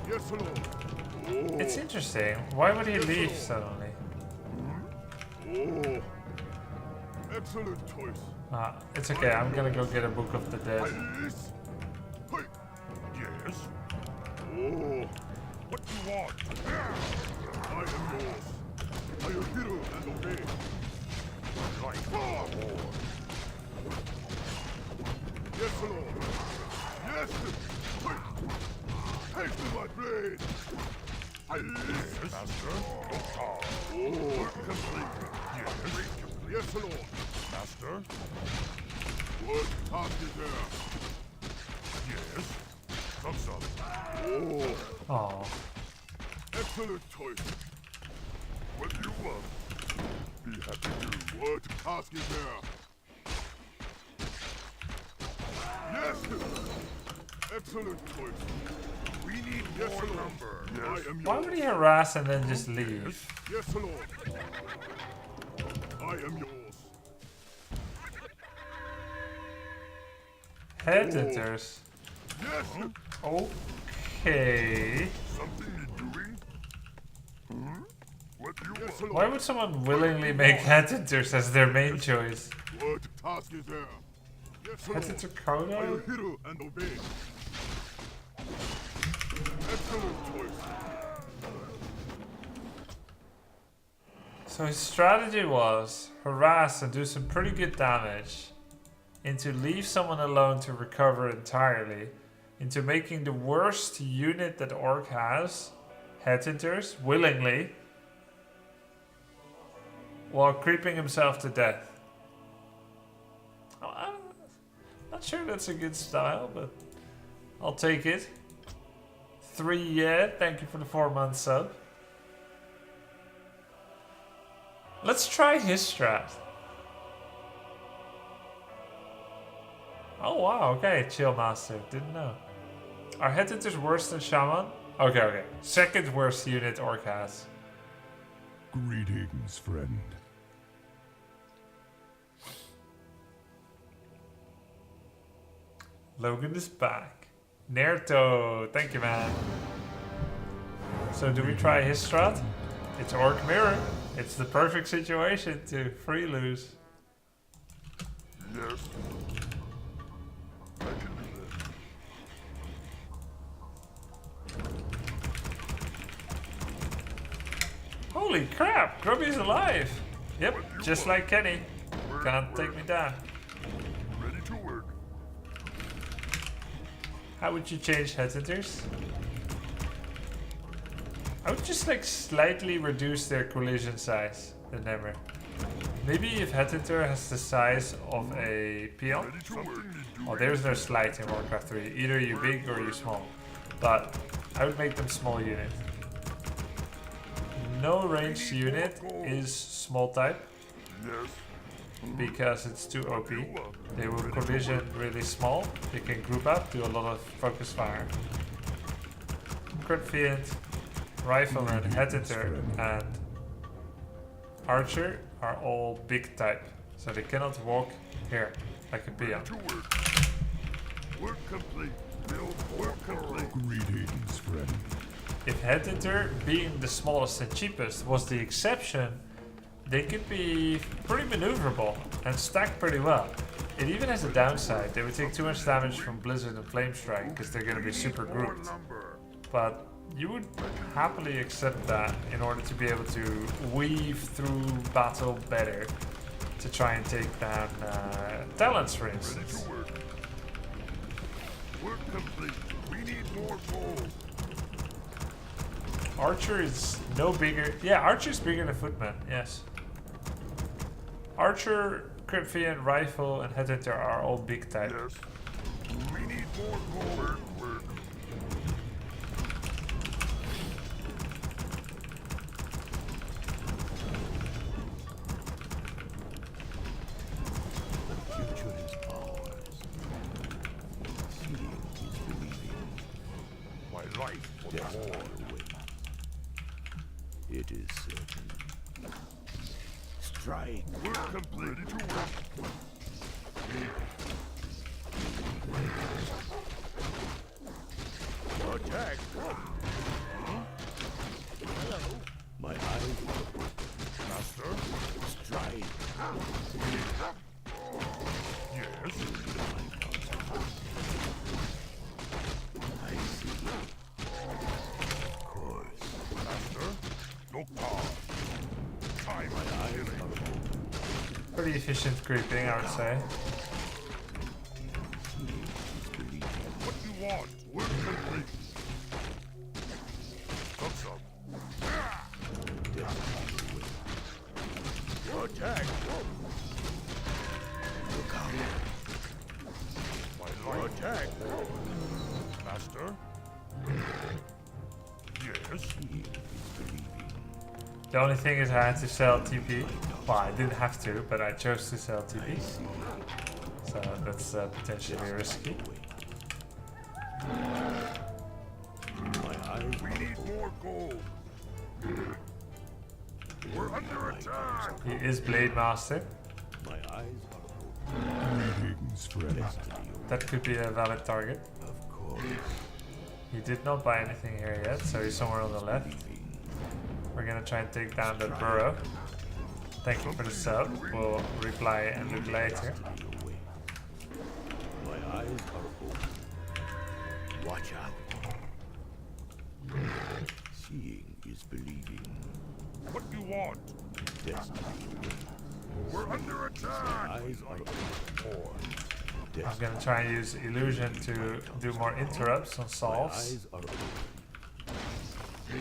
A: Yes, Lord. Oh.
B: It's interesting. Why would he leave suddenly?
A: Oh. Excellent choice.
B: It's okay. I'm gonna go get a Book of the Dead.
A: Yes. Hey. Yes. Oh. What do you want? I am yours. Are you hero and obey? Like Yes, Lord. Yes. Hey. Take to my blade. Yes, Master. Oh. Work complete. Yes. Yes, Lord. Master. What task is there? Yes. Some.
B: Oh,
A: Excellent choice. What do you want? Be happy to. What task is there? Yes! Excellent choice. We need more number. Yes. I am yours.
B: why would he harass and then just leave?
A: Yes, Lord. I am yours.
B: Headhunters.
A: Yes!
B: Okay.
A: Something you're doing? What do you want?
B: Why would someone willingly make headhunters as their main choice?
A: What task is there? Yes, Lord.
B: Headhunter
A: Are you
B: Kodo?
A: hero and obey? Excellent choice.
B: So his strategy was harass and do some pretty good damage, into leave someone alone to recover entirely, into making the worst unit that Orc has, headhunters, willingly, while creeping himself to death. I'm not sure that's a good style, but I'll take it. 3, yeah, thank you for the 4-month sub. Let's try his strat. Oh wow, okay, chill master, didn't know. Are headhunters worse than shaman? Okay. Second worst unit Orc has.
D: Greetings, friend.
B: Logan is back. Nerto, thank you man. So do we try his strat? It's Orc Mirror. It's the perfect situation to free lose.
A: Yes. I can do
B: Holy crap, Grubby's alive! Yep, just like Kenny. Can't take me down.
A: Ready to work.
B: How would you change headhunters? I would just like slightly reduce their collision size, the number. Maybe if headhunter has the size of a peon.
A: Ready to work.
B: Oh, there's no slight in Warcraft 3. Either you big or you small. But I would make them small unit. No ranged unit is small type
A: Yes.
B: because it's too OP. They will collision really small. They can group up, do a lot of focus fire. Crit Fiend, Rifleman, Headhunter, and Archer are all big type. So they cannot walk here like a peon.
A: To work. Work complete. Build. Work complete.
D: Greetings, friend.
B: If Headhunter, being the smallest and cheapest, was the exception, they could be pretty maneuverable and stack pretty well. It even has a downside. They would take too much damage from Blizzard and Flame Strike because they're going to be super grouped.
A: Number.
B: But you would happily accept that in order to be able to weave through battle better to try and take down talents, for
A: Ready
B: instance.
A: to work. Work complete. We need more gold.
B: Archer is no bigger. Yeah, Archer's bigger than Footman, yes. Archer, Crit Fiend, Rifle, and Headhunter are all big type.
A: Yes. We need more gold. Work. Work.
E: Future is ours. Seeing is believing.
A: My life for the
E: Destiny
A: Lord.
E: awaits. It is certain. Strike.
A: Work complete. Ready to work. Attack.
E: My eyes
A: Master.
E: strike.
A: Yes.
E: I see. Of course.
A: Master. Noctar. Time.
E: My eyes are open.
B: Pretty efficient creeping, I would say.
E: Seeing is believing.
A: What you want? Work complete. Got some.
E: Destiny awaits.
A: Attack.
E: Look out.
A: My life. Attack. Master. Yes.
E: Seeing is believing.
B: The only thing is I had to sell TP. Well, I didn't have to, but I chose to sell TP. So that's potentially risky.
E: My eyes
A: We need more gold. We're under attack.
B: He is Blade Master.
E: My eyes are open.
D: Greetings, friend.
E: Destiny
B: That could be a valid target.
E: of course.
B: He did not buy anything here yet, so he's somewhere on the left. We're gonna try and take down that burrow. Thank you for the sub. We'll reply and look later.
E: Destiny awaits. My eyes are open. Watch out. Seeing is believing.
A: What you want?
E: Destiny awaits.
A: We're under attack.
E: Eyes are open.
A: More.
B: I'm
E: Destiny.
B: gonna try and use illusion to do more interrupts on
E: My
B: solves.
E: eyes are open. Do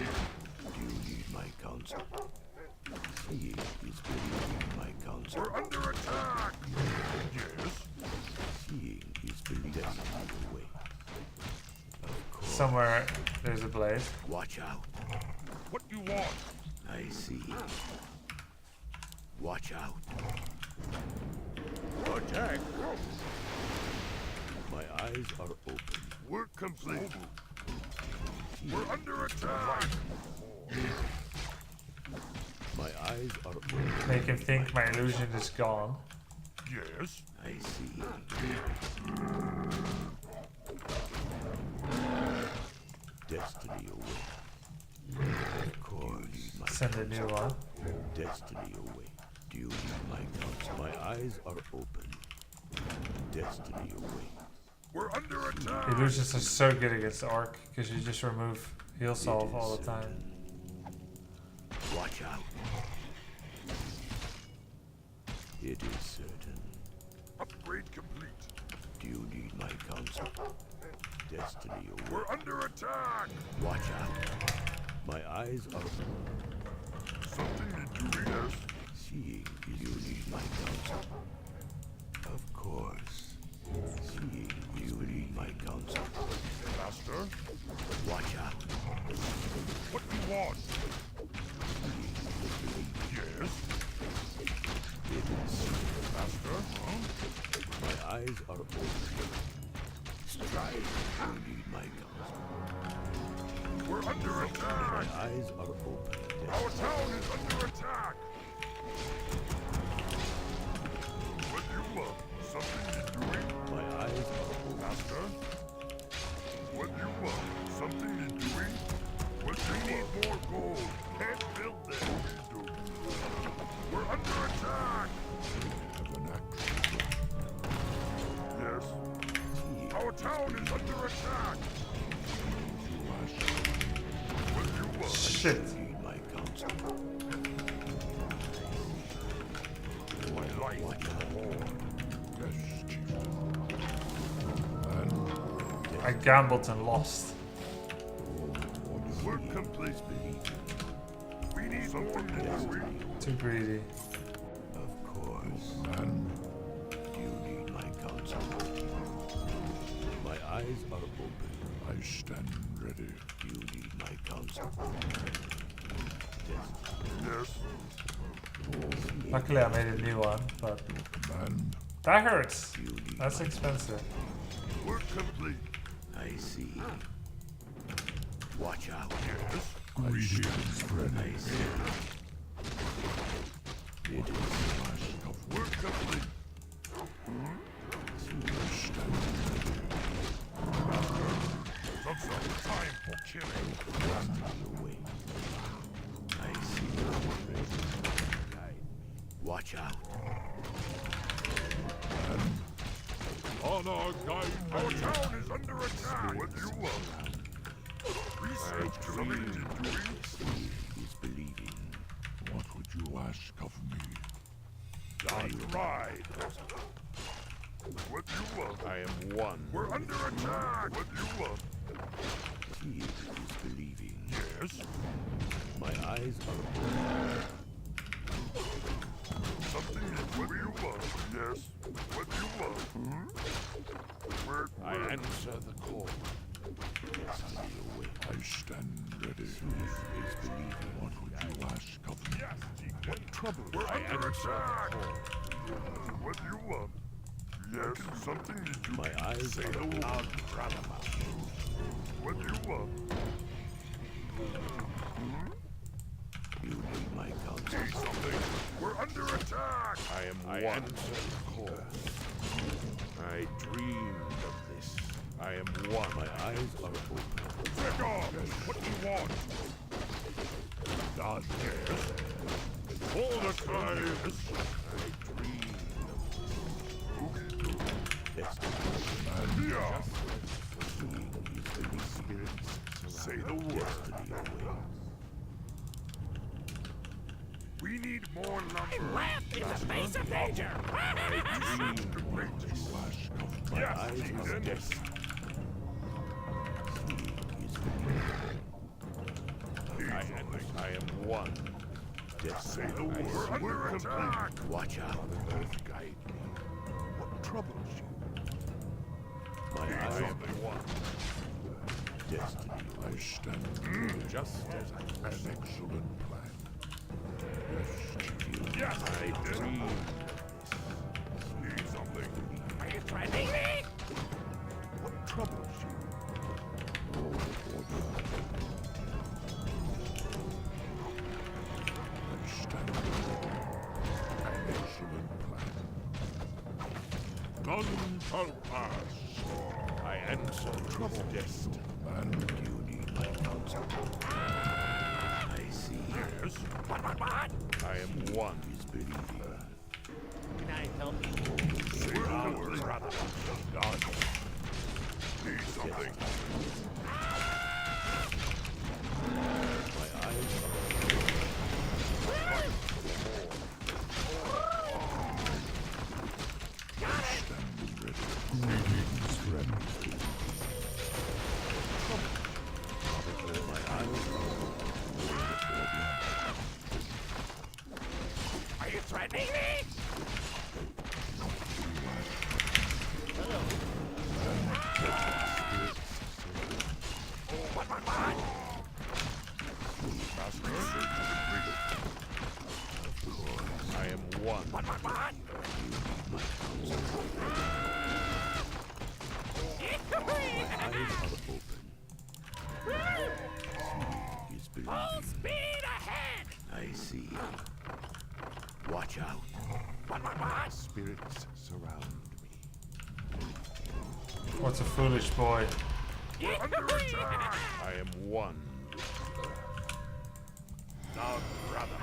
E: you need my counsel? Seeing is believing my counsel.
A: We're under attack. Yes.
E: Seeing is believing. Destiny awaits. Of course.
B: Somewhere there's a blade.
E: Watch out.
A: What you want?
E: I see. Watch out.
A: Attack.
E: My eyes are open.
A: Work complete. We're under attack.
E: My eyes are open.
B: Make him think my illusion is gone.
A: Yes.
E: I see. Destiny awaits. Of course. My
B: Send a new one.
E: destiny awaits. Do you need my counsel? My eyes are open. Destiny awaits.
A: We're under attack.
B: Illusions are so good against the Orc because you just remove heal solve all the time.
E: Watch out. It is certain.
A: Upgrade complete.
E: Do you need my counsel? Destiny awaits.
A: We're under attack.
E: Watch out. My eyes are
A: Something need doing this.
E: seeing. You need my counsel. Of course. Seeing. You need my counsel.
A: Master,
E: Watch out.
A: what do you want? Yes,
E: It is.
A: master. Huh?
E: My eyes are open. Strike. You need my counsel.
A: We're under attack.
E: My eyes are open.
A: Our town is under attack. What do you want? Something need doing?
E: My eyes are open.
A: Master? What do you want? Something need doing? What do you need? More gold. Can't build this. We're under attack.
D: Have an action.
A: Yes.
E: Seeing.
A: Our town is under attack. What do you want?
B: Shit.
E: You need my counsel.
A: My life is war.
D: Yes, chieftain. And
B: I gambled and lost.
A: We're complete. We need something doing.
B: Too greedy.
E: Of course.
D: and
E: You need my counsel. My eyes are open.
D: I stand ready.
E: You need my counsel.
A: Yes.
B: Luckily I made a new one, but
D: Command.
B: that hurts.
E: You need
B: That's
E: my
B: expensive.
A: We're complete.
E: I see. Watch out.
A: Yes.
D: Greetings, friend.
E: I see. It is.
A: We're complete. Some time for killing.
E: Away. I see. Watch out.
A: On our guide. Our town is under attack. What do you want? Research something doing.
E: Seeing is believing.
D: What would you ask of me?
A: I ride. What do you want?
E: I am one.
A: We're under attack. What do you want?
E: Seeing is believing.
A: Yes.
E: My eyes are open.
A: Something is what do you want? Yes. What do you want? We're
E: answer the call. Destiny awaits.
D: I stand ready.
E: Is believing.
D: What would you ask of me?
A: yes. What trouble? We're under attack. What do you want? Yes. Something need to
E: My eyes
A: say
E: are
A: the
E: open.
A: word. What do you want?
E: You need my counsel.
A: Say something. We're under attack.
E: I answer the call. I dreamed of this. I am one. My eyes are open.
A: Take off. What do you want?
D: Done.
A: Yes. Hold the guys.
E: I dreamed of this. Destiny.
A: Yeah.
E: Seeing is believing. Spirits
A: Say the word.
E: destiny awaits.
A: We need more lumber. Left in the face of danger.
E: Dreamed of this.
D: Ask of
E: My
A: Yes,
E: eyes are
A: Chieftain.
E: destiny. Seeing is believing. I am one.
A: Say
E: Destiny.
A: the word. We're under attack.
E: Watch out. Earth guide me. What troubles you? My eyes are one. Destiny.
D: I stand
E: Just as I
D: an excellent plan. Yes, chieftain.
A: Yes, I did.
E: dreamed.
A: Need something.
E: Are you threatening me? What troubles you?
D: I stand an excellent plan.
A: None shall pass.
E: I answer trouble. Destiny.
D: And
E: You need my counsel. I see.
A: Yes.
E: I am one. Is believing.
F: Can I help you?
A: Say the word. Done. Need something.
E: My eyes are I am one. Eyes are open. Is believing.
F: Full speed ahead!
E: I see. Watch out. Spirits surround me.
B: What a foolish boy.
E: I am one. Now, brother.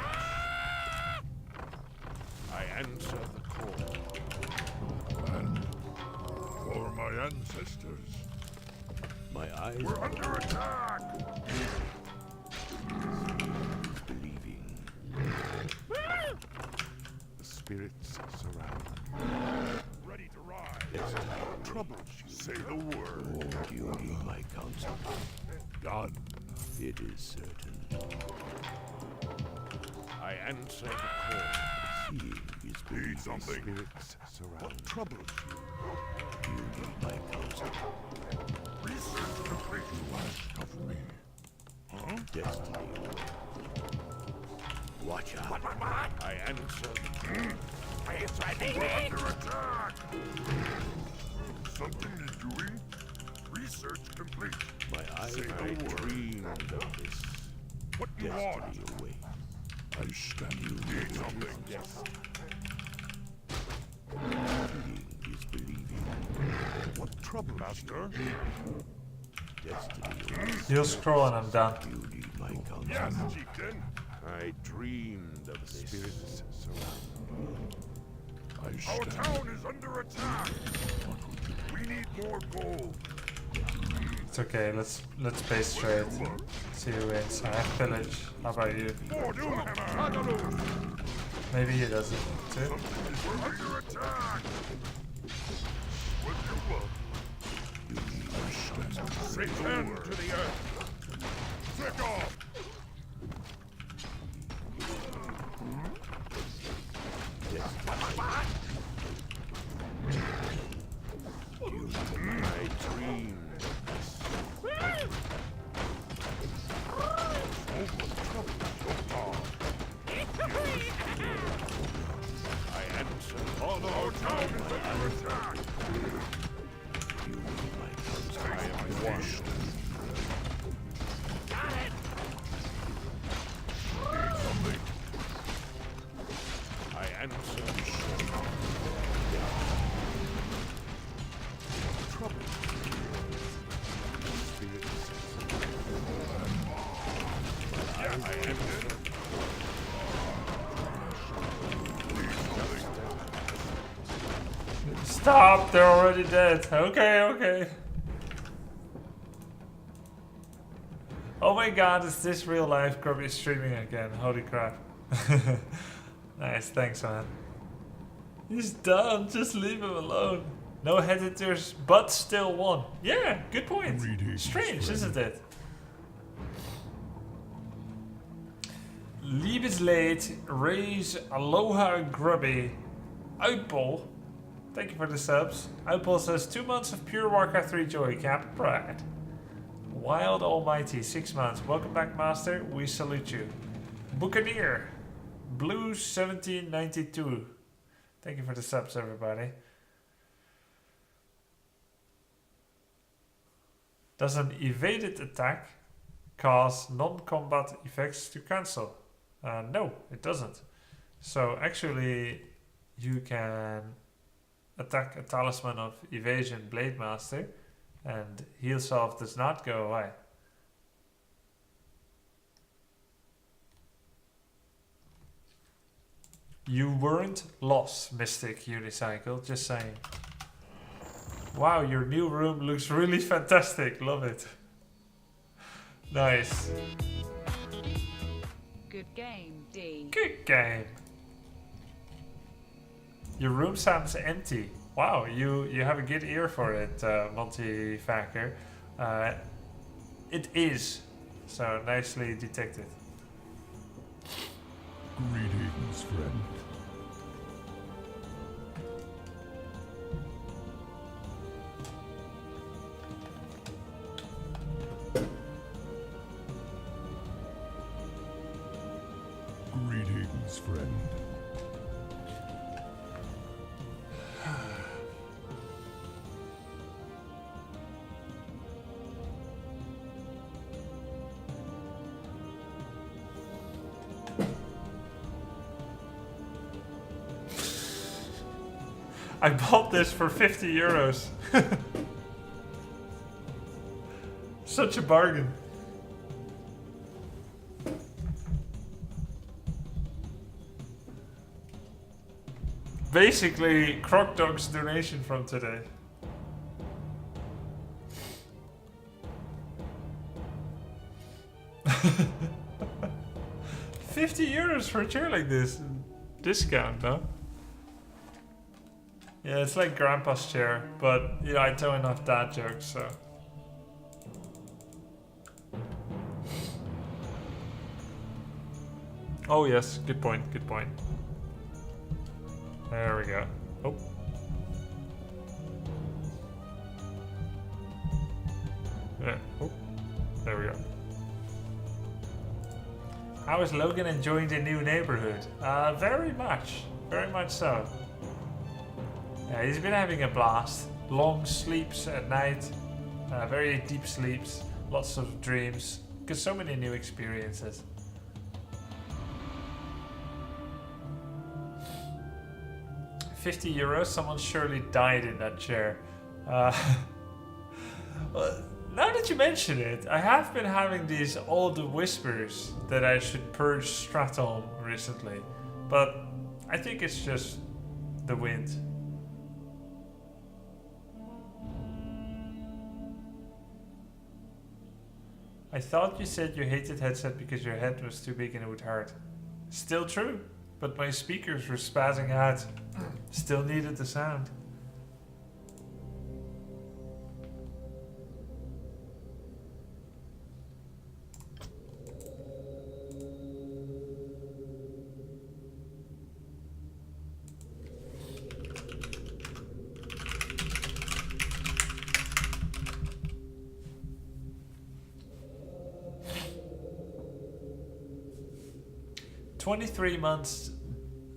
E: I answer the call.
D: And for my ancestors.
E: My eyes
A: We're
E: are
A: under attack!
E: believing. The spirits surround.
A: Ready to ride.
E: Yes, troubles you.
A: Say the word.
E: Or do you need my counsel?
D: Done.
E: It is certain. I answer the call. Seeing is believing.
A: something?
E: Spirits surround.
A: What troubles you?
E: Do you need my counsel?
A: Research complete.
D: Ask of me.
E: Destiny. Watch out. I answer the call.
A: We're under attack! Something you're doing? Research complete.
E: My eyes
A: Say the
E: I
A: word.
E: dreamed of this.
A: What do you want?
E: Destiny away.
D: I stand
A: Need something?
E: Yes. Seeing is believing.
A: What trouble, Master?
E: Destiny away.
B: He'll scroll and I'm done.
E: You need my counsel.
A: Yes, chieftain.
E: I dreamed of this. Spirits surround me.
D: I
A: Our
D: stand.
A: town is under attack. We need more gold.
B: It's okay, let's play straight. See who wins. I have pillage. How about you?
A: More Doomhammer.
B: Maybe he does it too.
A: We're under attack. What do you want?
D: I stand.
A: Return to the earth. Take off.
E: I dreamed I answer.
A: All our town is under attack.
E: You need my counsel. I am one.
A: Need something?
E: I answer. Trouble. Spirits. I answer.
B: Stop! They're already dead. Okay, okay. Oh my god, is this real life? Grubby is streaming again. Holy crap. Nice, thanks man. He's done. Just leave him alone. No editors, but still won. Yeah, good point.
D: Greetings,
B: Strange,
D: friend.
B: isn't it? Liebesleid, Raise, Aloha Grubby, Uitpol. Thank you for the subs. Uitpol says 2 months of pure Warcraft 3 joy, Cap Pride. Wild Almighty, 6 months. Welcome back, Master. We salute you. Buccaneer, Blue 1792. Thank you for the subs, everybody. Does an evaded attack cause non-combat effects to cancel? No, it doesn't. So actually, you can attack a Talisman of Evasion Blade Master, and heal self does not go away. You weren't lost, Mystic Unicycle, just saying. Wow, your new room looks really fantastic, love it. Nice.
C: Good game, D.
B: Good game. Your room sounds empty. Wow, you have a good ear for it, Monty Facker. It is. So nicely detected.
D: Greetings, friend. friend.
B: I bought this for 50 euros. Such a bargain. Basically, Croc Dog's donation from today. 50 euros for a chair like this. Discount, no? Yeah, it's like Grandpa's chair, but you know, I tell enough dad jokes, so. Oh yes, good point, good point. There we go. Oh. Yeah. Oh. There we go. How is Logan enjoying the new neighborhood? Very much so. Yeah, he's been having a blast. Long sleeps at night, very deep sleeps, lots of dreams, because so many new experiences. €50, someone surely died in that chair. Well, now that you mention it, I have been having these old whispers that I should purge Stratholm recently, but I think it's just the wind. I thought you said you hated headset because your head was too big and it would hurt. Still true, but my speakers were spazzing out. Still needed the sound. "23 months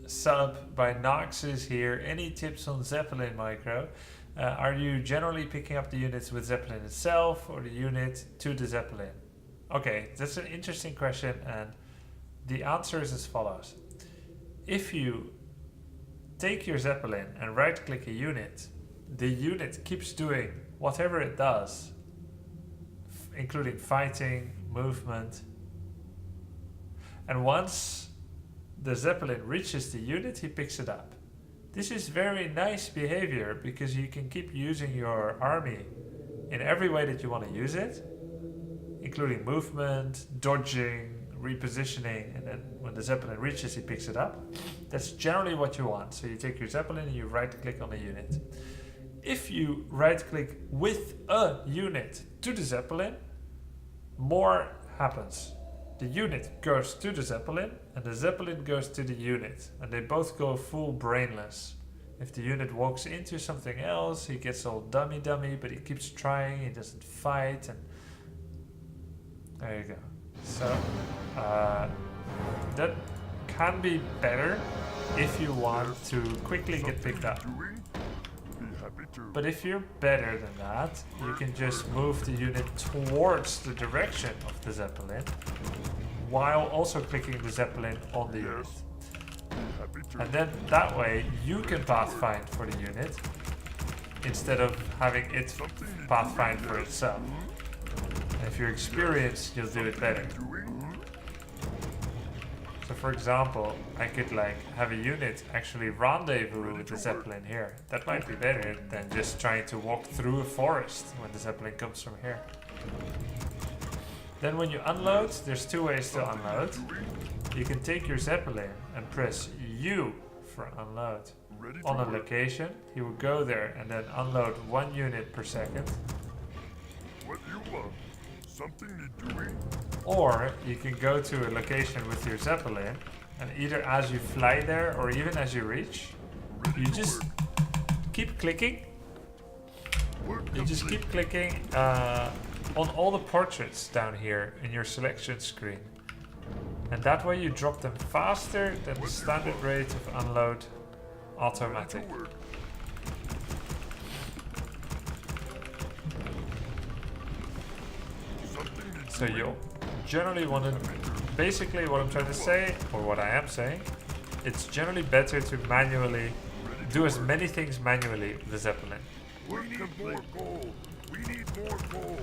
B: sub by Nox is here. Any tips on Zeppelin micro? Are you generally picking up the units with Zeppelin itself or the unit to the Zeppelin?" Okay, that's an interesting question, and the answer is as follows. If you take your Zeppelin and right click a unit, the unit keeps doing whatever it does, including fighting, movement, and once the Zeppelin reaches the unit, he picks it up. This is very nice behavior because you can keep using your army in every way that you want to use it, including movement, dodging, repositioning, and then when the Zeppelin reaches, he picks it up. That's generally what you want. So you take your Zeppelin and you right click on the unit. If you right click with a unit to the Zeppelin, more happens. The unit goes to the Zeppelin and the Zeppelin goes to the unit, and they both go full brainless. If the unit walks into something else, he gets all dummy, but he keeps trying, he doesn't fight, and there you go. So that can be better if you want to quickly get picked up. But if you're better than that, you can just move the unit towards the direction of the Zeppelin while also clicking the Zeppelin on the unit. And then that way you can pathfind for the unit instead of having it pathfind for itself. And if you're experienced, you'll do it better. So for example, I could like have a unit actually rendezvous with the Zeppelin here. That might be better than just trying to walk through a forest when the Zeppelin comes from here. Then when you unload, there's two ways to unload. You can take your Zeppelin and press U for unload. On a location, he will go there and then unload 1 unit per second.
A: What you want? Something need doing?
B: Or you can go to a location with your Zeppelin, and either as you fly there or even as you reach, you just keep clicking. You just keep clicking on all the portraits down here in your selection screen. And that way you drop them faster than the standard rate of unload automatic. So you generally want to, basically what I'm trying to say, or what I am saying, it's generally better to manually do as many things manually with the Zeppelin.
A: We need more gold. We need more gold.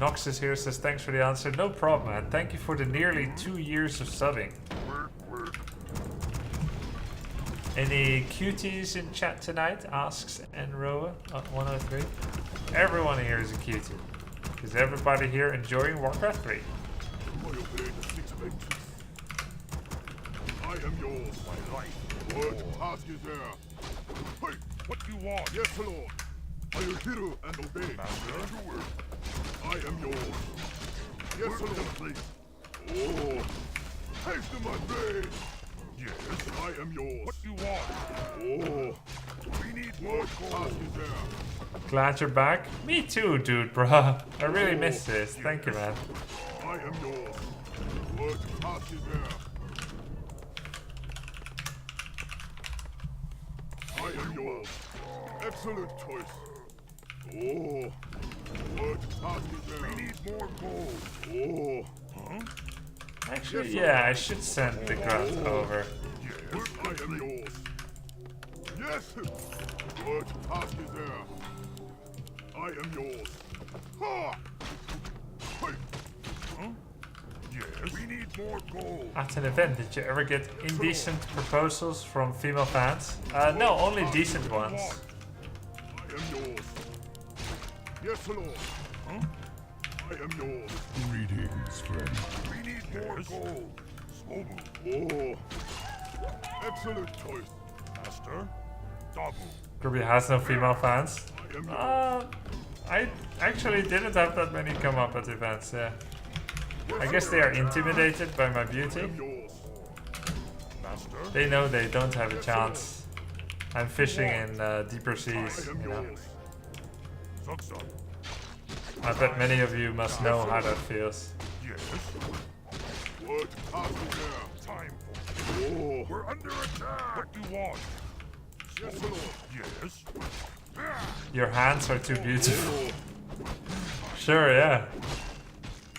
B: Nox is here, says thanks for the answer. No problem, man. Thank you for the nearly 2 years of subbing.
A: Work.
B: Any cuties in chat tonight? Asks Enroa 103. Everyone here is a cutie. Is everybody here enjoying Warcraft 3?
A: I am yours, my life. What task is there? Hey, what do you want? Yes, Lord. I will hear and obey. Master, I am yours. Yes, Lord. Oh, haste to my blade. Yes, I am yours. What do you want? Oh, we need more task is there.
B: Glad you're back. Me too, dude, bruh. I really missed this. Thank you, man.
A: I am yours. What task is there? I am yours. Excellent choice. Oh, what task is there? We need more gold. Oh, huh?
B: Actually, yeah, I should send the grunt over.
A: Yes, I am yours. Yes. What task is there? I am yours. Ha! Hey. Huh? Yes. We need more gold.
B: At an event, did you ever get indecent proposals from female fans? No, only decent ones.
A: I am yours. Yes, Lord. Huh? I am yours.
D: Greetings, friend.
A: We need more gold. Swobu. Oh. Excellent choice. Master. Dabu.
B: Grubby has no female fans.
A: I am yours.
B: I actually didn't have that many come up at events, yeah. I guess they are intimidated by my beauty.
A: Yours. Master.
B: They know they don't have a chance. I'm fishing in deeper
A: I
B: seas,
A: am
B: you know.
A: yours. Zuxan.
B: I bet many of you must know how that feels.
A: Yes. What task is there? Time for. Oh. We're under attack. What do you want? Yes, Lord. Yes.
B: Your hands are too beautiful. Sure, yeah.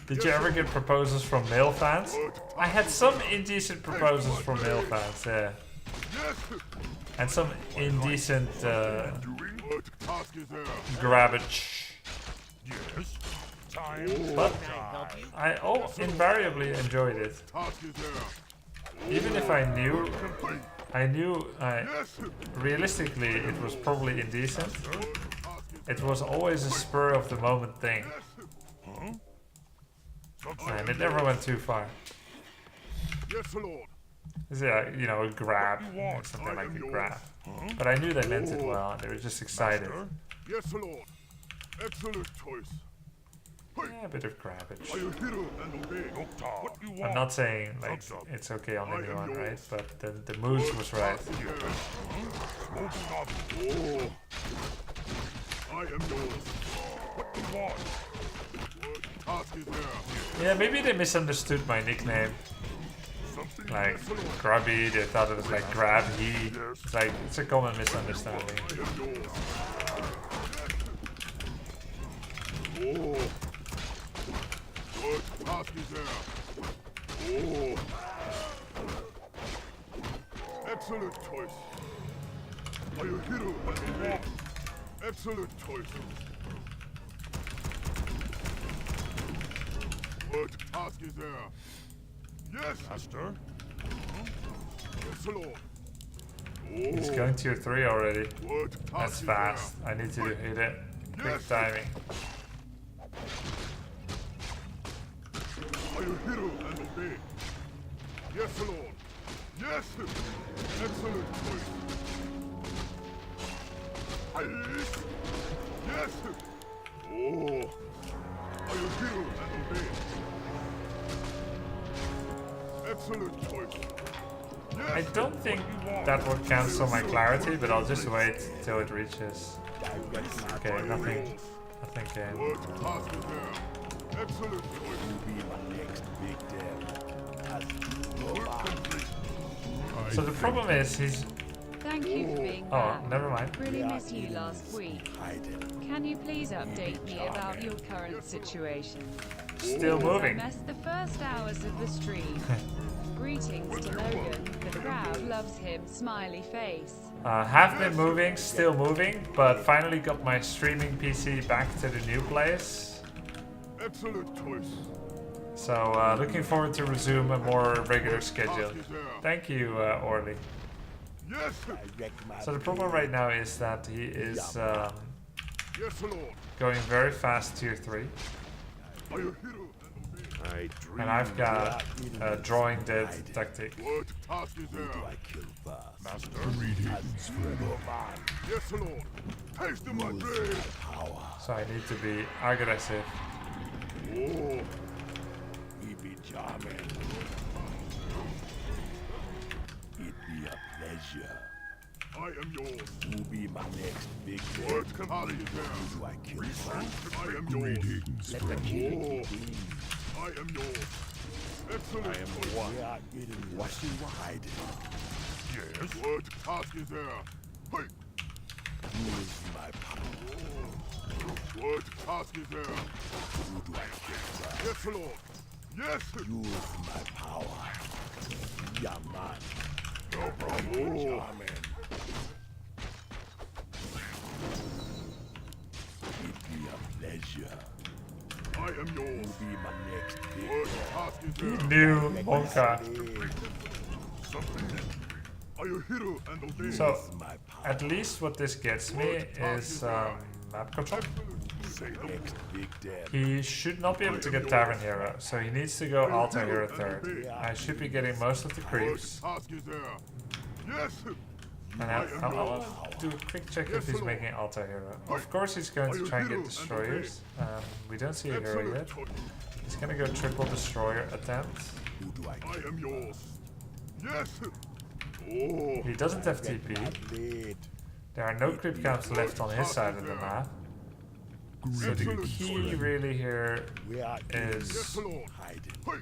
B: Did you ever get proposals from male fans? I had some indecent proposals from male fans, yeah.
A: Yes.
B: And some indecent
A: Doing what task is there?
B: grabbage.
A: Yes. Time.
B: But I invariably enjoyed it.
A: Task is there.
B: Even if I knew
A: Yes.
B: realistically it was probably indecent, it was always a spur of the moment thing. And it never went too far.
A: Yes, Lord.
B: It's, yeah, you know, a grab, or something like a grab. But I knew they meant it well, and they were just excited.
A: Yes, Lord. Excellent choice.
B: Yeah, a bit of grabbage.
A: I will hear and obey. What do you want?
B: I'm not saying like it's okay on anyone, right? But the mood was right.
A: Oh. I am yours. What do you want? What task is there?
B: Yeah, maybe they misunderstood my nickname.
A: Something.
B: Like
A: Yes, Lord.
B: Grubby, they thought it was like Grab He. It's like it's a common misunderstanding.
A: I am yours. Oh. What task is there? Oh. Excellent choice. I will hear and obey. Excellent choice. What task is there? Yes, Master. Yes, Lord.
B: He's
A: Oh.
B: going tier 3 already.
A: What task
B: That's
A: is
B: fast. I need to hit it. Quick timing.
A: I will hear and obey. Yes, Lord. Yes. Excellent choice. Yes. Oh. I will hear and obey. Excellent choice. Yes.
B: I don't think that would cancel my clarity, but I'll just wait till it reaches. Okay, nothing. think game.
A: What task is there? Excellent choice.
E: You be my next big devil. As you
A: Work
E: go by.
A: complete.
B: So the problem is he's...
C: Thank you for being
B: Oh,
C: back.
B: never mind.
C: Really missed you last week.
E: Hiding.
C: Can you please update me about your current situation?
B: Still
C: I
B: moving.
C: missed the first hours of the stream. Greetings to Logan. The crowd loves him. Smiley face.
B: Have been moving, still moving, but finally got my streaming PC back to the new place.
A: Excellent choice.
B: So looking forward to resume a more regular schedule. Thank you, Orly.
A: Yes,
E: Direct my
B: So the problem right now is that he is
A: yes, Lord.
B: going very fast tier 3.
A: Are you hero?
E: I dream.
B: And I've got a drawing dead tactic.
A: What task is there?
E: I kill first.
A: Master.
D: Greetings, friend.
A: Yes, Lord. Haste my blade.
E: Power.
B: So I need to be aggressive.
A: Oh,
E: We be charming. It be a pleasure.
A: I am yours.
E: You be my next big devil.
A: What task is there?
E: Do I kill first?
A: I am yours.
D: Greetings,
E: Let the
D: friend.
E: king be.
A: I am yours. Excellent. I am the one.
E: We are getting what you hiding.
A: Yes. What task is there? Hey.
E: Use my power.
A: What task is there?
E: Who do I kill first?
A: Yes, Lord. Yes.
E: Use my power. Yeah, man.
A: No problem.
E: Charming. It be a pleasure.
A: I am yours.
E: You be my next big
A: What task is there?
B: New Monka.
E: devil.
A: Something. Are you hero and obey?
B: So
E: Use my power.
B: at least what this gets me is map control.
A: Say the
E: Next big devil.
B: He should not be able to get Tavern Hero, so he needs to go Altar Hero 3rd. I should be getting most of the
A: What
B: creeps.
A: task is there? Yes.
B: And I'll do a quick check if he's making Altar Hero. Of course he's going to try and get Destroyers. We don't see a hero yet.
A: Excellent choice.
B: He's gonna go triple Destroyer attempt.
E: Who do I
A: I
E: kill?
A: am yours. Yes. Oh,
B: He doesn't have TP.
E: Blade.
B: There are no creep counts left on his side of the map. So the
A: Excellent
B: key
A: choice.
B: really here
E: We are
B: is
A: Yes, Lord.
E: hiding.
A: Hey.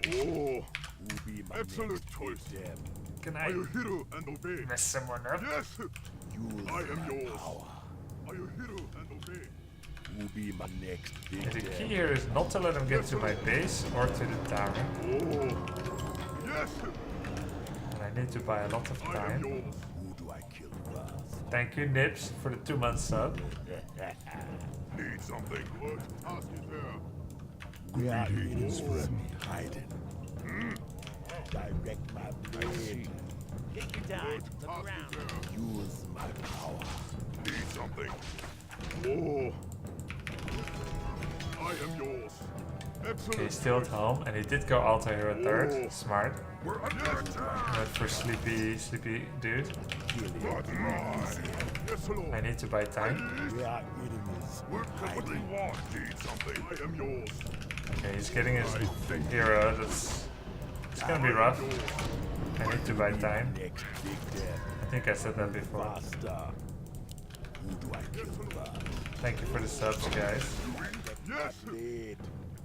A: Oh,
E: Who be my
A: excellent
E: next
A: choice.
E: big devil?
B: can
A: Are
B: I
A: you hero and obey?
B: mess someone up?
A: Yes.
E: Use
A: I am
E: my
A: yours.
E: power.
A: Are you hero and obey?
E: Who be my next big
B: And the
E: devil?
B: key here is not to let him get to my base or to the tower.
A: Oh, yes.
B: And I need to buy a lot of
A: I am
B: time.
A: yours.
E: Who do I kill first?
B: Thank you, Nips, for the 2-month sub.
A: Need something. What task is there?
E: We are
D: Greetings,
E: getting
D: friend.
E: hiding. Direct my blade.
F: Take your time.
A: What
F: Look
A: task
F: around.
A: is there?
E: Use my power.
A: Need something. Oh, I am yours.
B: Okay,
A: Excellent.
B: he's still at home, and he did go Altar Hero 3rd. Smart.
A: We're under attack.
B: But for sleepy dude,
A: But mine. Yes, Lord.
B: I need to buy time.
E: We are enemies.
A: What do you want? Need something. I am yours.
B: Okay, he's getting his hero. It's gonna be rough. I need to buy time.
E: Next big devil.
B: I think I said that before.
E: Faster. Who do I kill first?
B: Thank you for the subs, guys.
A: Yes.
E: Blade.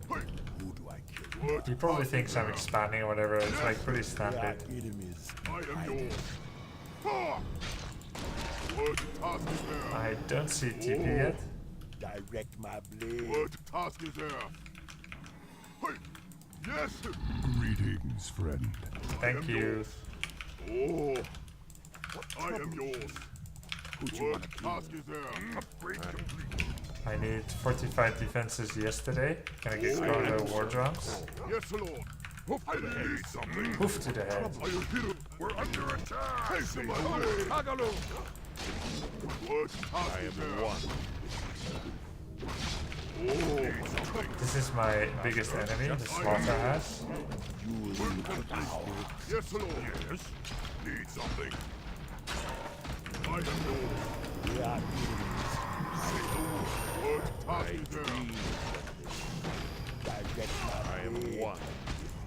A: Hey.
E: Who do I kill?
A: What
B: He probably
A: task
B: thinks
A: is
B: I'm
A: there?
B: expanding or whatever. It's like pretty
E: We are
B: standard.
E: enemies.
A: I am yours. Ha! What task is there?
B: I don't see TP yet.
E: Direct my blade.
A: What task is there? Hey! Yes!
D: Greetings, friend.
B: Thank you.
A: Oh! I am yours. What task is there? Upgrade complete.
B: I need 45 defenses yesterday. Can I get Chrono War Drums?
A: Yes, Lord. I need something.
B: Hoof to the head.
A: Are you hero? We're under attack. Haste my blade. What task is there? Oh!
B: This is my biggest enemy, the Slaughterhouse.
E: Use my power.
A: Yes, Lord. Yes. Need something. I am yours.
E: We are enemies.
A: What task is there?
E: Direct my blade.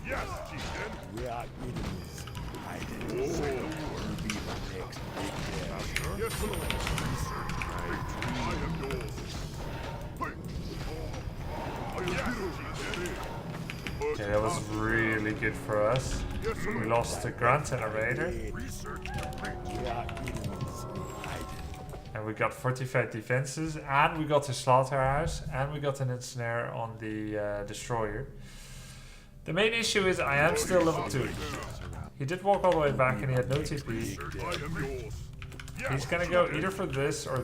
A: Yes, Chieftain.
E: We are enemies. Hiding.
A: Oh!
E: You be my next big devil.
A: Yes, Lord. I am yours.
B: was really good for us. We lost the grunt and a raider. And we got fortified defenses, and we got the slaughterhouse, and we got an ensnare on the destroyer. The main issue is I am still level 2. He did walk all the way back and he had no TP. He's gonna go either for this, or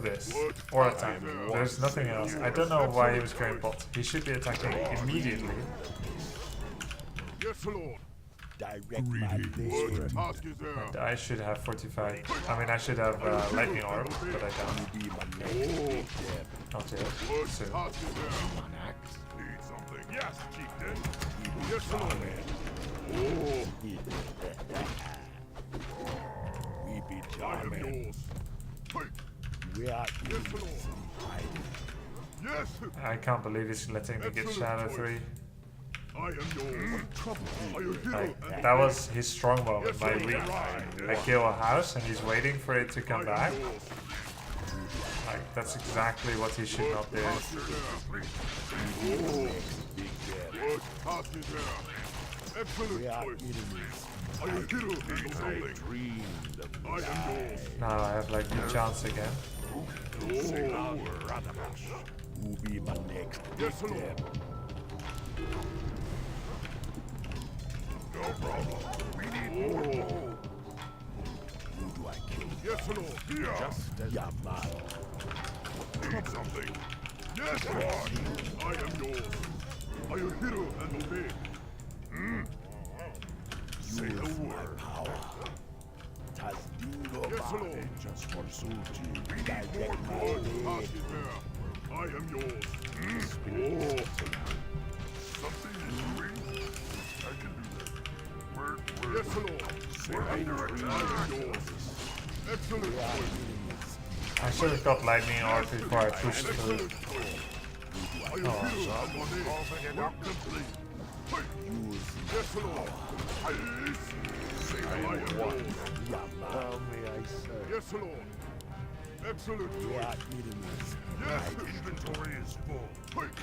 B: attack. There's nothing else. I don't know why he was going bot. He should be attacking immediately.
A: Yes, Lord.
D: Greetings, friend.
B: And I should have fortified. I mean, I should have lightning orb, but I don't. Not yet. So.
A: Need something. Yes, chieftain. Yes, Lord.
E: We be
A: I am
E: charming.
A: yours. Hey.
E: We are
A: Yes, Lord. Yes.
B: I can't believe he's letting me get Shadow 3.
A: I am yours. What trouble? Are you hero?
B: Like, that was his strong moment, my weak. I kill a house and he's waiting for it to come back. Like, that's exactly what he should not do.
A: What task is there? Excellent
E: we are
A: choice.
E: enemies.
A: Are you hero and something?
E: Dreamed of
A: I am yours.
B: Now I have like no chance again.
E: who be my next
A: Yes,
E: victim.
A: Lord. No problem. We need more.
E: Who do I kill?
A: Yes, Lord. Here.
E: Just as your man.
A: Need something. Yes, Lord. I am yours. Are you hero and obey? Say the
E: Use my
A: word.
E: power. Tas dingo
A: Yes, Lord.
E: just for Suji.
A: We need more blood. Task is there. I am yours. Something is doing. I can do that. Word. Yes, Lord. We're under attack. I am yours. Excellent choice.
B: I should have got lightning orb before I pushed through.
A: Excellent choice. Are you hero and obey? Work complete. Hey. Yes, Lord. Say I am yours.
E: How may I serve?
A: Yes, Lord. Excellent
E: We
A: choice.
E: are enemies.
A: Yes. Inventory is full.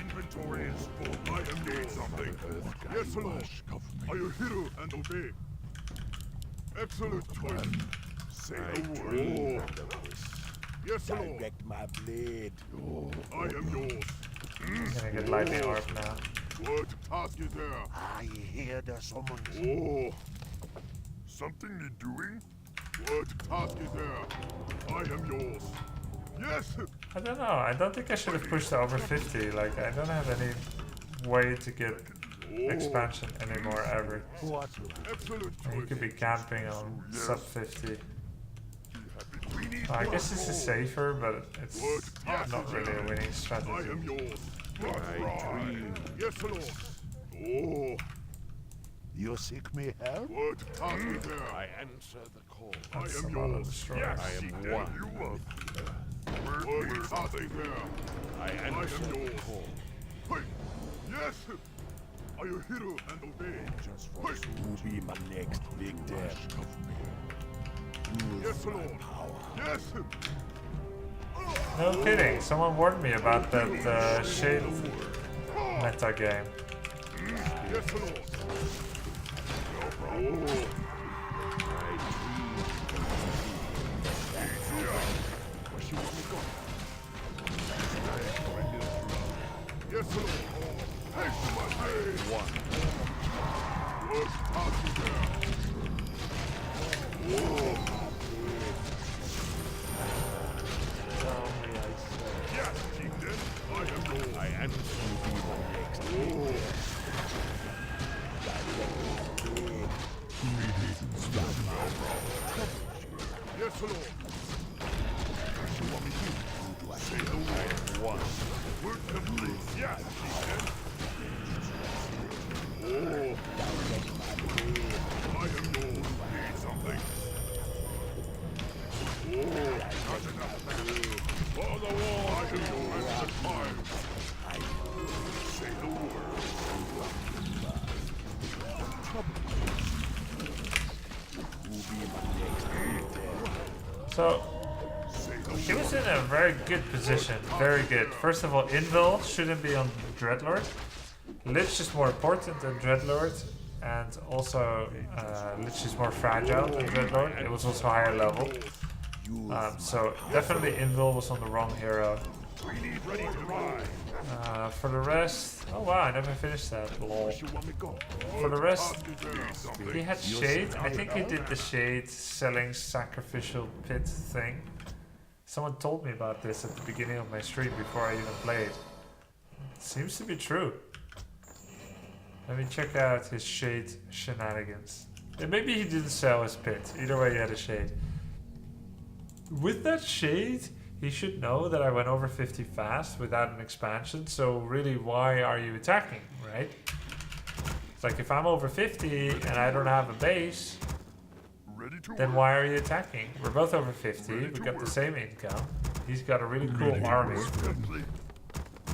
A: Inventory is full. I am doing something. Yes, Lord. Are you hero and obey? Excellent choice. Say the word. Yes, Lord.
E: Direct my blade.
A: I am yours.
B: Gonna get lightning orb now.
A: What task is there?
E: I hear the summons.
A: Oh. Something need doing? What task is there? I am yours. Yes.
B: I don't know. I don't think I should have pushed over 50. Like, I don't have any way to get expansion anymore ever.
E: What?
A: Excellent
B: And you
A: choice.
B: could be camping on sub 50.
A: We need
B: I
A: more
B: guess this is
A: gold.
B: safer, but it's
A: What task
B: not
A: is
B: really
A: there?
B: a winning
A: I
B: strategy.
A: am yours. Yes, Lord. Oh.
E: You seek me help?
A: What task is there?
E: I answer the call.
A: I
B: That's
A: am
B: a lot of
A: yours.
B: destroyers.
A: Yes,
E: I am
A: chieftain.
E: one.
A: You love. What task is there?
E: I answer
A: am
E: the
A: yours.
E: call.
A: Hey. Yes. Are you hero and obey?
E: Just for who be my next victim. Use
A: Yes,
E: my
A: Lord.
E: power.
A: Yes.
B: No kidding. Someone warned me about that shade meta game.
A: Yes, Lord. Yes, Lord. Haste to my aid. What task is there? Yes, chieftain. I am yours. I am Yes, Lord. You want me to? Say the word. One. Word complete. Yes, chieftain. I am yours. Need something. Not enough. For the war, I am yours at the time. Say the word.
B: So, he was in a very good position. Very good. First of all, Invil shouldn't be on Dreadlord. Lich is more important than Dreadlord, and also Lich is more fragile than Dreadlord. It was also higher level. So definitely Invul was on the wrong hero. For the rest, oh wow, I never finished that. Lol. For the rest, he had Shade. I think he did the Shade selling sacrificial pit thing. Someone told me about this at the beginning of my stream before I even played. Seems to be true. Let me check out his Shade shenanigans. And maybe he didn't sell his pit. Either way, he had a Shade. With that Shade, he should know that I went over 50 fast without an expansion. So really, why are you attacking, right? It's like if I'm over 50 and I don't have a base, then why are you attacking? We're both over 50. We got the same income. He's got a really cool army.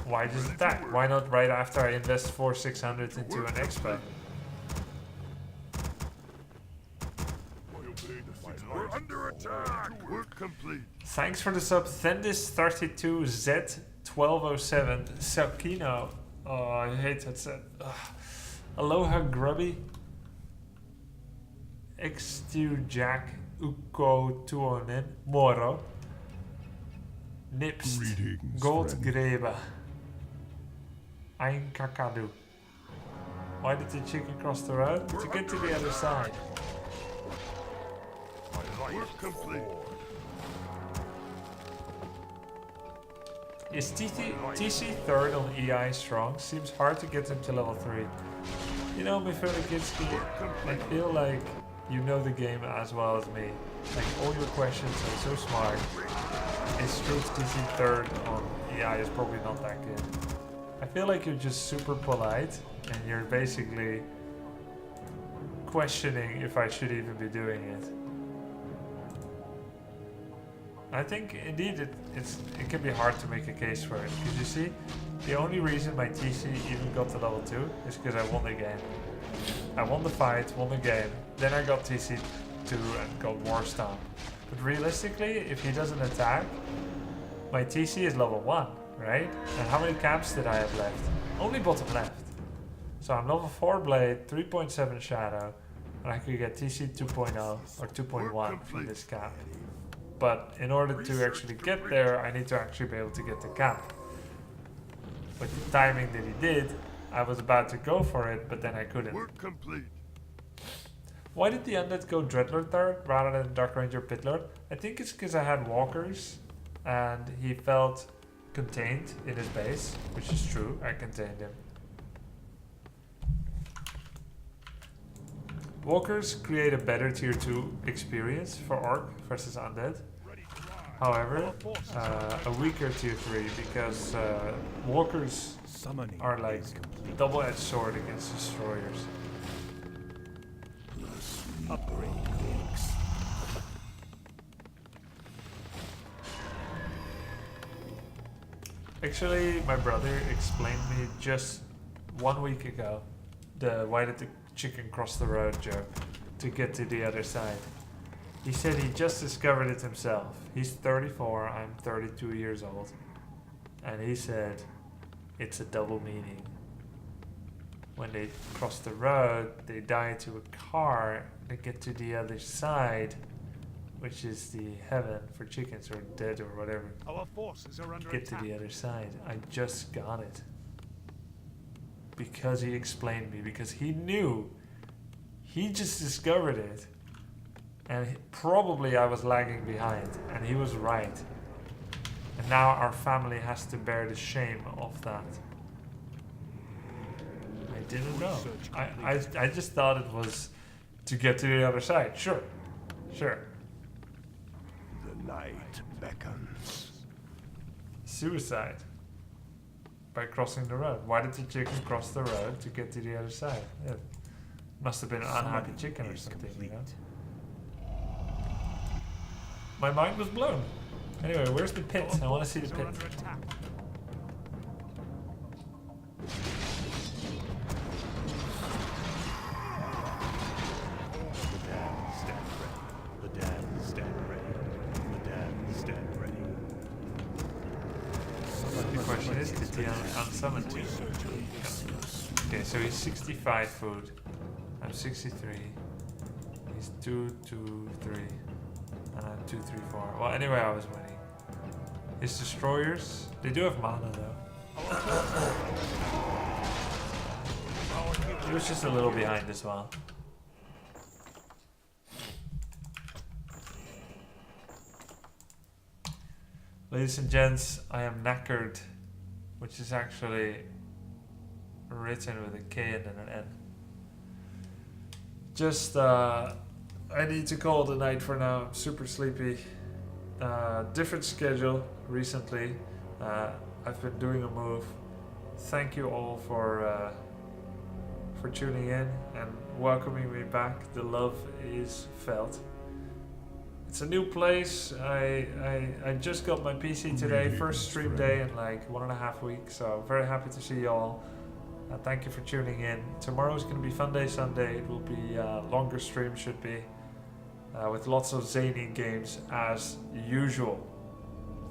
B: Why just attack? Why not right after I invest 400-600 into an expo?
A: We're under attack. Work complete.
B: Thanks for the sub, Thendis32Z1207 Salkino. Oh, I hate that set. Aloha Grubby. X2 Jack Uko Tuonen Moro. Nipst
D: Greetings,
B: Goldgreba. Ein Kakadu. Why did the chicken cross the road? To get to the other side.
A: Work complete.
B: Is TC third on EI strong? Seems hard to get him to level 3. You know, Mifurikitsky, I feel like you know the game as well as me. Like, all your questions are so smart. It's true TC third on EI is probably not that good. I feel like you're just super polite and you're basically questioning if I should even be doing it. I think indeed it can be hard to make a case for it, because you see, the only reason my TC even got to level 2 is because I won the game. I won the fight, won the game, then I got TC 2 and got War Stomp. But realistically, if he doesn't attack, my TC is level 1, right? And how many camps did I have left? Only bottom left. So I'm level 4 Blade, 3.7 Shadow, and I could get TC 2.0 or 2.1 from this cap. But in order to actually get there, I need to actually be able to get the cap. With the timing that he did, I was about to go for it, but then I couldn't.
A: Work complete.
B: Why did the Undead go Dreadlord third rather than Dark Ranger Pitlord? I think it's because I had walkers and he felt contained in his base, which is true, I contained him. Walkers create a better tier 2 experience for Orc versus Undead. However, a weaker tier 3 because Walkers are like double-edged sword against destroyers. Actually, my brother explained me just 1 week ago the why did the chicken cross the road joke to get to the other side. He said he just discovered it himself. He's 34, I'm 32 years old. And he said it's a double meaning. When they cross the road, they die to a car, they get to the other side, which is the heaven for chickens or dead or whatever.
F: Our forces are under
B: Get
F: attack.
B: to the other side. I just got it. Because he explained me, because he knew. He just discovered it. And probably I was lagging behind, and he was right. And now our family has to bear the shame of that. I didn't know. I just thought it was to get to the other side. Sure. Sure.
E: The night beckons.
B: Suicide. By crossing the road. Why did the chicken cross the road to get to the other side? It must have been an unhappy chicken or something, you know? My mind was blown. Anyway, where's the pit? I want to see the pit.
F: Under attack.
E: The dead stand ready. The dead stand ready.
B: The question is, did he unsummon me? Okay, so he's 65 food. I'm 63. He's 2, 2, 3. And I'm 2, 3, 4. Well, anyway, I was winning. His destroyers, they do have mana though. He was just a little behind as well. Ladies and gents, I am knackered, which is actually written with a K and then an N. Just, I need to call it a night for now. I'm super sleepy. Different schedule recently. I've been doing a move. Thank you all for tuning in and welcoming me back. The love is felt. It's a new place. I just got my PC today, first stream day in like 1.5 weeks, so very happy to see you all. Thank you for tuning in. Tomorrow's going to be Fun Day Sunday. It will be a longer stream, should be, with lots of zany games as usual.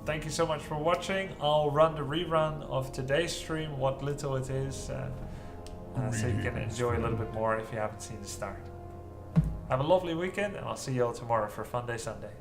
B: Thank you so much for watching. I'll run the rerun of today's stream, what little it is, so you can enjoy a little bit more if you haven't seen the start. Have a lovely weekend, and I'll see you all tomorrow for Fun Day Sunday.